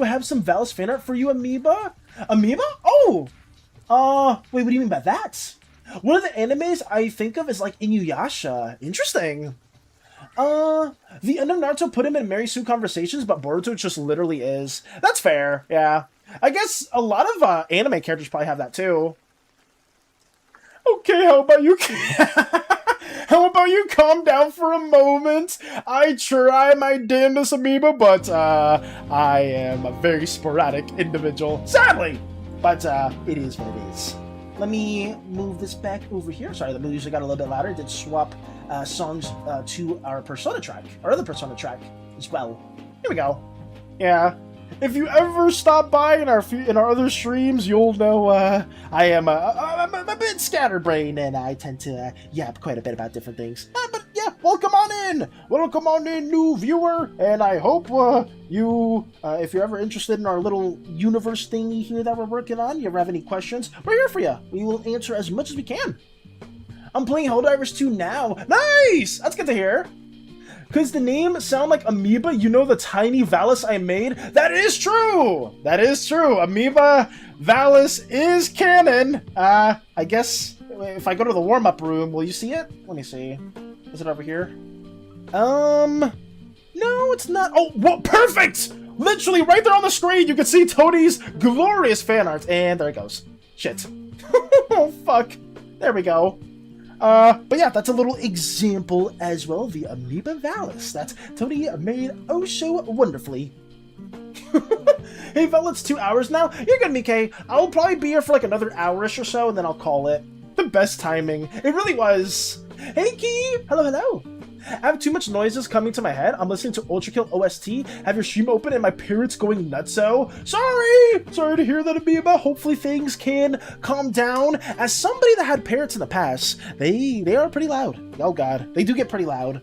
I have some Valis fan art for you, Amoeba? Amoeba? Oh! Wait, what do you mean by that? One of the animes I think of is like Inuyasha. Interesting. The end of Naruto put him in Mary Sue conversations, but Boruto just literally is. That's fair, yeah. I guess a lot of anime characters probably have that too. Okay, how about you? How about you calm down for a moment? I try my damnedest, Amoeba, but I am a very sporadic individual, sadly. But it is what it is. Let me move this back over here. Sorry, the music got a little bit louder. It did swap songs to our Persona track, our other Persona track as well. Here we go. Yeah. if you ever stop by in our other streams, you'll know I am I'm a bit scatterbrained, and I tend to yap quite a bit about different things. But yeah, welcome on in, new viewer, and I hope you, if you're ever interested in our little universe thingy here that we're working on, you ever have any questions, we're here for you. We will answer as much as we can. I'm playing Helldivers 2 now. Nice! That's good to hear. Because the name sound like Amoeba, you know the tiny Valis I made? That is true! That is true. Amoeba Valis is canon. I guess if I go to the warm-up room, will you see it? Let me see. Is it over here? No, it's not. Oh, well, perfect! Literally right there on the screen, you can see Tony's glorious fan art. And there it goes. Shit. Oh, fuck. There we go. But yeah, that's a little example as well, the Amoeba Valis that Tony made oh so wonderfully. Hey, Vel, it's 2 hours now. You're good, Mike. I'll probably be here for like another hour-ish or so, and then I'll call it. The best timing. It really was. Hey, Key! Hello, hello. I have too much noises coming to my head. I'm listening to Ultrakill OST, have your stream open, and my parents going nutso. Sorry to hear that, Amoeba. Hopefully things can calm down. As somebody that had parents in the past, they are pretty loud. Oh god, they do get pretty loud.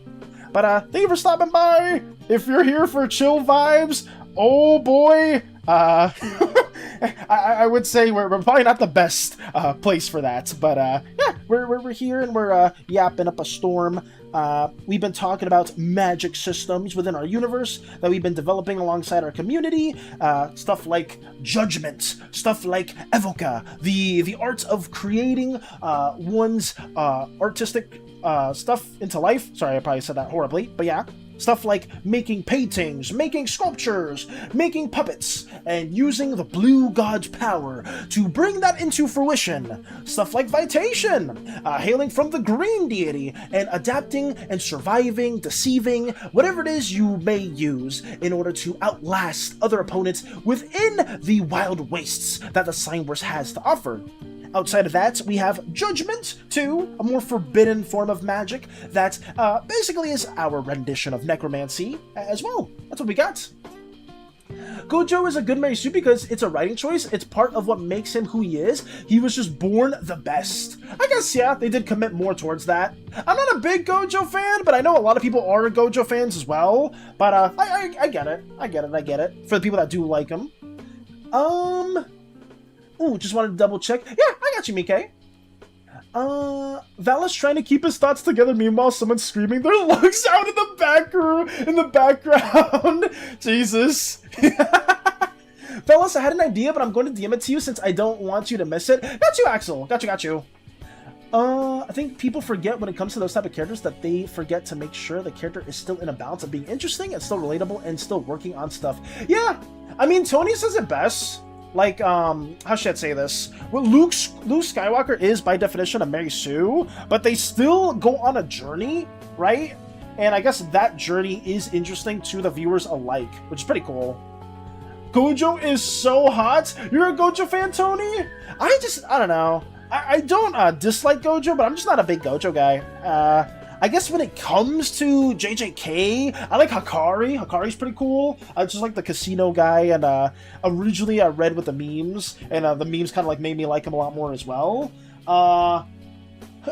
But thank you for stopping by. If you're here for chill vibes, oh boy, I would say we're probably not the best place for that. But yeah, we're here and we're yapping up a storm. We've been talking about magic systems within our universe that we've been developing alongside our community. Stuff like Judgement, stuff like Evoca, the art of creating one's artistic stuff into life. Sorry, I probably said that horribly, but yeah. Stuff like making paintings, making sculptures, making puppets, and using the blue god's power to bring that into fruition. Stuff like Vitation, hailing from the green deity, and adapting and surviving, deceiving, whatever it is you may use in order to outlast other opponents within the wild wastes that the Slimeverse has to offer. Outside of that, we have Judgement 2, a more forbidden form of magic that basically is our rendition of necromancy as well. That's what we got. Gojo is a good Mary Sue because it's a writing choice. It's part of what makes him who he is. He was just born the best. I guess, yeah, they did commit more towards that. I'm not a big Gojo fan, but I know a lot of people are Gojo fans as well. But I get it. I get it. For the people that do like him. Ooh, just wanted to double check. Yeah, I got you, Mike. Valis trying to keep his thoughts together. Meanwhile, someone's screaming their lungs out in the background. Jesus. Valis, I had an idea, but I'm going to DM it to you since I don't want you to miss it. Got you, Axel. Got you. I think people forget when it comes to those type of characters that they forget to make sure the character is still in a balance of being interesting and still relatable and still working on stuff. Yeah, I mean, Tony says it best. Like, how should I say this? Well, Luke Skywalker is, by definition, a Mary Sue, but they still go on a journey, right? And I guess that journey is interesting to the viewers alike, which is pretty cool. Gojo is so hot! You're a Gojo fan, Tony? I don't know. I don't dislike Gojo, but I'm just not a big Gojo guy. I guess when it comes to JJK, I like Hakari. Hakari's pretty cool. I just like the casino guy, and originally I read with the memes, and the memes kind of like made me like him a lot more as well.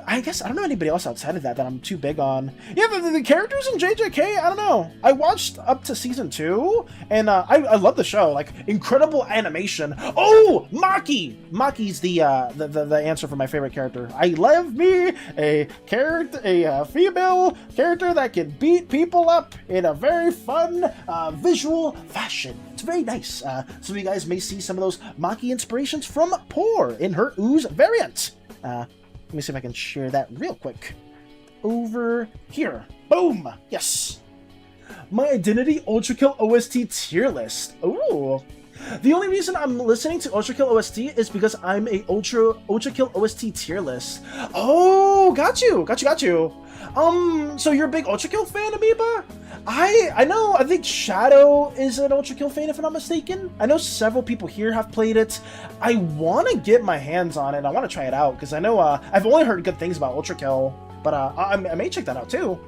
I guess I don't know anybody else outside of that I'm too big on. Yeah, the characters in JJK, I don't know. I watched up to season 2, and I love the show. Like, incredible animation. Oh, Maki! Maki's the answer for my favorite character. I love me a female character that can beat people up in a very fun visual fashion. It's very nice. So you guys may see some of those Maki inspirations from Poor in her Ooze variant. Let me see if I can share that real quick. Over here. Boom! Yes! My Identity Ultrakill OST tier list. Ooh. The only reason I'm listening to Ultrakill OST is because I'm a Ultrakill OST tier list. Oh, got you. So you're a big Ultrakill fan, Amoeba? I think Shadow is an Ultrakill fan, if I'm not mistaken. I know several people here have played it. I want to get my hands on it. I want to try it out, because I know I've only heard good things about Ultrakill, but I may check that out too.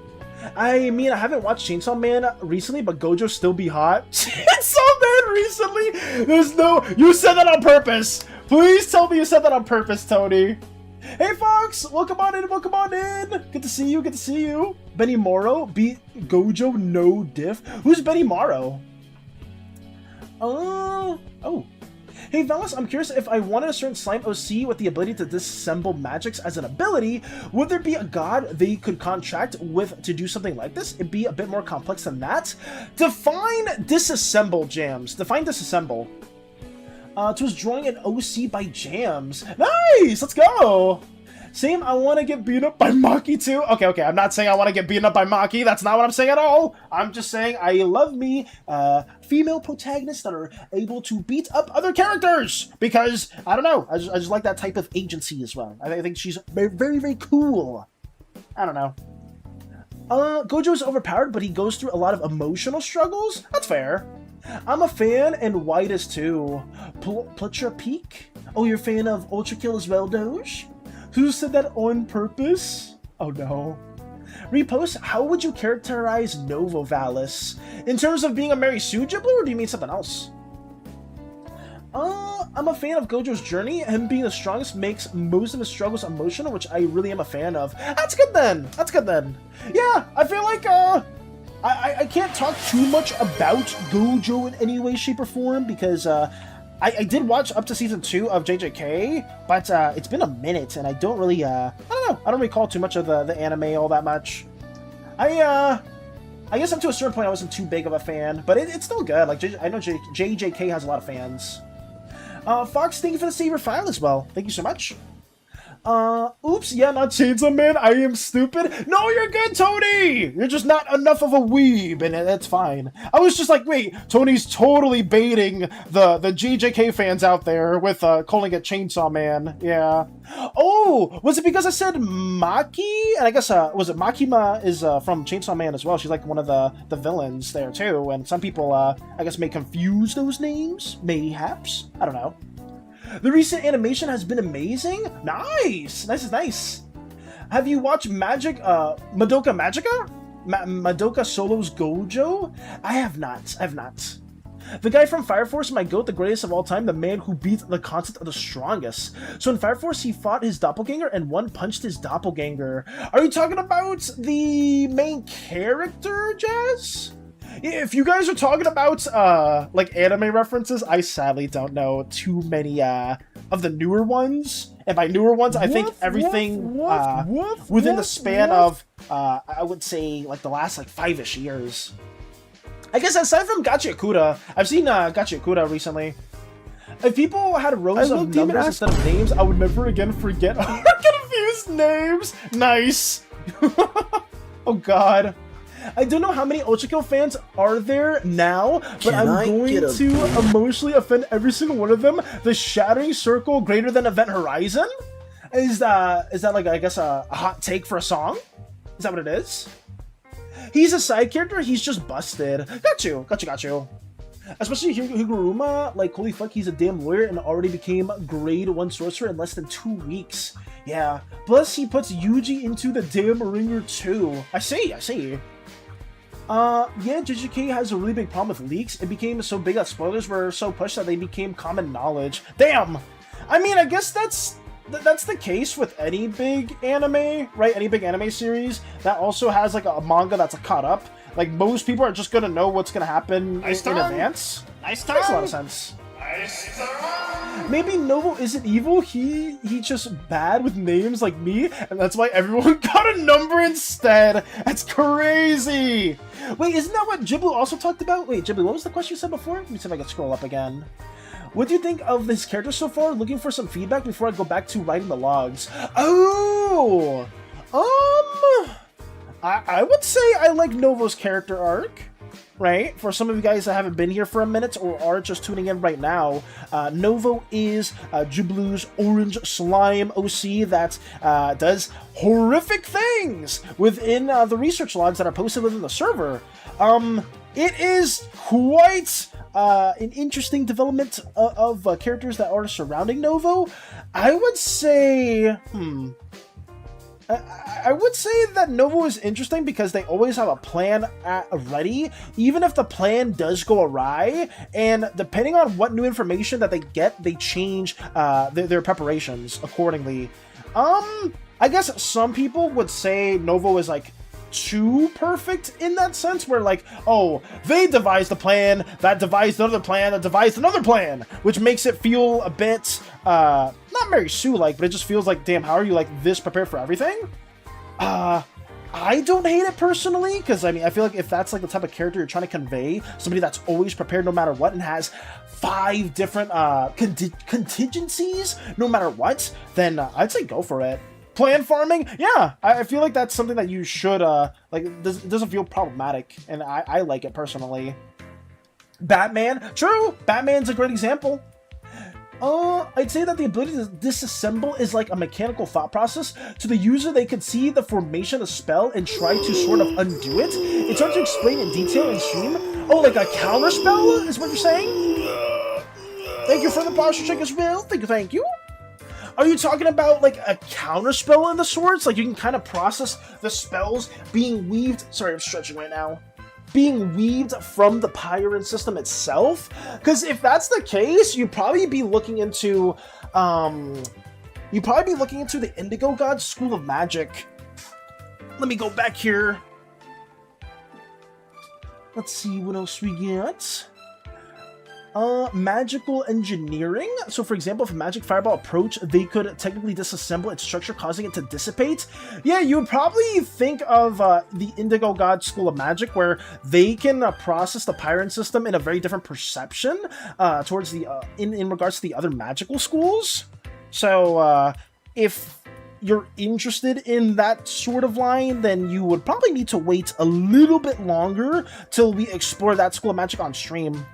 I mean, I haven't watched Chainsaw Man recently, but Gojo still be hot. Chainsaw Man recently? There's no... You said that on purpose! Please tell me you said that on purpose, Tony. Hey, Fox! Welcome on in, welcome on in! Good to see you, good to see you. Benny Morrow beat Gojo no diff. Who's Benny Morrow? Oh. Hey, Valis, I'm curious if I wanted a certain slime OC with the ability to disassemble magics as an ability, would there be a god they could contract with to do something like this? It'd be a bit more complex than that. Define disassemble, Jams. Define disassemble. To was drawing an OC by Jams. Nice! Let's go! Same, I want to get beaten up by Maki too. Okay, I'm not saying I want to get beaten up by Maki. That's not what I'm saying at all. I'm just saying I love me female protagonists that are able to beat up other characters. Because, I don't know, I just like that type of agency as well. I think she's very, very cool. I don't know. Gojo's overpowered, but he goes through a lot of emotional struggles. That's fair. I'm a fan, and White is too. Plutra Peak? Oh, you're a fan of Ultra Kill as well, Doge? Who said that on purpose? Oh no. Repost, how would you characterize Novo Valis? In terms of being a Mary Sue Ghibli, or do you mean something else? I'm a fan of Gojo's journey. Him being the strongest makes most of his struggles emotional, which I really am a fan of. That's good then! That's good then. Yeah, I feel like, I can't talk too much about Gojo in any way, shape, or form, because, I did watch up to season 2 of JJK, but it's been a minute, and I don't really, I don't know, I don't recall too much of the anime all that much. I guess up to a certain point I wasn't too big of a fan, but it's still good. Like, I know JJK has a lot of fans. Fox, thank you for the saver file as well. Thank you so much. Oops, yeah, not Chainsaw Man, I am stupid. No, you're good, Tony! You're just not enough of a weeb, and that's fine. I was just like, wait, Tony's totally baiting the JJK fans out there with, calling it Chainsaw Man. Yeah. Oh, was it because I said Maki? And I guess, was it Makima is, from Chainsaw Man as well. She's like one of the villains there, too. And some people, I guess may confuse those names, mayhaps. I don't know. The recent animation has been amazing. Nice! Nice is nice. Have you watched Madoka Magica? Madoka Solo's Gojo? I have not. The guy from Fire Force, my GOAT, the greatest of all time, the man who beat the concept of the strongest. So in Fire Force, he fought his doppelganger and one-punched his doppelganger. Are you talking about the main character, Jazz? If you guys are talking about, like, anime references, I sadly don't know too many, of the newer ones. And by newer ones, I think everything, within the span of, I would say, like, the last, like, 5-ish years. I guess aside from Gachi Akuda, I've seen, Gachi Akuda recently. If people had rows of numbers instead of names, I would never again forget confused names. Nice. Oh, God. I don't know how many Ultra Kill fans are there now, but I'm going to emotionally offend every single one of them. The Shattering Circle greater than Event Horizon? Is that like, I guess, a hot take for a song? Is that what it is? He's a side character, he's just busted. Got you. Especially Higuruma, like, holy fuck, he's a damn lawyer and already became grade 1 sorcerer in less than 2 weeks. Yeah. Plus, he puts Yuji into the damn ringer too. I see. Yeah, JJK has a really big problem with leaks. It became so big that spoilers were so pushed that they became common knowledge. Damn! I mean, I guess that's the case with any big anime, right? Any big anime series that also has, like, a manga that's caught up. Like, most people are just gonna know what's gonna happen in advance. Makes a lot of sense. Maybe Novo isn't evil, he's just bad with names like me, and that's why everyone got a number instead. That's crazy! Wait, isn't that what Ghibli also talked about? Wait, Ghibli, what was the question you said before? Let me see if I can scroll up again. What do you think of this character so far? Looking for some feedback before I go back to writing the logs. Oh! I would say I like Novo's character arc. Right? For some of you guys that haven't been here for a minute or are just tuning in right now, Novo is Ghiblu's orange slime OC that does horrific things within the research logs that are posted within the server. It is quite an interesting development of characters that are surrounding Novo. I would say, I would say that Novo is interesting because they always have a plan ready, even if the plan does go awry, and depending on what new information that they get, they change their preparations accordingly. I guess some people would say Novo is like too perfect in that sense, where like, oh, they devised a plan, that devised another plan, that devised another plan, which makes it feel a bit not Mary Sue-like, but it just feels like, damn, how are you like this prepared for everything? I don't hate it personally, because I mean, I feel like if that's like the type of character you're trying to convey, somebody that's always prepared no matter what and has 5 different contingencies no matter what, then I'd say go for it. Plan farming, yeah, I feel like that's something that you should like. It doesn't feel problematic, and I like it personally. Batman, true, Batman's a great example. I'd say that the ability to disassemble is like a mechanical thought process. To the user, they could see the formation of a spell and try to sort of undo it. It's hard to explain in detail in stream. Oh, like a counter spell is what you're saying? Thank you for the posture check as well. Thank you. Are you talking about like a counter spell in the sorts? Like you can kind of process the spells being weaved. Sorry, I'm stretching right now. Being weaved from the Pyron system itself? Because if that's the case, you'd probably be looking into the Indigo God School of Magic. Let me go back here. Let's see what else we get. Magical engineering. So for example, if a magic fireball approach, they could technically disassemble its structure, causing it to dissipate. Yeah, you would probably think of the Indigo God School of Magic, where they can process the Pyron system in a very different perception towards the in regards to the other magical schools. So if you're interested in that sort of line, then you would probably need to wait a little bit longer till we explore that School of Magic on stream.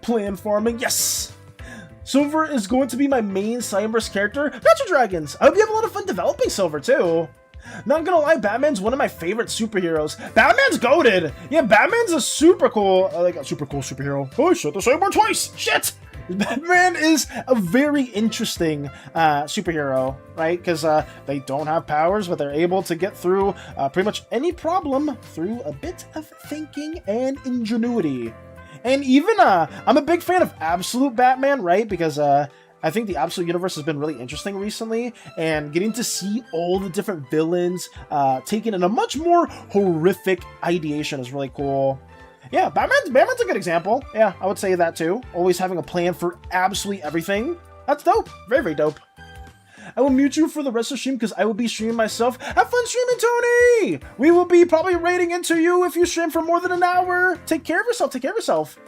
Plan farming, yes! Silver is going to be my main Slimeverse character. Gotcha, Dragons! I hope you have a lot of fun developing Silver, too. Not gonna lie, Batman's one of my favorite superheroes. Batman's goated! Yeah, Batman's a super cool, like a super cool superhero. Oh, shit, the same one twice! Shit! Batman is a very interesting superhero, right? Because they don't have powers, but they're able to get through pretty much any problem through a bit of thinking and ingenuity. And even, I'm a big fan of Absolute Batman, right? Because I think the Absolute Universe has been really interesting recently, and getting to see all the different villains taken in a much more horrific ideation is really cool. Yeah, Batman's a good example. Yeah, I would say that too. Always having a plan for absolutely everything. That's dope. Very, very dope. I will mute you for the rest of the stream because I will be streaming myself. Have fun streaming, Tony! We will be probably raiding into you if you stream for more than an hour. Take care of yourself. Take care of yourself.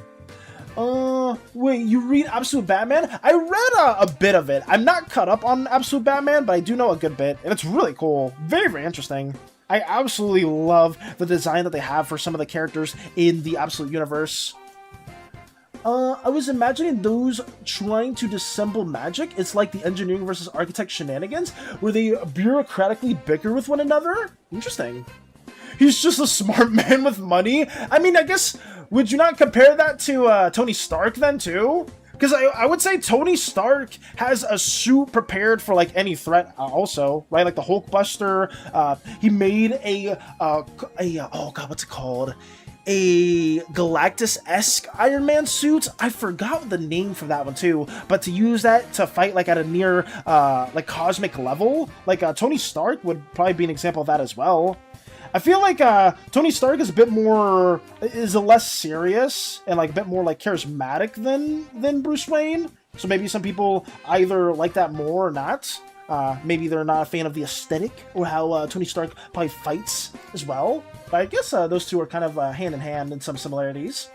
Wait, you read Absolute Batman? I read a bit of it. I'm not caught up on Absolute Batman, but I do know a good bit. And it's really cool. Very, very interesting. I absolutely love the design that they have for some of the characters in the Absolute Universe. I was imagining those trying to disassemble magic. It's like the engineering versus architect shenanigans, where they bureaucratically bicker with one another. Interesting. He's just a smart man with money. I mean, I guess, would you not compare that to Tony Stark then, too? Because I would say Tony Stark has a suit prepared for, like, any threat also, right? Like the Hulkbuster. He made oh god, what's it called? A Galactus-esque Iron Man suit. I forgot the name for that one too, but to use that to fight like at a near like cosmic level, like Tony Stark would probably be an example of that as well. I feel like Tony Stark is a less serious and like a bit more like charismatic than Bruce Wayne. So maybe some people either like that more or not. Maybe they're not a fan of the aesthetic or how Tony Stark probably fights as well. But I guess those two are kind of hand in hand in some similarities.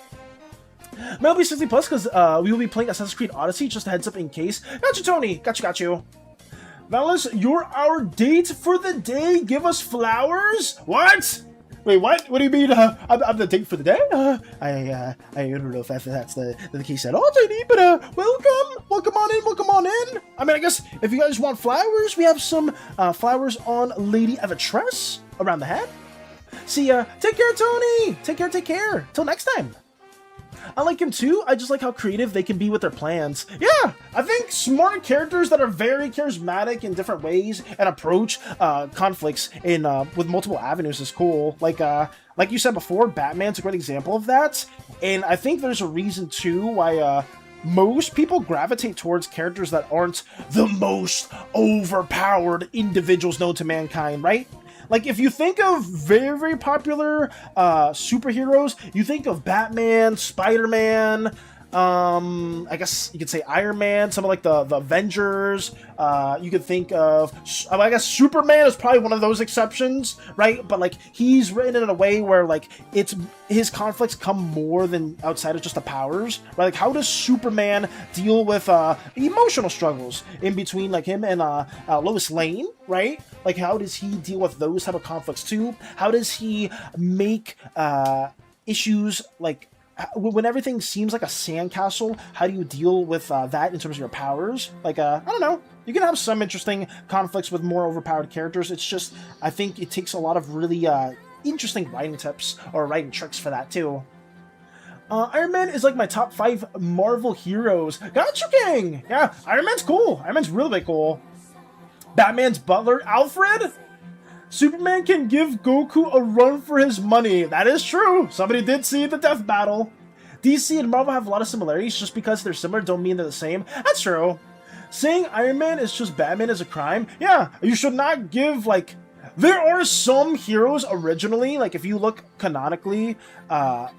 Maybe 60+ because we will be playing Assassin's Creed Odyssey, just a heads up in case. Gotcha, Tony! Got you. Valis, you're our date for the day? Give us flowers? What? Wait, what? What do you mean, I'm the date for the day? I don't know if that's the case at all, JD, but, welcome on in. I mean, I guess if you guys want flowers, we have some, flowers on Lady Evatress around the head. See ya. Take care, Tony. Take care. Till next time. I like him too. I just like how creative they can be with their plans. Yeah, I think smart characters that are very charismatic in different ways and approach conflicts in with multiple avenues is cool. Like you said before, Batman's a great example of that, and I think there's a reason too why most people gravitate towards characters that aren't the most overpowered individuals known to mankind, right? Like, if you think of very, very popular superheroes, you think of Batman, Spider-Man, I guess you could say Iron Man, some of like the Avengers. You could think of, I guess Superman is probably one of those exceptions, right? But like he's written in a way where like his conflicts come more than outside of just the powers, right? Like how does Superman deal with emotional struggles in between like him and Lois Lane, right? Like how does he deal with those type of conflicts too? How does he make issues like when everything seems like a sandcastle, how do you deal with that in terms of your powers? Like, I don't know. You can have some interesting conflicts with more overpowered characters. It's just, I think it takes a lot of really interesting writing tips or writing tricks for that, too. Iron Man is like my top 5 Marvel heroes. Gotcha, King! Yeah, Iron Man's cool. Iron Man's really, really cool. Batman's butler, Alfred? Superman can give Goku a run for his money. That is true. Somebody did see the death battle. DC and Marvel have a lot of similarities. Just because they're similar don't mean they're the same. That's true. Saying Iron Man is just Batman is a crime. Yeah, you should not give, like... There are some heroes originally, like if you look canonically,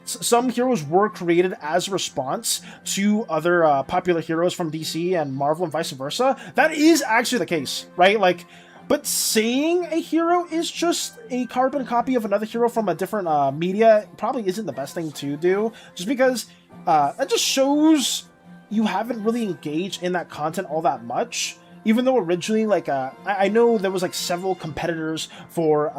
some heroes were created as a response to other popular heroes from DC and Marvel and vice versa. That is actually the case, right? Like... But saying a hero is just a carbon copy of another hero from a different media probably isn't the best thing to do, just because that just shows you haven't really engaged in that content all that much. Even though originally, like, I know there was like several competitors for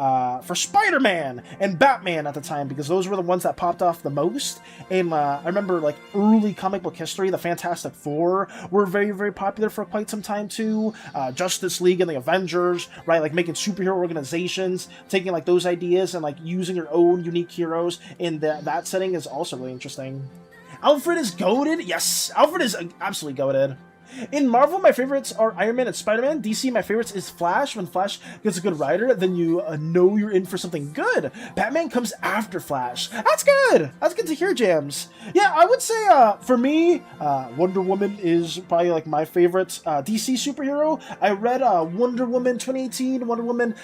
Spider-Man and Batman at the time because those were the ones that popped off the most. And I remember like early comic book history, the Fantastic Four were very, very popular for quite some time too. Justice League and the Avengers, right? Like making superhero organizations, taking like those ideas and like using your own unique heroes in that setting is also really interesting. Alfred is goated. Yes, Alfred is absolutely goated. In Marvel, my favorites are Iron Man and Spider-Man. DC, my favorites is Flash. When Flash gets a good writer, then you know you're in for something good. Batman comes after Flash. That's good. That's good to hear, Jams. Yeah, I would say, for me, Wonder Woman is probably like my favorite DC superhero. I read Wonder Woman 2018, Wonder Woman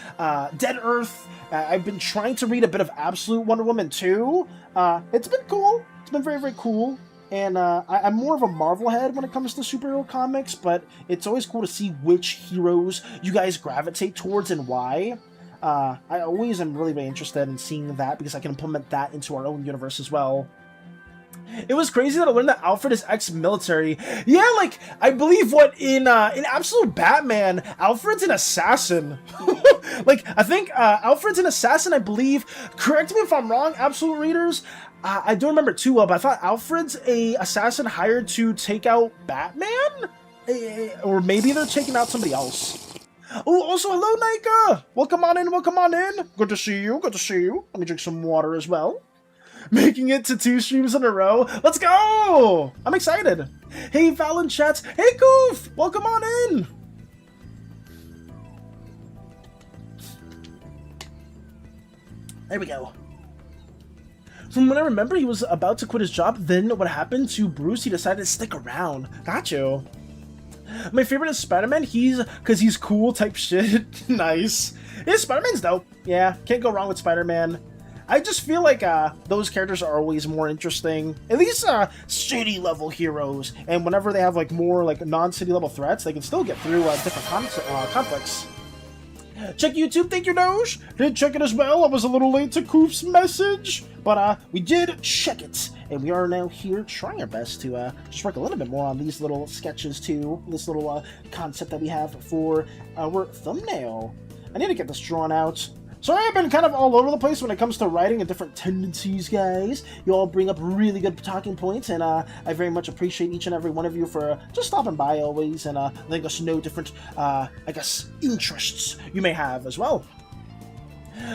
Dead Earth. I've been trying to read a bit of Absolute Wonder Woman too. It's been cool. It's been very, very cool. And I'm more of a Marvel head when it comes to superhero comics, but it's always cool to see which heroes you guys gravitate towards and why. I always am really, really interested in seeing that because I can implement that into our own universe as well. It was crazy that I learned that Alfred is ex-military. Yeah, like, I believe in Absolute Batman, Alfred's an assassin. Like, I think Alfred's an assassin, I believe. Correct me if I'm wrong, Absolute readers. I don't remember too well, but I thought Alfred's a assassin hired to take out Batman? Or maybe they're taking out somebody else. Oh, also, hello, Nika! Welcome on in, welcome on in. Good to see you, good to see you. Let me drink some water as well. Making it to 2 streams in a row. Let's go! I'm excited. Hey, Fallon Chats. Hey, Goof! Welcome on in! There we go. From what I remember, he was about to quit his job. Then what happened to Bruce? He decided to stick around. Got you. My favorite is Spider-Man. Because he's cool type shit. Nice. Yeah, Spider-Man's dope. Yeah, can't go wrong with Spider-Man. I just feel like those characters are always more interesting. At least city level heroes. And whenever they have like more like non-city level threats, they can still get through different conflicts. Check YouTube, thank you, Doge. Did check it as well. I was a little late to Koof's message, but we did check it, and we are now here trying our best to just work a little bit more on these little sketches too. This little concept that we have for our thumbnail. I need to get this drawn out. Sorry, I've been kind of all over the place when it comes to writing and different tendencies, guys. You all bring up really good talking points, and I very much appreciate each and every one of you for just stopping by always and letting us know different, I guess, interests you may have as well.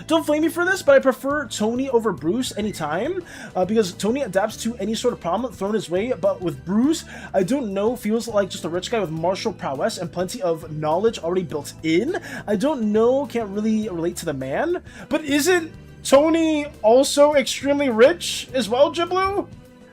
Don't blame me for this, but I prefer Tony over Bruce anytime, because Tony adapts to any sort of problem thrown his way, but with Bruce, I don't know, feels like just a rich guy with martial prowess and plenty of knowledge already built in. I don't know, can't really relate to the man, but isn't Tony also extremely rich as well, Jiblu?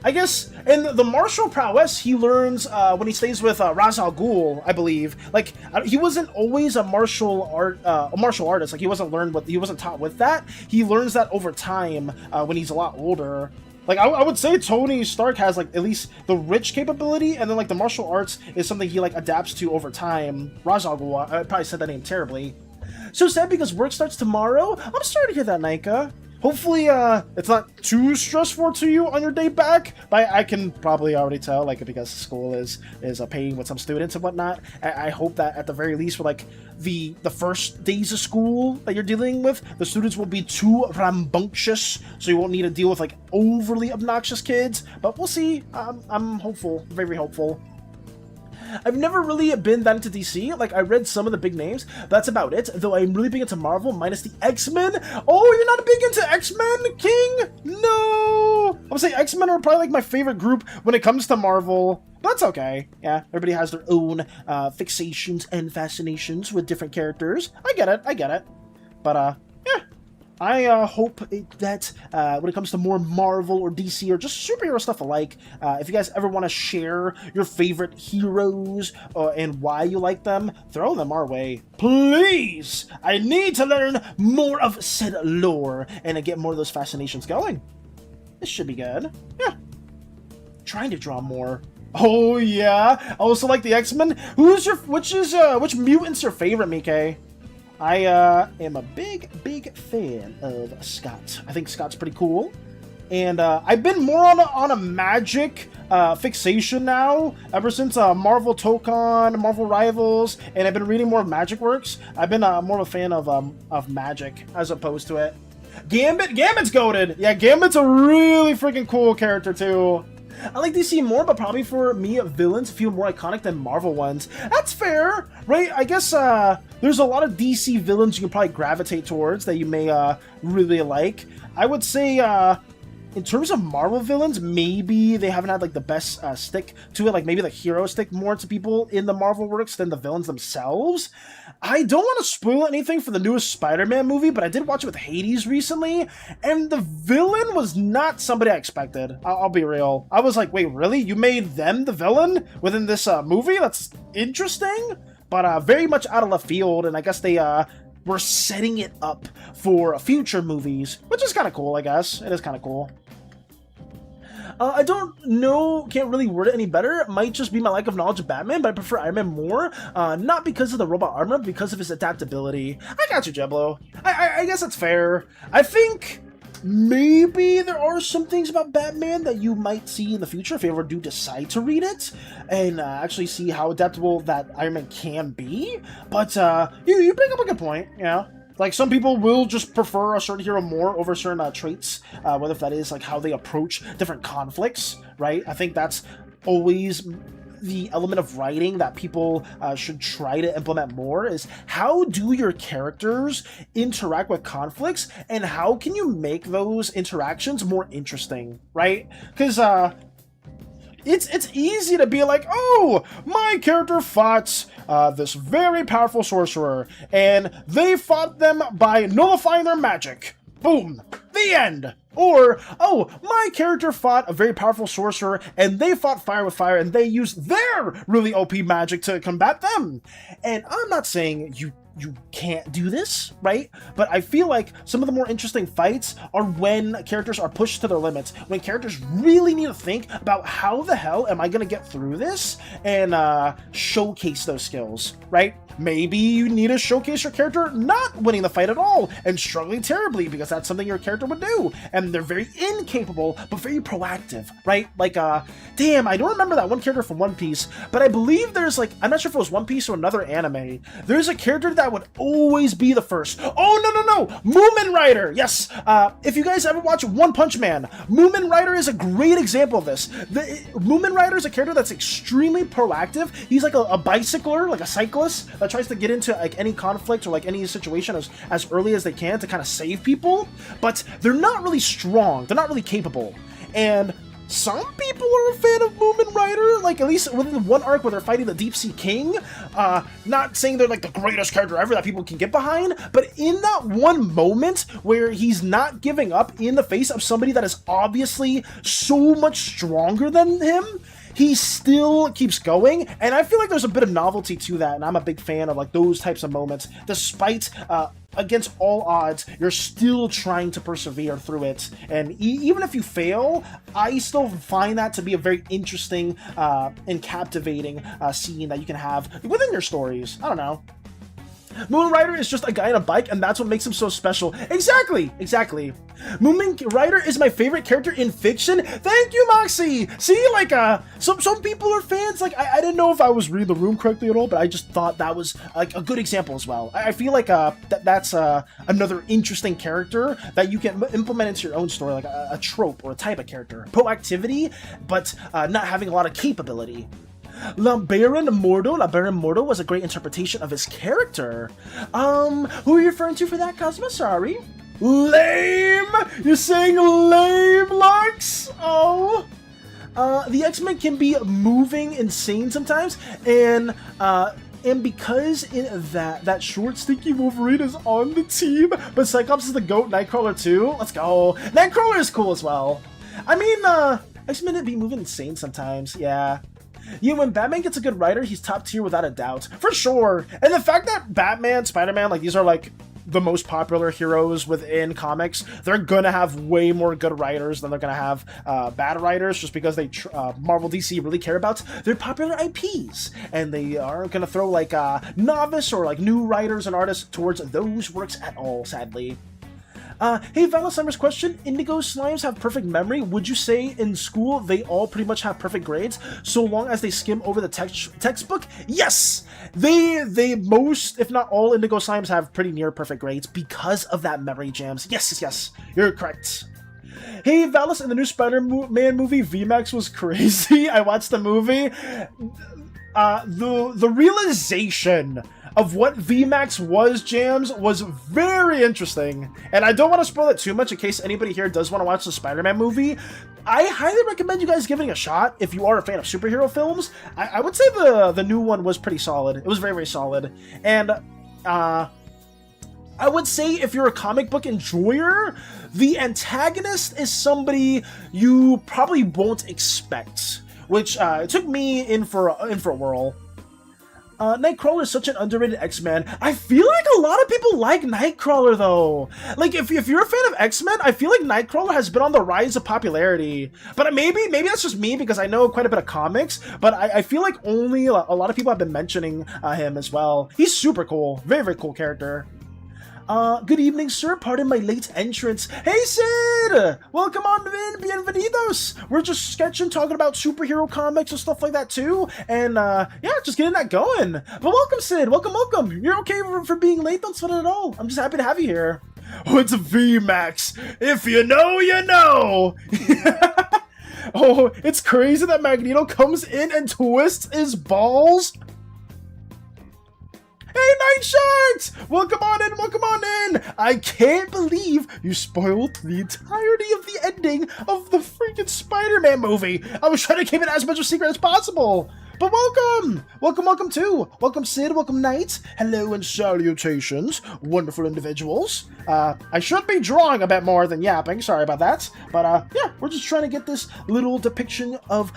I guess in the martial prowess he learns when he stays with Ra's al Ghul, I believe. Like he wasn't always a martial artist. Like he wasn't taught with that. He learns that over time when he's a lot older. Like I would say Tony Stark has like at least the rich capability, and then like the martial arts is something he like adapts to over time. Ra's al Ghul, I probably said that name terribly. So sad because work starts tomorrow. I'm sorry to hear that, Nika. Hopefully, it's not too stressful to you on your day back, but I can probably already tell, like, because school is paying with some students and whatnot. I hope that at the very least for, like, the first days of school that you're dealing with, the students won't be too rambunctious, so you won't need to deal with, like, overly obnoxious kids, but we'll see. I'm hopeful, very hopeful. I've never really been that into DC. Like, I read some of the big names, but that's about it. Though I'm really big into Marvel, minus the X-Men. Oh, you're not big into X-Men, King? No! I would say X-Men are probably, like, my favorite group when it comes to Marvel. But that's okay. Yeah, everybody has their own fixations and fascinations with different characters. I get it. But, yeah. I hope that when it comes to more Marvel or DC or just superhero stuff alike, if you guys ever want to share your favorite heroes and why you like them, throw them our way. Please! I need to learn more of said lore and to get more of those fascinations going. This should be good. Yeah. Trying to draw more. Oh, yeah? I also like the X-Men. Which mutant's your favorite, Mike? I am a big fan of Scott. I think Scott's pretty cool. And I've been more on a magic fixation now, ever since Marvel Tokon, Marvel Rivals, and I've been reading more of Magic works. I've been more of a fan of magic as opposed to it. Gambit's goated! Yeah, Gambit's a really freaking cool character too. I like DC more, but probably for me, villains feel more iconic than Marvel ones. That's fair, right? I guess there's a lot of DC villains you can probably gravitate towards that you may really like. I would say in terms of Marvel villains, maybe they haven't had like the best stick to it. Like maybe the heroes stick more to people in the Marvel works than the villains themselves. I don't want to spoil anything for the newest Spider-Man movie, but I did watch it with Hades recently, and the villain was not somebody I expected. I'll be real. I was like, wait, really? You made them the villain within this movie? That's interesting, but very much out of left field, and I guess they were setting it up for future movies, which is kind of cool, I guess. It is kind of cool. I don't know, can't really word it any better. It might just be my lack of knowledge of Batman, but I prefer Iron Man more. Not because of the robot armor, but because of his adaptability. I got you, Jeblo. I guess that's fair. I think maybe there are some things about Batman that you might see in the future if you ever do decide to read it and actually see how adaptable that Iron Man can be. But you bring up a good point, you know? Like, some people will just prefer a certain hero more over certain traits, whether if that is, like, how they approach different conflicts, right? I think that's always the element of writing that people should try to implement more, is how do your characters interact with conflicts, and how can you make those interactions more interesting, right? Because, It's easy to be like, oh, my character fought this very powerful sorcerer, and they fought them by nullifying their magic. Boom. The end. Or, oh, my character fought a very powerful sorcerer, and they fought fire with fire, and they used their really OP magic to combat them. And I'm not saying you can't do this, right? But I feel like some of the more interesting fights are when characters are pushed to their limits, when characters really need to think about how the hell am I gonna get through this, and showcase those skills, right? Maybe you need to showcase your character not winning the fight at all and struggling terribly, because that's something your character would do, and they're very incapable but very proactive, right? Like damn, I don't remember that one character from One Piece, but I believe there's, like, I'm not sure if it was One Piece or another anime, there's a character that that would always be the first. Oh, no. Moomin Rider. Yes. If you guys ever watch One Punch Man, Moomin Rider is a great example of this. Moomin Rider is a character that's extremely proactive. He's like a bicycler, like a cyclist that tries to get into like any conflict or like any situation as early as they can to kind of save people. But they're not really strong. They're not really capable. And some people are a fan of Moomin Rider, like at least within one arc where they're fighting the Deep Sea King. Not saying they're like the greatest character ever that people can get behind, but in that one moment where he's not giving up in the face of somebody that is obviously so much stronger than him, he still keeps going, and I feel like there's a bit of novelty to that, and I'm a big fan of like those types of moments. Despite against all odds, you're still trying to persevere through it, and even if you fail, I still find that to be a very interesting and captivating scene that you can have within your stories. I don't know. Moomin Rider is just a guy on a bike, and that's what makes him so special. Exactly. Moomin Rider is my favorite character in fiction. Thank you, Moxie. See, like, some people are fans. Like, I didn't know if I was reading the room correctly at all, but I just thought that was like a good example as well. I feel like that's another interesting character that you can implement into your own story, like a trope or a type of character. Proactivity, but not having a lot of capability. La Baron Mordo was a great interpretation of his character. Who are you referring to for that, Cosmo? Sorry. Lame! You're saying lame, Lux? Oh. The X-Men can be moving insane sometimes, and because in that short, stinky Wolverine is on the team, but Cyclops is the GOAT, Nightcrawler too. Let's go. Nightcrawler is cool as well. I mean, X-Men be moving insane sometimes, yeah. Yeah, when Batman gets a good writer, he's top tier without a doubt. For sure. And the fact that Batman, Spider-Man, like, these are, like, the most popular heroes within comics, they're gonna have way more good writers than they're gonna have bad writers, just because they Marvel DC really care about their popular IPs. And they aren't gonna throw, like, novice or, like, new writers and artists towards those works at all, sadly. Hey, Valentine's question, Indigo Slimes have perfect memory. Would you say in school they all pretty much have perfect grades so long as they skim over the textbook? Yes! They most, if not all, Indigo Slimes have pretty near perfect grades because of that memory jams. Yes. You're correct. Hey, Valis, in the new Spider-Man movie, VMAX was crazy. I watched the movie. The realization of what VMAX was, Jams, was very interesting. And I don't want to spoil it too much in case anybody here does want to watch the Spider-Man movie. I highly recommend you guys giving it a shot if you are a fan of superhero films. I would say the new one was pretty solid. It was very, very solid. And I would say if you're a comic book enjoyer, the antagonist is somebody you probably won't expect, which took me in for a whirl. Nightcrawler is such an underrated X-Men. I feel like a lot of people like Nightcrawler, though. Like, if you're a fan of X-Men, I feel like Nightcrawler has been on the rise of popularity. But maybe that's just me, because I know quite a bit of comics, but I feel like only a lot of people have been mentioning him as well. He's super cool. Very, very cool character. Good evening, sir. Pardon my late entrance. Hey, Sid! Welcome on in. Bienvenidos. We're just sketching, talking about superhero comics and stuff like that, too. And, yeah, just getting that going. But welcome, Sid. Welcome. You're okay for being late? Don't sweat it at all. I'm just happy to have you here. Oh, it's VMAX. If you know, you know. Oh, it's crazy that Magneto comes in and twists his balls. Hey, Nightsharks! Welcome on in! I can't believe you spoiled the entirety of the ending of the freaking Spider-Man movie. I was trying to keep it as much a secret as possible. But welcome! Welcome too! Welcome Sid, welcome Knight, hello and salutations, wonderful individuals. I should be drawing a bit more than yapping, sorry about that. But yeah, we're just trying to get this little depiction of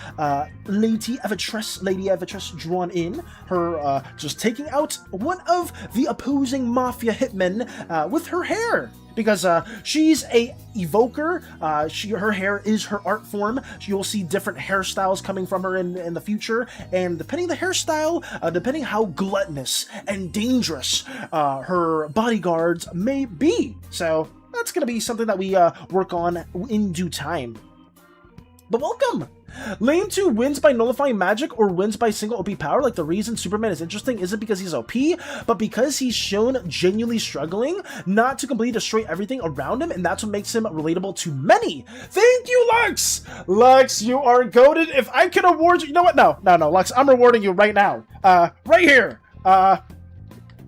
Lady Evatress drawn in. Her just taking out one of the opposing mafia hitmen with her hair. Because she's a evoker, her hair is her art form. You'll see different hairstyles coming from her in the future, and depending the hairstyle, depending how gluttonous and dangerous her bodyguards may be. So that's gonna be something that we work on in due time. But welcome! Lane 2 wins by nullifying magic or wins by single OP power. Like, the reason Superman is interesting isn't because he's OP, but because he's shown genuinely struggling not to completely destroy everything around him, and that's what makes him relatable to many. Thank you, Lux! Lux, you are goated. If I can award you... You know what? No, Lux, I'm rewarding you right now. Right here.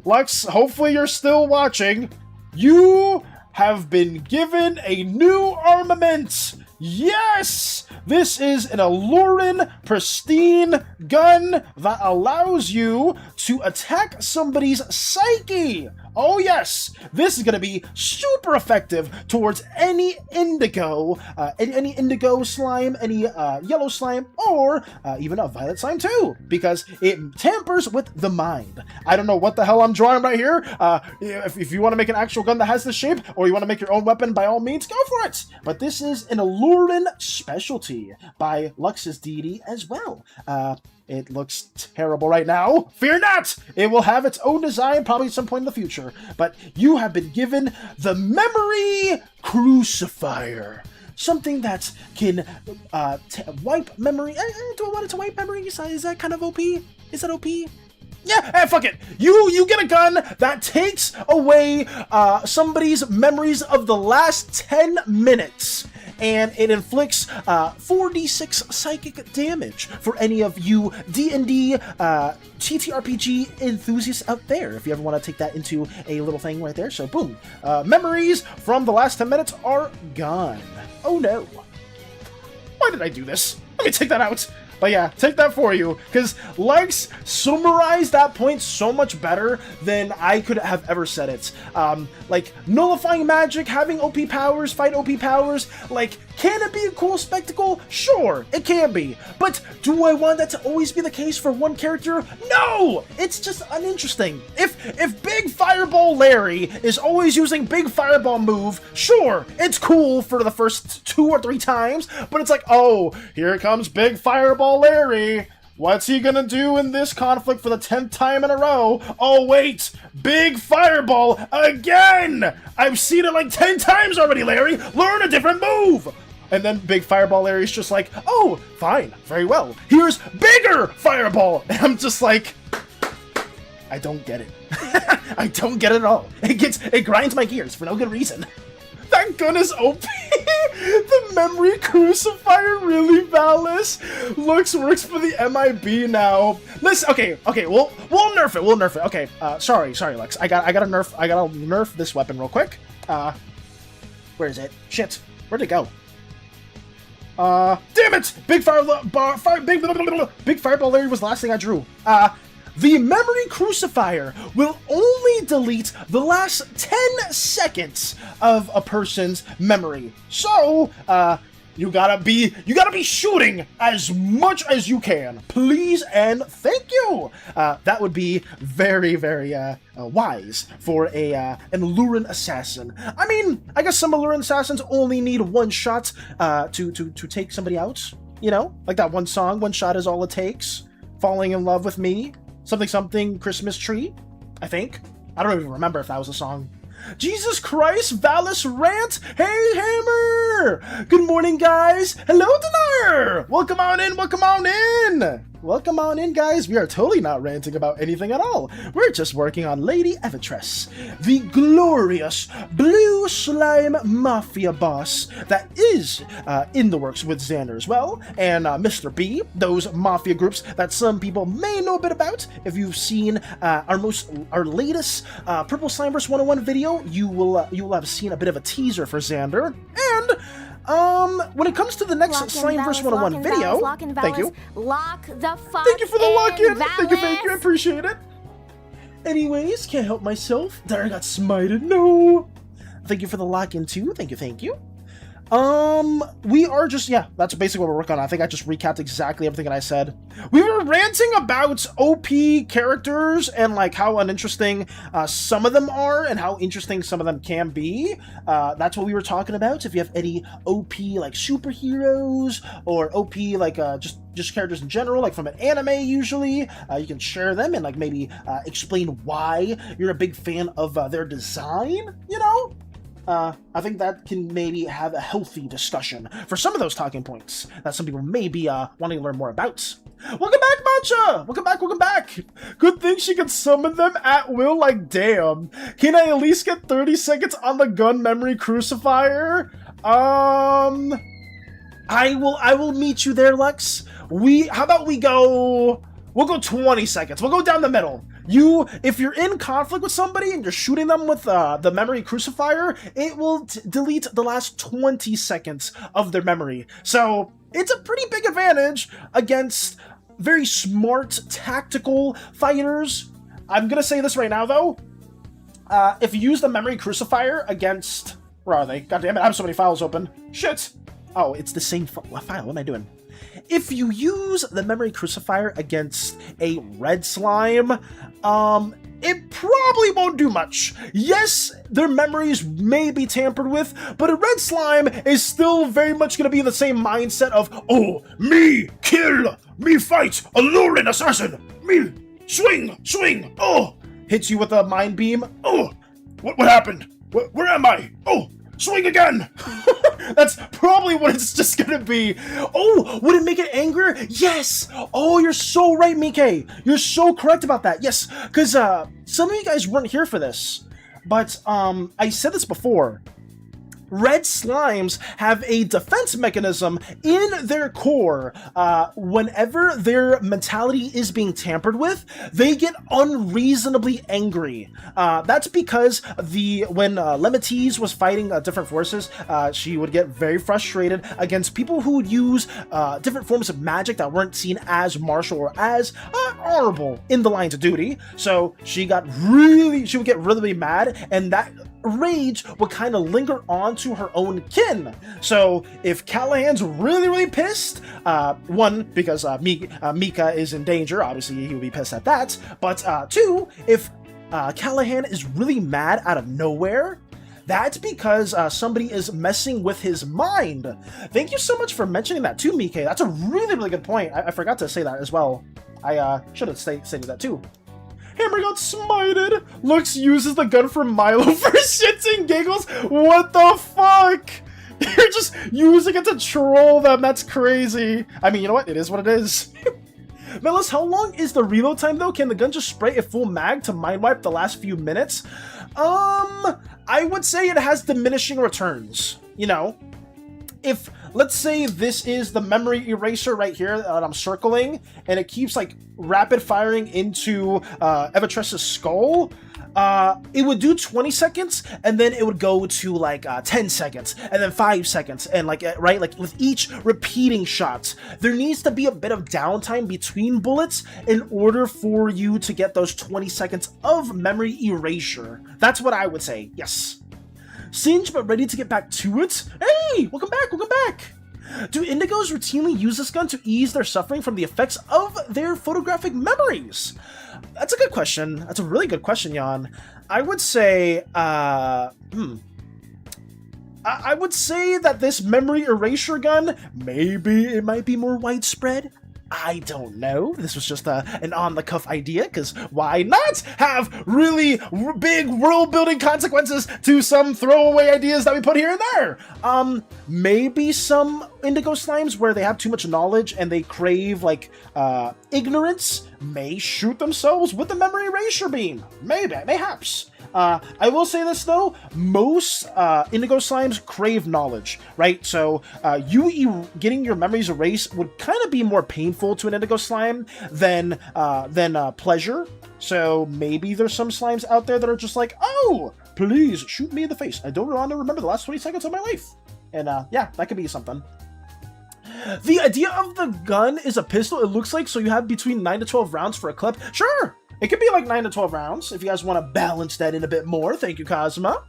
Lux, hopefully you're still watching. You have been given a new armament. Yes! This is an alluring, pristine gun that allows you to attack somebody's psyche. Oh yes, this is going to be super effective towards any indigo, any indigo slime, any yellow slime, or even a violet slime too, because it tampers with the mind. I don't know what the hell I'm drawing right here. If you want to make an actual gun that has this shape, or you want to make your own weapon, by all means, go for it. But this is an alluring specialty by Lux's deity as well. It looks terrible right now. Fear not! It will have its own design probably at some point in the future. But you have been given the Memory Crucifier. Something that can wipe memory. Do I want it to wipe memory? Is that kind of OP? Is that OP? Yeah, fuck it. You get a gun that takes away somebody's memories of the last 10 minutes. And it inflicts 4d6 psychic damage for any of you D&D TTRPG enthusiasts out there, if you ever want to take that into a little thing right there. So boom, memories from the last 10 minutes are gone. Oh no. Why did I do this? Let me take that out. But yeah, take that for you, because Lex summarized that point so much better than I could have ever said it. Like, nullifying magic, having OP powers, fight OP powers, like, can it be a cool spectacle? Sure, it can be. But do I want that to always be the case for one character? No! It's just uninteresting. If Big Fireball Larry is always using Big Fireball move, sure, it's cool for the first 2 or 3 times, but it's like, oh, here comes Big Fireball Larry. What's he gonna do in this conflict for the 10th time in a row? Oh wait, Big Fireball again! I've seen it like 10 times already, Larry! Learn a different move! And then Big Fireball Larry's just like, oh, fine, very well. Here's Bigger Fireball! And I'm just like, I don't get it. I don't get it at all. It grinds my gears for no good reason. That gun is OP! The Memory Crucifier, really, Valis? Works for the MIB now. Listen, okay, we'll nerf it, Okay, sorry, Lex. I gotta nerf this weapon real quick. Where is it? Shit, where'd it go? Damn it! Big Fireball Larry was the last thing I drew. The Memory Crucifier will only delete the last 10 seconds of a person's memory. So, you gotta be shooting as much as you can. Please and thank you. That would be very, very wise for an alluring assassin. I mean, I guess some alluring assassins only need one shot to take somebody out. You know, like that one song, "One Shot Is All It Takes." Falling in Love with Me. Something Christmas Tree, I think. I don't even remember if that was a song. Jesus Christ, Valis Rant! Hey, Hammer! Good morning, guys! Hello, Dinar! Welcome on in! Welcome on in, guys. We are totally not ranting about anything at all. We're just working on Lady Evitress, the glorious blue slime mafia boss that is in the works with Xander as well, and Mr. B, those mafia groups that some people may know a bit about. If you've seen our latest Purple Slimeverse 101 video, you will have seen a bit of a teaser for Xander. And when it comes to the next Slimeverse 101 video, thank you. Thank you for the lock-in. Thank you. I appreciate it. Anyways, can't help myself. There, I got smited. No. Thank you for the lock-in too. Thank you. We are just, yeah, that's basically what we're working on. I think I just recapped exactly everything that I said. We were ranting about OP characters and like how uninteresting some of them are and how interesting some of them can be. That's what we were talking about. If you have any OP like superheroes or OP like just characters in general, like from an anime usually, you can share them and like maybe explain why you're a big fan of their design, you know? I think that can maybe have a healthy discussion for some of those talking points that some people may be wanting to learn more about. Welcome back, Matcha! Welcome back, welcome back! Good thing she can summon them at will, like, damn. Can I at least get 30 seconds on the gun memory crucifier? I will meet you there, Lex. How about we'll go 20 seconds. We'll go down the middle. If you're in conflict with somebody and you're shooting them with the memory crucifier, it will delete the last 20 seconds of their memory. So it's a pretty big advantage against very smart, tactical fighters. I'm gonna say this right now, though. If you use the memory crucifier against... Where are they? God damn it, I have so many files open. Shit! Oh, it's the same file. What am I doing? If you use the memory crucifier against a red slime, it probably won't do much. Yes, their memories may be tampered with, but a red slime is still very much going to be in the same mindset of, oh, me kill, me fight, alluring assassin, me swing, oh, hits you with a mind beam, oh, what happened? Where am I? Oh, swing again! That's probably what it's just gonna be. Oh, would it make it angrier? Yes! Oh, you're so right, Mike. You're so correct about that. Yes, because some of you guys weren't here for this, but I said this before. Red slimes have a defense mechanism in their core. Whenever their mentality is being tampered with, they get unreasonably angry. That's because when Lemmitese was fighting different forces, she would get very frustrated against people who would use different forms of magic that weren't seen as martial or as honorable in the lines of duty. So she would get really mad, and that rage would kind of linger on to her own kin. So if Callahan's really pissed, one, because Mika is in danger, obviously he would be pissed at that, but two, if Callahan is really mad out of nowhere, that's because somebody is messing with his mind. Thank you so much for mentioning that too, Mike. That's a really good point. I forgot to say that as well. I should have stated that too. Hammer got smited! Lux uses the gun for Milo for shits and giggles? What the fuck? You're just using it to troll them, that's crazy. I mean, you know what? It is what it is. Melis, how long is the reload time though? Can the gun just spray a full mag to mind wipe the last few minutes? I would say it has diminishing returns. You know, if, let's say this is the memory eraser right here that I'm circling, and it keeps like rapid firing into Evatres's skull, it would do 20 seconds, and then it would go to like 10 seconds, and then 5 seconds, and like, right, like with each repeating shot, there needs to be a bit of downtime between bullets in order for you to get those 20 seconds of memory erasure. That's what I would say, yes. Singe, but ready to get back to it? Hey, welcome back, welcome back! Do indigos routinely use this gun to ease their suffering from the effects of their photographic memories? That's a good question. That's a really good question, Jan. I would say, I would say that this memory erasure gun, maybe it might be more widespread. I don't know. This was just an on-the-cuff idea, because why not have really big world-building consequences to some throwaway ideas that we put here and there? Maybe some indigo slimes where they have too much knowledge and they crave, like, ignorance may shoot themselves with the memory erasure beam. Maybe, mayhaps. I will say this though, most indigo slimes crave knowledge, right? So getting your memories erased would kind of be more painful to an indigo slime than pleasure. So maybe there's some slimes out there that are just like, oh, please shoot me in the face. I don't want to remember the last 20 seconds of my life. And yeah, that could be something. The idea of the gun is a pistol, it looks like, so you have between 9 to 12 rounds for a clip. Sure! It could be like 9 to 12 rounds, if you guys want to balance that in a bit more. Thank you, Cosma.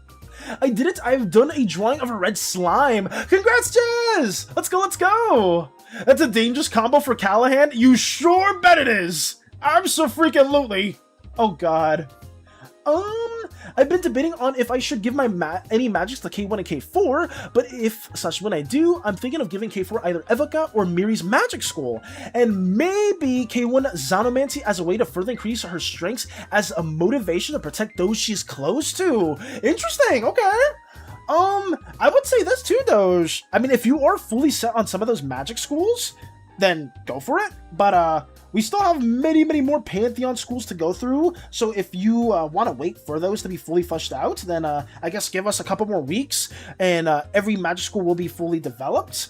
I did it! I've done a drawing of a red slime! Congrats, Jazz! Let's go, let's go! That's a dangerous combo for Callahan? You sure bet it is! Abso-freaking-lutely! Oh god. I've been debating on if I should give my any magics to K1 and K4, but when I do, I'm thinking of giving K4 either Evoca or Miri's Magic School, and maybe K1 Xanomancy as a way to further increase her strengths as a motivation to protect those she's close to. Interesting, okay. I would say this too, Doge. I mean, if you are fully set on some of those magic schools, then go for it. But we still have many, many more Pantheon schools to go through. So if you want to wait for those to be fully fleshed out, then I guess give us a couple more weeks, and every magic school will be fully developed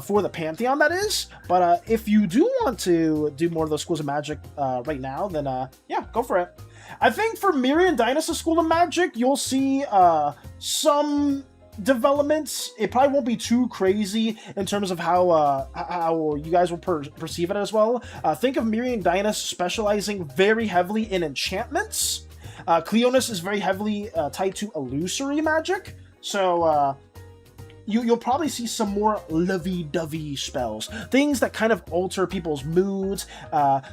for the Pantheon, that is. But if you do want to do more of those schools of magic right now, then yeah, go for it. I think for Mirian Dynasty School of Magic, you'll see some developments. It probably won't be too crazy in terms of how you guys will perceive it as well. Think of Mirian Dynasty specializing very heavily in enchantments. Cleonis is very heavily tied to illusory magic, so you'll probably see some more lovey-dovey spells, things that kind of alter people's moods,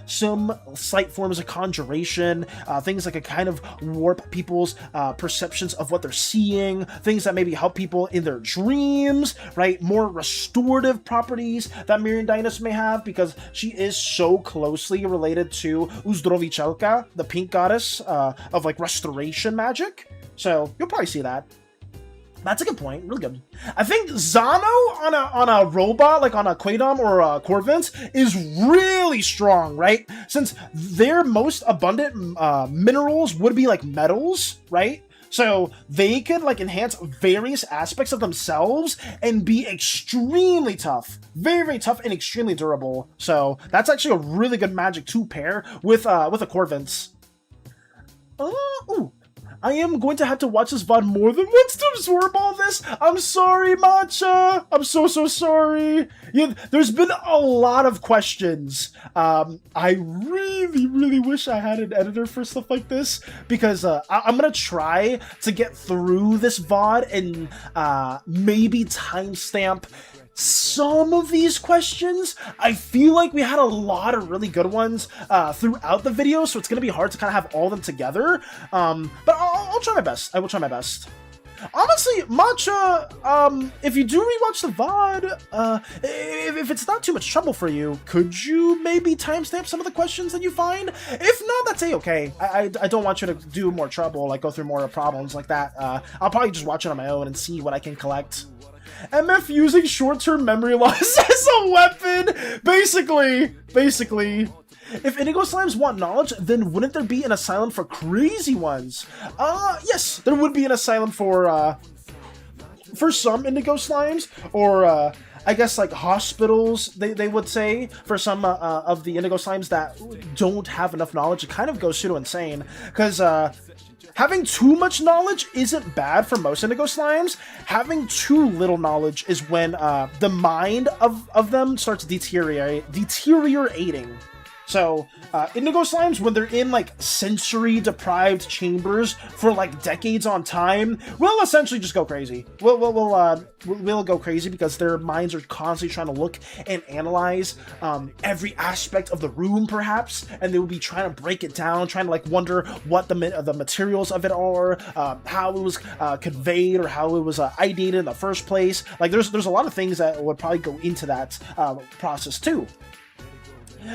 some slight forms of conjuration, things that can kind of warp people's perceptions of what they're seeing, things that maybe help people in their dreams, right? More restorative properties that Miriam Dynasty may have, because she is so closely related to Uzdrovichelka, the pink goddess of like restoration magic. So you'll probably see that. That's a good point. Really good. I think Zano on a robot, like on a Quaidom or a Corvins, is really strong, right? Since their most abundant minerals would be like metals, right? So they could like enhance various aspects of themselves and be extremely tough. Very, very tough and extremely durable. So that's actually a really good magic to pair with a Corvins. Ooh. I am going to have to watch this VOD more than once to absorb all this. I'm sorry, Matcha. I'm so sorry. Yeah, there's been a lot of questions. I really, really wish I had an editor for stuff like this, because I'm going to try to get through this VOD and maybe timestamp some of these questions. I feel like we had a lot of really good ones throughout the video, so it's going to be hard to kind of have all of them together. But I'll try my best. I will try my best. Honestly, Matcha, if you do rewatch the VOD, if it's not too much trouble for you, could you maybe timestamp some of the questions that you find? If not, that's A-okay. I don't want you to do more trouble, like go through more problems like that. I'll probably just watch it on my own and see what I can collect. MF using short-term memory loss as a weapon! Basically. If Indigo Slimes want knowledge, then wouldn't there be an asylum for crazy ones? Yes, there would be an asylum for some Indigo Slimes, or I guess like hospitals, they would say, for some of the Indigo Slimes that don't have enough knowledge. It kind of goes pseudo-insane, because having too much knowledge isn't bad for most Indigo Slimes. Having too little knowledge is when the mind of them starts deteriorating. So, Indigo Slimes, when they're in, like, sensory-deprived chambers for, like, decades on time, will essentially just go crazy. We'll go crazy because their minds are constantly trying to look and analyze every aspect of the room, perhaps, and they will be trying to break it down, trying to, like, wonder what the materials of it are, how it was conveyed, or how it was ideated in the first place. Like, there's a lot of things that would probably go into that process, too.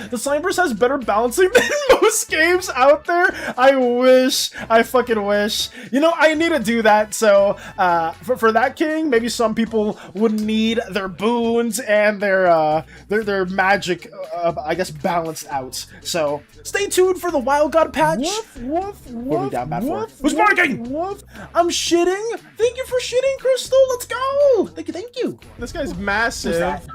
The Slimeverse has better balancing than most games out there. I fucking wish. You know, I need to do that, so for that king, maybe some people would need their boons and their magic, I guess, balanced out. So stay tuned for the Wild God patch. What are we down bad for? Who's barking? I'm shitting. Thank you for shitting, Crystal. Let's go. Thank you. This guy's massive.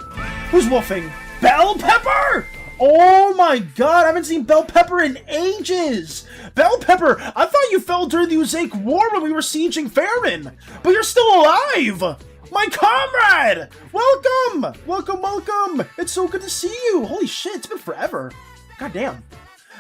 Who's woofing? Bell Pepper! Oh my god, I haven't seen Bell Pepper in ages! Bell Pepper, I thought you fell during the Uzaic War when we were sieging Faerun, but you're still alive! My comrade! Welcome! Welcome! It's so good to see you! Holy shit, it's been forever. God damn.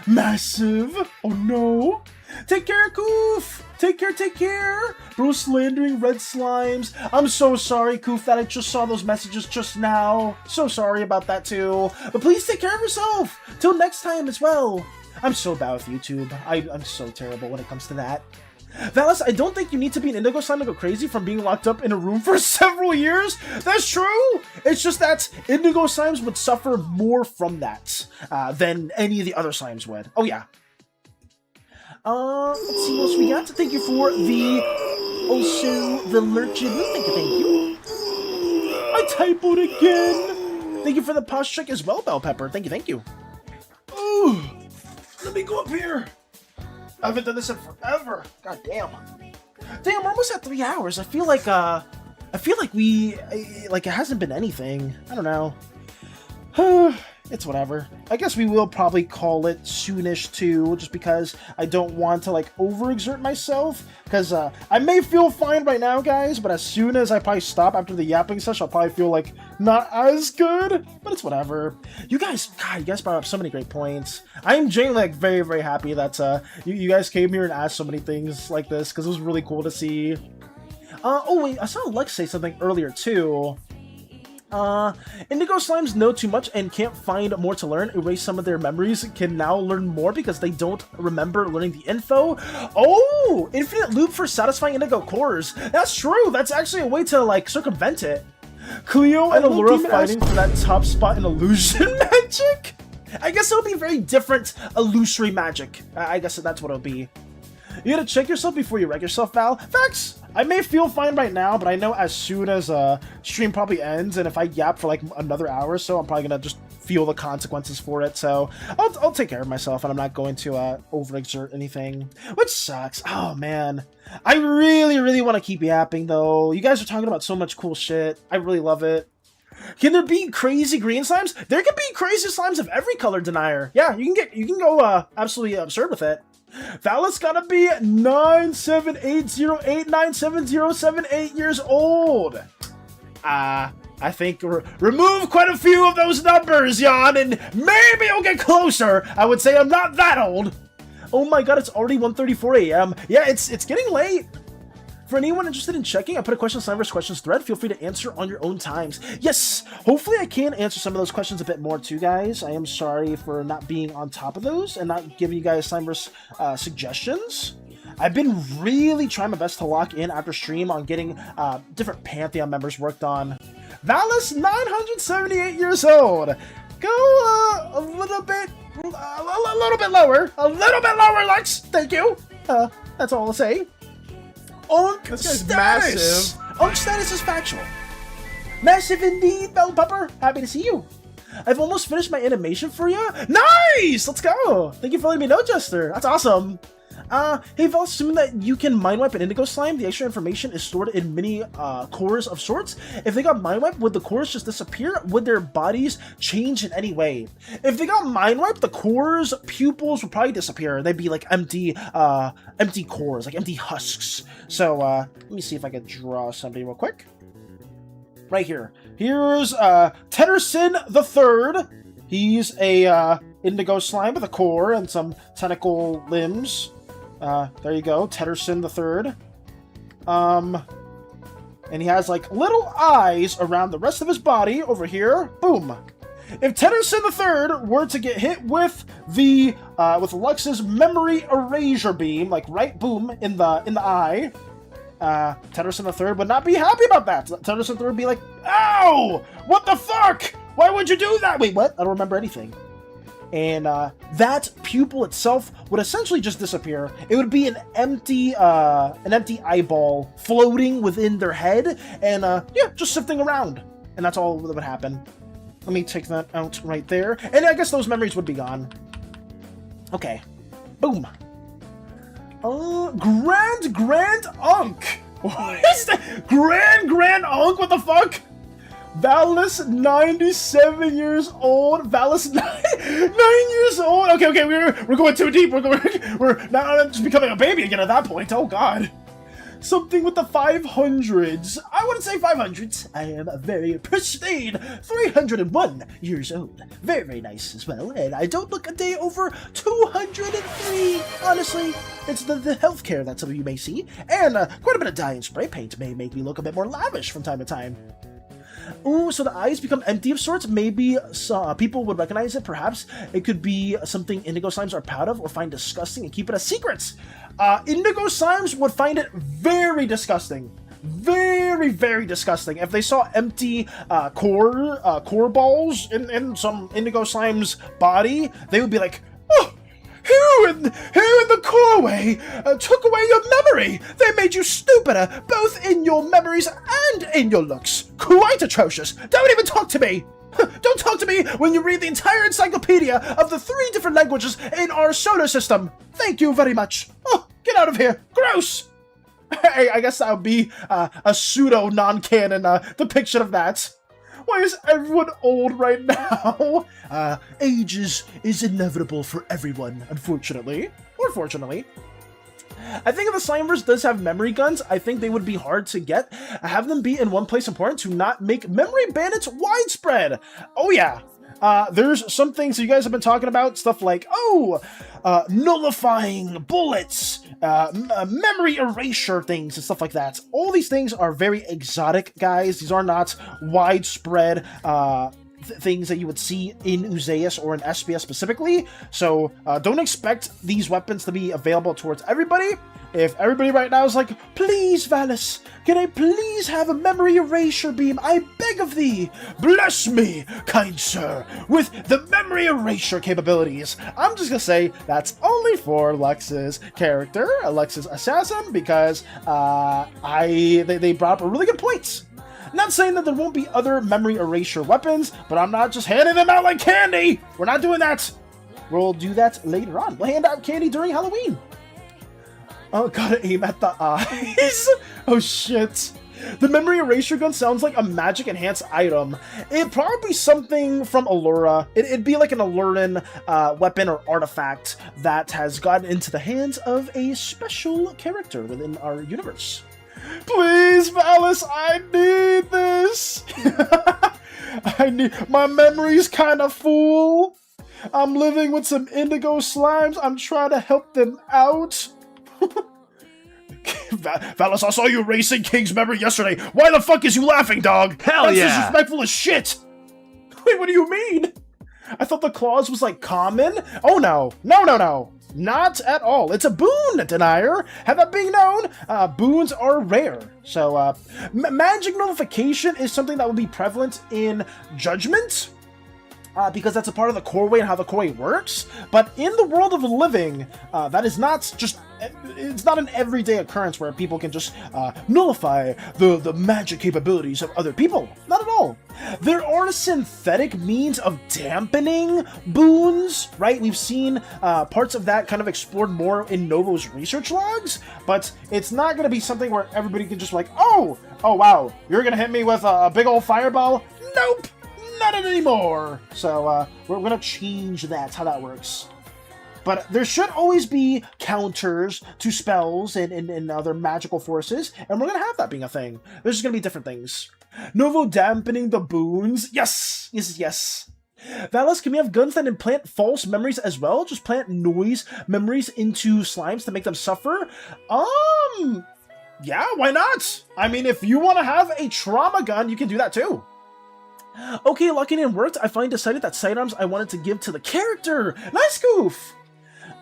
Massive! Oh no! Take care, Koof! Take care! Bro slandering red slimes. I'm so sorry, Koof, that I just saw those messages just now. So sorry about that too. But please take care of yourself! Till next time as well. I'm so bad with YouTube. I'm so terrible when it comes to that. Valis, I don't think you need to be an Indigo Slime to go crazy from being locked up in a room for several years. That's true! It's just that Indigo Slimes would suffer more from that than any of the other slimes would. Oh yeah. Let's see what else we got. Thank you for the, also the lurchin. Thank you. I typoed again. Thank you for the posh trick as well, Bell Pepper. Thank you. Ooh, let me go up here. I haven't done this in forever. God damn. Damn, we're almost at 3 hours. I feel like it hasn't been anything. I don't know. It's whatever. I guess we will probably call it soonish too, just because I don't want to like overexert myself. Because I may feel fine right now, guys, but as soon as I probably stop after the yapping session, I'll probably feel like not as good. But it's whatever. You guys, God, you guys brought up so many great points. I am genuinely like very, very happy that you guys came here and asked so many things like this, because it was really cool to see. Oh wait, I saw Lex say something earlier too. Indigo slimes know too much and can't find more to learn. Erase some of their memories, can now learn more because they don't remember learning the info. Oh, infinite loop for satisfying indigo cores. That's true. That's actually a way to like circumvent it. Cleo and Allura fighting for that top spot in illusion magic. I guess it'll be very different illusory magic. I guess that's what it'll be. You gotta check yourself before you wreck yourself, Val. Facts! I may feel fine right now, but I know as soon as stream probably ends, and if I yap for like another hour or so, I'm probably gonna just feel the consequences for it. So I'll take care of myself, and I'm not going to overexert anything, which sucks. Oh man, I really, really want to keep yapping though. You guys are talking about so much cool shit. I really love it. Can there be crazy green slimes? There can be crazy slimes of every color denier. Yeah, you can go absolutely absurd with it. Valis gotta be 97808977078 years old. I think remove quite a few of those numbers, Jan, and maybe you'll get closer. I would say I'm not that old. Oh my god, it's already 1:34 a.m. Yeah, it's getting late. For anyone interested in checking, I put a question Slimeverse questions thread. Feel free to answer on your own times. Yes, hopefully I can answer some of those questions a bit more too, guys. I am sorry for not being on top of those and not giving you guys Slimeverse suggestions. I've been really trying my best to lock in after stream on getting different Pantheon members worked on. Valis, 978 years old. Go a little bit lower. A little bit lower, Lex. Thank you. That's all I'll say. Unk status! Massive. Unk status is factual. Massive indeed, Bell Pepper. Happy to see you. I've almost finished my animation for you. Nice! Let's go. Thank you for letting me know, Jester. That's awesome. Hey, Val, assuming that you can mind wipe an indigo slime, the extra information is stored in mini cores of sorts. If they got mind wiped, would the cores just disappear? Would their bodies change in any way? If they got mind wiped, the cores, pupils would probably disappear. They'd be like empty cores, like empty husks. So, let me see if I can draw somebody real quick. Right here. Here's, Tedderson the Third. He's a, indigo slime with a core and some tentacle limbs. There you go, Tedderson the Third. And he has like little eyes around the rest of his body over here. Boom. If Tedderson the Third were to get hit with the with Lux's memory erasure beam, like right boom in the eye, Tedderson the Third would not be happy about that. Tedderson the Third would be like, "Ow! What the fuck? Why would you do that?" Wait, what? I don't remember anything. And that pupil itself would essentially just disappear. It would be an empty eyeball floating within their head, and yeah, just sifting around. And that's all that would happen. Let me take that out right there, and I guess those memories would be gone. Okay, boom. Grand Unk. What is that? Grand Unk? What the fuck? Valis, 97 years old. Valis, 9 years old. Okay, we're going too deep. We're now just becoming a baby again at that point. Oh god. Something with the 500s. I wouldn't say 500s. I am very pristine. 301 years old. Very nice as well. And I don't look a day over 203. Honestly, it's the healthcare that some of you may see. And quite a bit of dye and spray paint may make me look a bit more lavish from time to time. Ooh, so the eyes become empty of sorts. Maybe people would recognize it. Perhaps it could be something indigo slimes are proud of or find disgusting and keep it a secret. Indigo slimes would find it very disgusting. Very, very disgusting. If they saw empty core balls in some indigo slime's body, they would be like, "Oh, in the Coreway took away your memory? They made you stupider, both in your memories and in your looks. Quite atrocious. Don't even talk to me. Don't talk to me when you read the entire encyclopedia of the 3 different languages in our solar system. Thank you very much. Oh, get out of here. Gross. I guess that would be a pseudo non-canon depiction of that. Why is everyone old right now? Age is inevitable for everyone, unfortunately. Or fortunately. I think if the Slimeverse does have memory guns, I think they would be hard to get. Have them be in one place important to not make memory bandits widespread. Oh yeah. There's some things you guys have been talking about, stuff like, nullifying bullets, memory erasure things, and stuff like that. All these things are very exotic, guys. These are not widespread, things that you would see in Uzeus or in SPS specifically, so don't expect these weapons to be available towards everybody. If everybody right now is like, please, Valis, can I please have a memory erasure beam? I beg of thee, bless me, kind sir, with the memory erasure capabilities. I'm just gonna say that's only for Lux's character, Lux's assassin, because they brought up a really good point. Not saying that there won't be other memory erasure weapons, but I'm not just handing them out like candy! We're not doing that! We'll do that later on. We'll hand out candy during Halloween. Oh, gotta aim at the eyes! Oh shit. The memory erasure gun sounds like a magic enhanced item. It'd probably be something from Allura. It'd be like an Alluran weapon or artifact that has gotten into the hands of a special character within our universe. Please, Valis, I need this. My memory's kind of full. I'm living with some indigo slimes. I'm trying to help them out. Valis, I saw you erasing King's memory yesterday. Why the fuck is you laughing, dog? Hell That's yeah. disrespectful as shit. Wait, what do you mean? I thought the clause was like common. Oh no, no. Not at all. It's a boon, denier. Have that being known, boons are rare. So, magic nullification is something that would be prevalent in Judgement, because that's a part of the Coreway and how the Coreway works. But in the world of the living, that is not just... It's not an everyday occurrence where people can just nullify the magic capabilities of other people. Not at all. There are synthetic means of dampening boons, right? We've seen parts of that kind of explored more in Novo's research logs, but it's not going to be something where everybody can just like, oh wow, you're going to hit me with a big old fireball? Nope, not anymore. So we're going to change that, how that works. But there should always be counters to spells and other magical forces, and we're going to have that being a thing. There's just going to be different things. Novo dampening the boons. Yes. Valis, can we have guns that implant false memories as well? Just plant noise memories into slimes to make them suffer? Yeah, why not? I mean, if you want to have a trauma gun, you can do that too. Okay, locking in worked. I finally decided that sidearms I wanted to give to the character. Nice goof!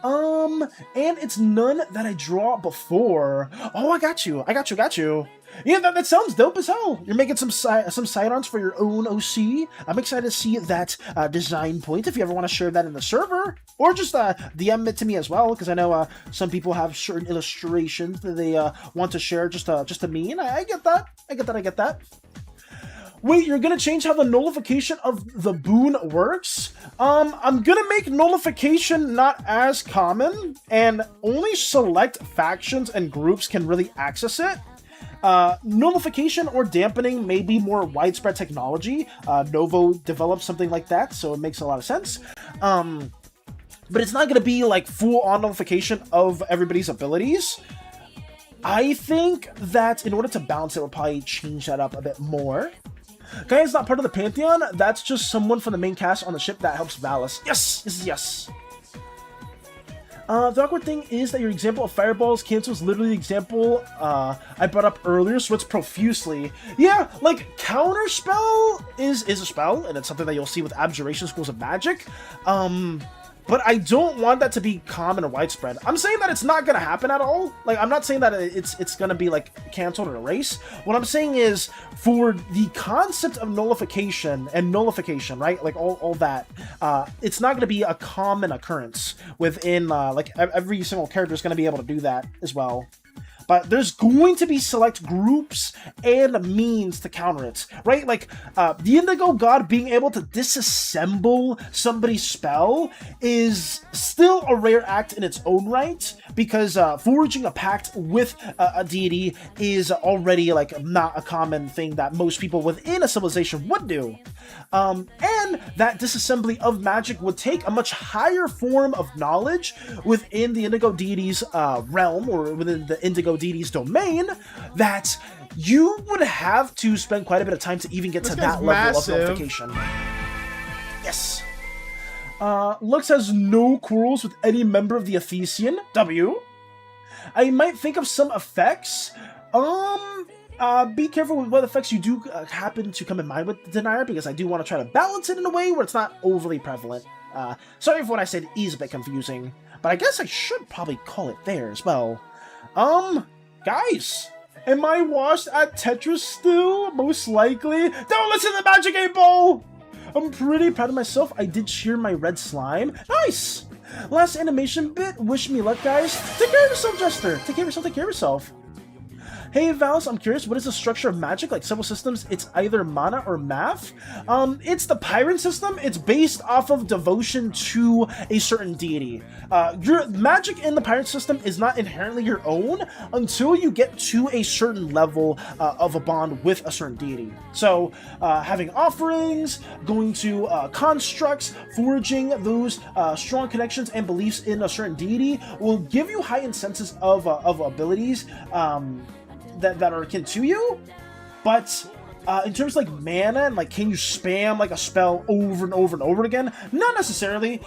And it's none that I draw before. Oh, I got you. Yeah, that sounds dope as hell. You're making some sidearms for your own OC. I'm excited to see that design point if you ever want to share that in the server. Or just DM it to me as well, because I know some people have certain illustrations that they want to share just to me, and I get that. Wait, you're gonna change how the nullification of the boon works? I'm gonna make nullification not as common, and only select factions and groups can really access it. Nullification or dampening may be more widespread technology. Novo developed something like that, so it makes a lot of sense. But it's not gonna be like full-on nullification of everybody's abilities. I think that in order to balance it, we'll probably change that up a bit more. Guy is not part of the Pantheon. That's just someone from the main cast on the ship that helps Valis. Yes. The awkward thing is that your example of fireballs cancels literally the example I brought up earlier, so it's profusely. Yeah, like, counterspell is a spell, and it's something that you'll see with abjuration schools of magic. but I don't want that to be common or widespread. I'm saying that it's not gonna happen at all. Like, I'm not saying that it's gonna be like canceled or erased. What I'm saying is, for the concept of nullification and nullification, right? Like all that, it's not gonna be a common occurrence within like every single character is gonna be able to do that as well. But there's going to be select groups and means to counter it, right? Like, the Indigo God being able to disassemble somebody's spell is still a rare act in its own right, because forging a pact with a deity is already, like, not a common thing that most people within a civilization would do. And that disassembly of magic would take a much higher form of knowledge within the Indigo deity's realm, or within the Indigo deity's domain, that you would have to spend quite a bit of time to even get to that level of nullification. Yes. Lux has no quarrels with any member of the Athesian. W. I might think of some effects. Be careful with what effects you do happen to come in mind with the Denier, because I do want to try to balance it in a way where it's not overly prevalent. Sorry if what I said is a bit confusing, but I guess I should probably call it there as well. Guys, am I washed at Tetris still? Most likely. Don't listen to the Magic 8 Ball! I'm pretty proud of myself. I did cheer my red slime. Nice! Last animation bit. Wish me luck, guys. Take care of yourself, Jester. Take care of yourself, take care of yourself. Hey Valis, I'm curious, what is the structure of magic? Like several systems, it's either mana or math. It's the Pirate system. It's based off of devotion to a certain deity. Your magic in the Pirate system is not inherently your own until you get to a certain level of a bond with a certain deity. So, having offerings, going to constructs, forging those strong connections and beliefs in a certain deity will give you high incentives of abilities that are akin to you, but in terms of like mana and like can you spam like a spell over and over and over again, not necessarily.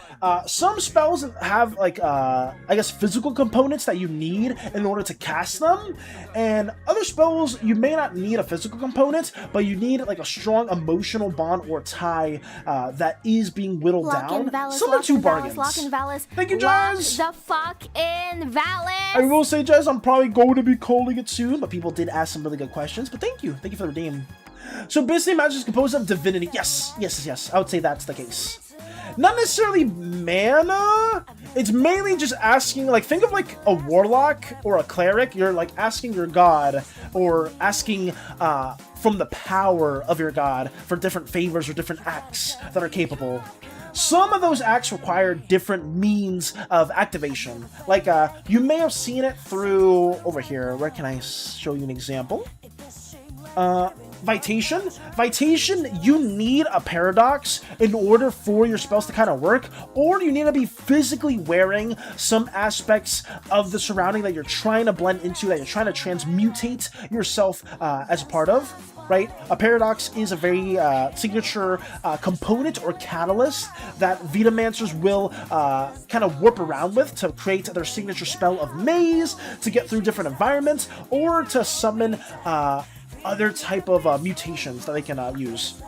Some spells have like I guess physical components that you need in order to cast them, and other spells you may not need a physical component, but you need like a strong emotional bond or tie that is being whittled down. Similar to bargains. Thank you, Jazz. Lock the fuck in Valis. I will say, Jazz, I'm probably going to be calling it soon, but people did ask some really good questions. But thank you for the redeem. So basically, magic is composed of divinity. Yes. I would say that's the case. Not necessarily mana. It's mainly just asking, like, think of like a warlock or a cleric. You're like asking your god, or asking from the power of your god for different favors or different acts that are capable. Some of those acts require different means of activation. Like, you may have seen it through over here. Where can I show you an example? Vitation, you need a paradox in order for your spells to kind of work, or you need to be physically wearing some aspects of the surrounding that you're trying to blend into, that you're trying to transmutate yourself as a part of, right? A paradox is a very signature component or catalyst that Vitamancers will kind of warp around with to create their signature spell of maze, to get through different environments, or to summon other type of mutations that they can use.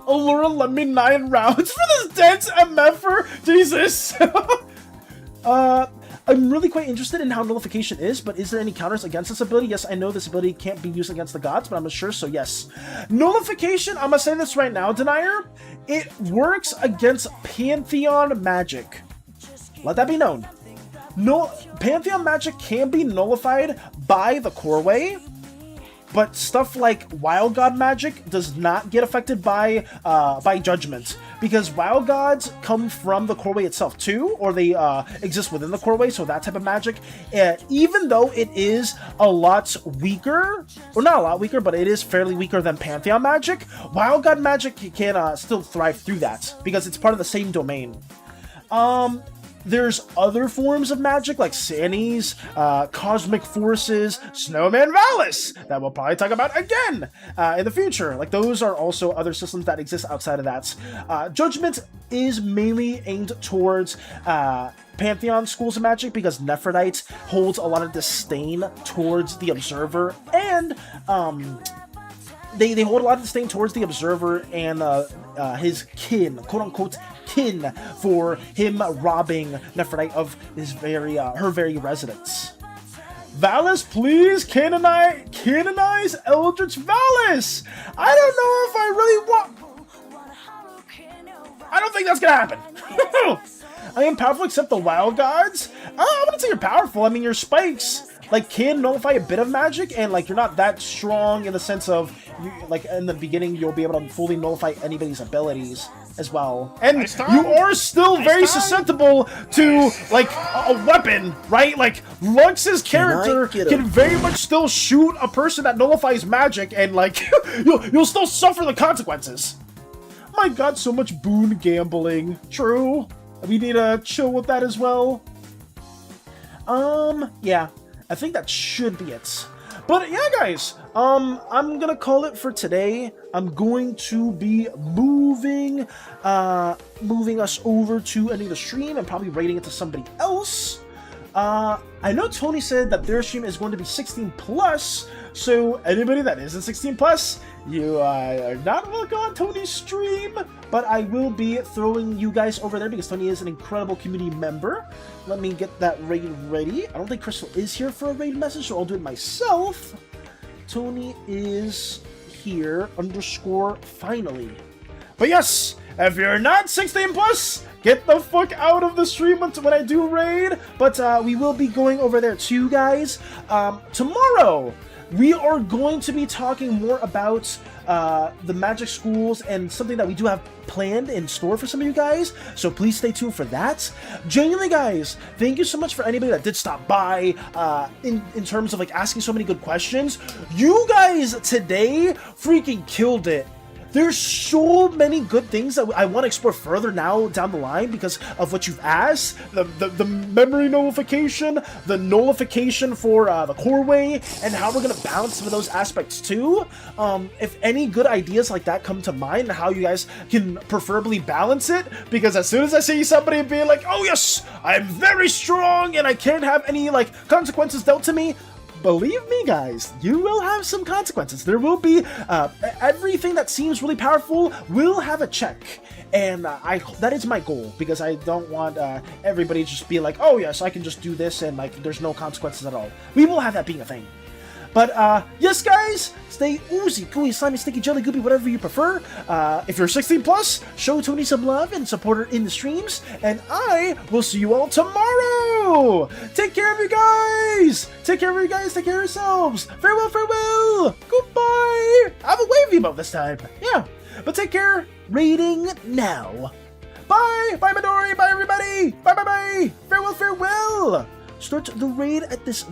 Allura lent me 9 rounds for this dense MFer? Jesus! I'm really quite interested in how nullification is, but is there any counters against this ability? Yes, I know this ability can't be used against the gods, but I'm not sure, so yes. Nullification, I'm gonna say this right now, Denier, it works against Pantheon magic. Let that be known. No, Pantheon magic can be nullified by the core way, but stuff like Wild God magic does not get affected by Judgment, because Wild Gods come from the core way itself too, or they exist within the core way, so that type of magic, even though it is a lot weaker, or not a lot weaker, but it is fairly weaker than Pantheon magic, Wild God magic can still thrive through that, because it's part of the same domain. There's other forms of magic like SANIs, cosmic forces, Snowman Valis that we'll probably talk about again in the future. Like, those are also other systems that exist outside of that. Judgment is mainly aimed towards Pantheon schools of magic, because Nephrodite holds a lot of disdain towards the Observer, and they hold a lot of disdain towards the Observer and his kin, quote-unquote kin, for him robbing Nephrodite of his her very residence. Valis, please canonize Eldritch Valis! I don't know if I really want... I don't think that's gonna happen. I am powerful except the wild gods? I wouldn't say you're powerful. I mean, your spikes, like, can nullify a bit of magic, and, like, you're not that strong in the sense of, like, in the beginning, you'll be able to fully nullify anybody's abilities as well. And you are still very susceptible to, like, a weapon, right? Like, Lux's character can very much still shoot a person that nullifies magic, and, like, you'll still suffer the consequences. My god, so much boon gambling. True. We need to chill with that as well. Yeah. I think that should be it. But yeah, guys, I'm gonna call it for today. I'm going to be moving us over to ending the stream and probably rating it to somebody else. I know Tony said that their stream is going to be 16 plus, so anybody that isn't 16 plus, you are not welcome on Tony's stream, but I will be throwing you guys over there because Tony is an incredible community member. Let me get that raid ready. I don't think Crystal is here for a raid message, so I'll do it myself. Tony is here, _finally. But yes, if you're not 16 plus, get the fuck out of the stream when I do raid. But we will be going over there too, guys. Tomorrow, we are going to be talking more about the magic schools and something that we do have planned in store for some of you guys, so please stay tuned for that. Genuinely, guys, thank you so much for anybody that did stop by in terms of like asking so many good questions. You guys today freaking killed it. There's so many good things that I want to explore further now down the line because of what you've asked. The memory nullification, the nullification for the core way, and how we're going to balance some of those aspects too. If any good ideas like that come to mind, how you guys can preferably balance it, because as soon as I see somebody being like, oh yes, I'm very strong and I can't have any like consequences dealt to me, believe me, guys, you will have some consequences. There will be everything that seems really powerful will have a check, and that is my goal, because I don't want everybody to just be like, oh yes, I can just do this and like there's no consequences at all. We will have that being a thing. But yes, guys, stay oozy, gooey, slimy, sticky, jelly, goopy, whatever you prefer. If you're 16 plus, show Tony some love and support her in the streams, and I will see you all tomorrow. Take care of you guys. Take care of you guys. Take care of yourselves. Farewell, farewell. Goodbye. I have a wavy emote this time. Yeah, but take care. Rating now. Bye. Bye, Midori. Bye, everybody. Bye, bye, bye. Farewell, farewell. Start the raid at this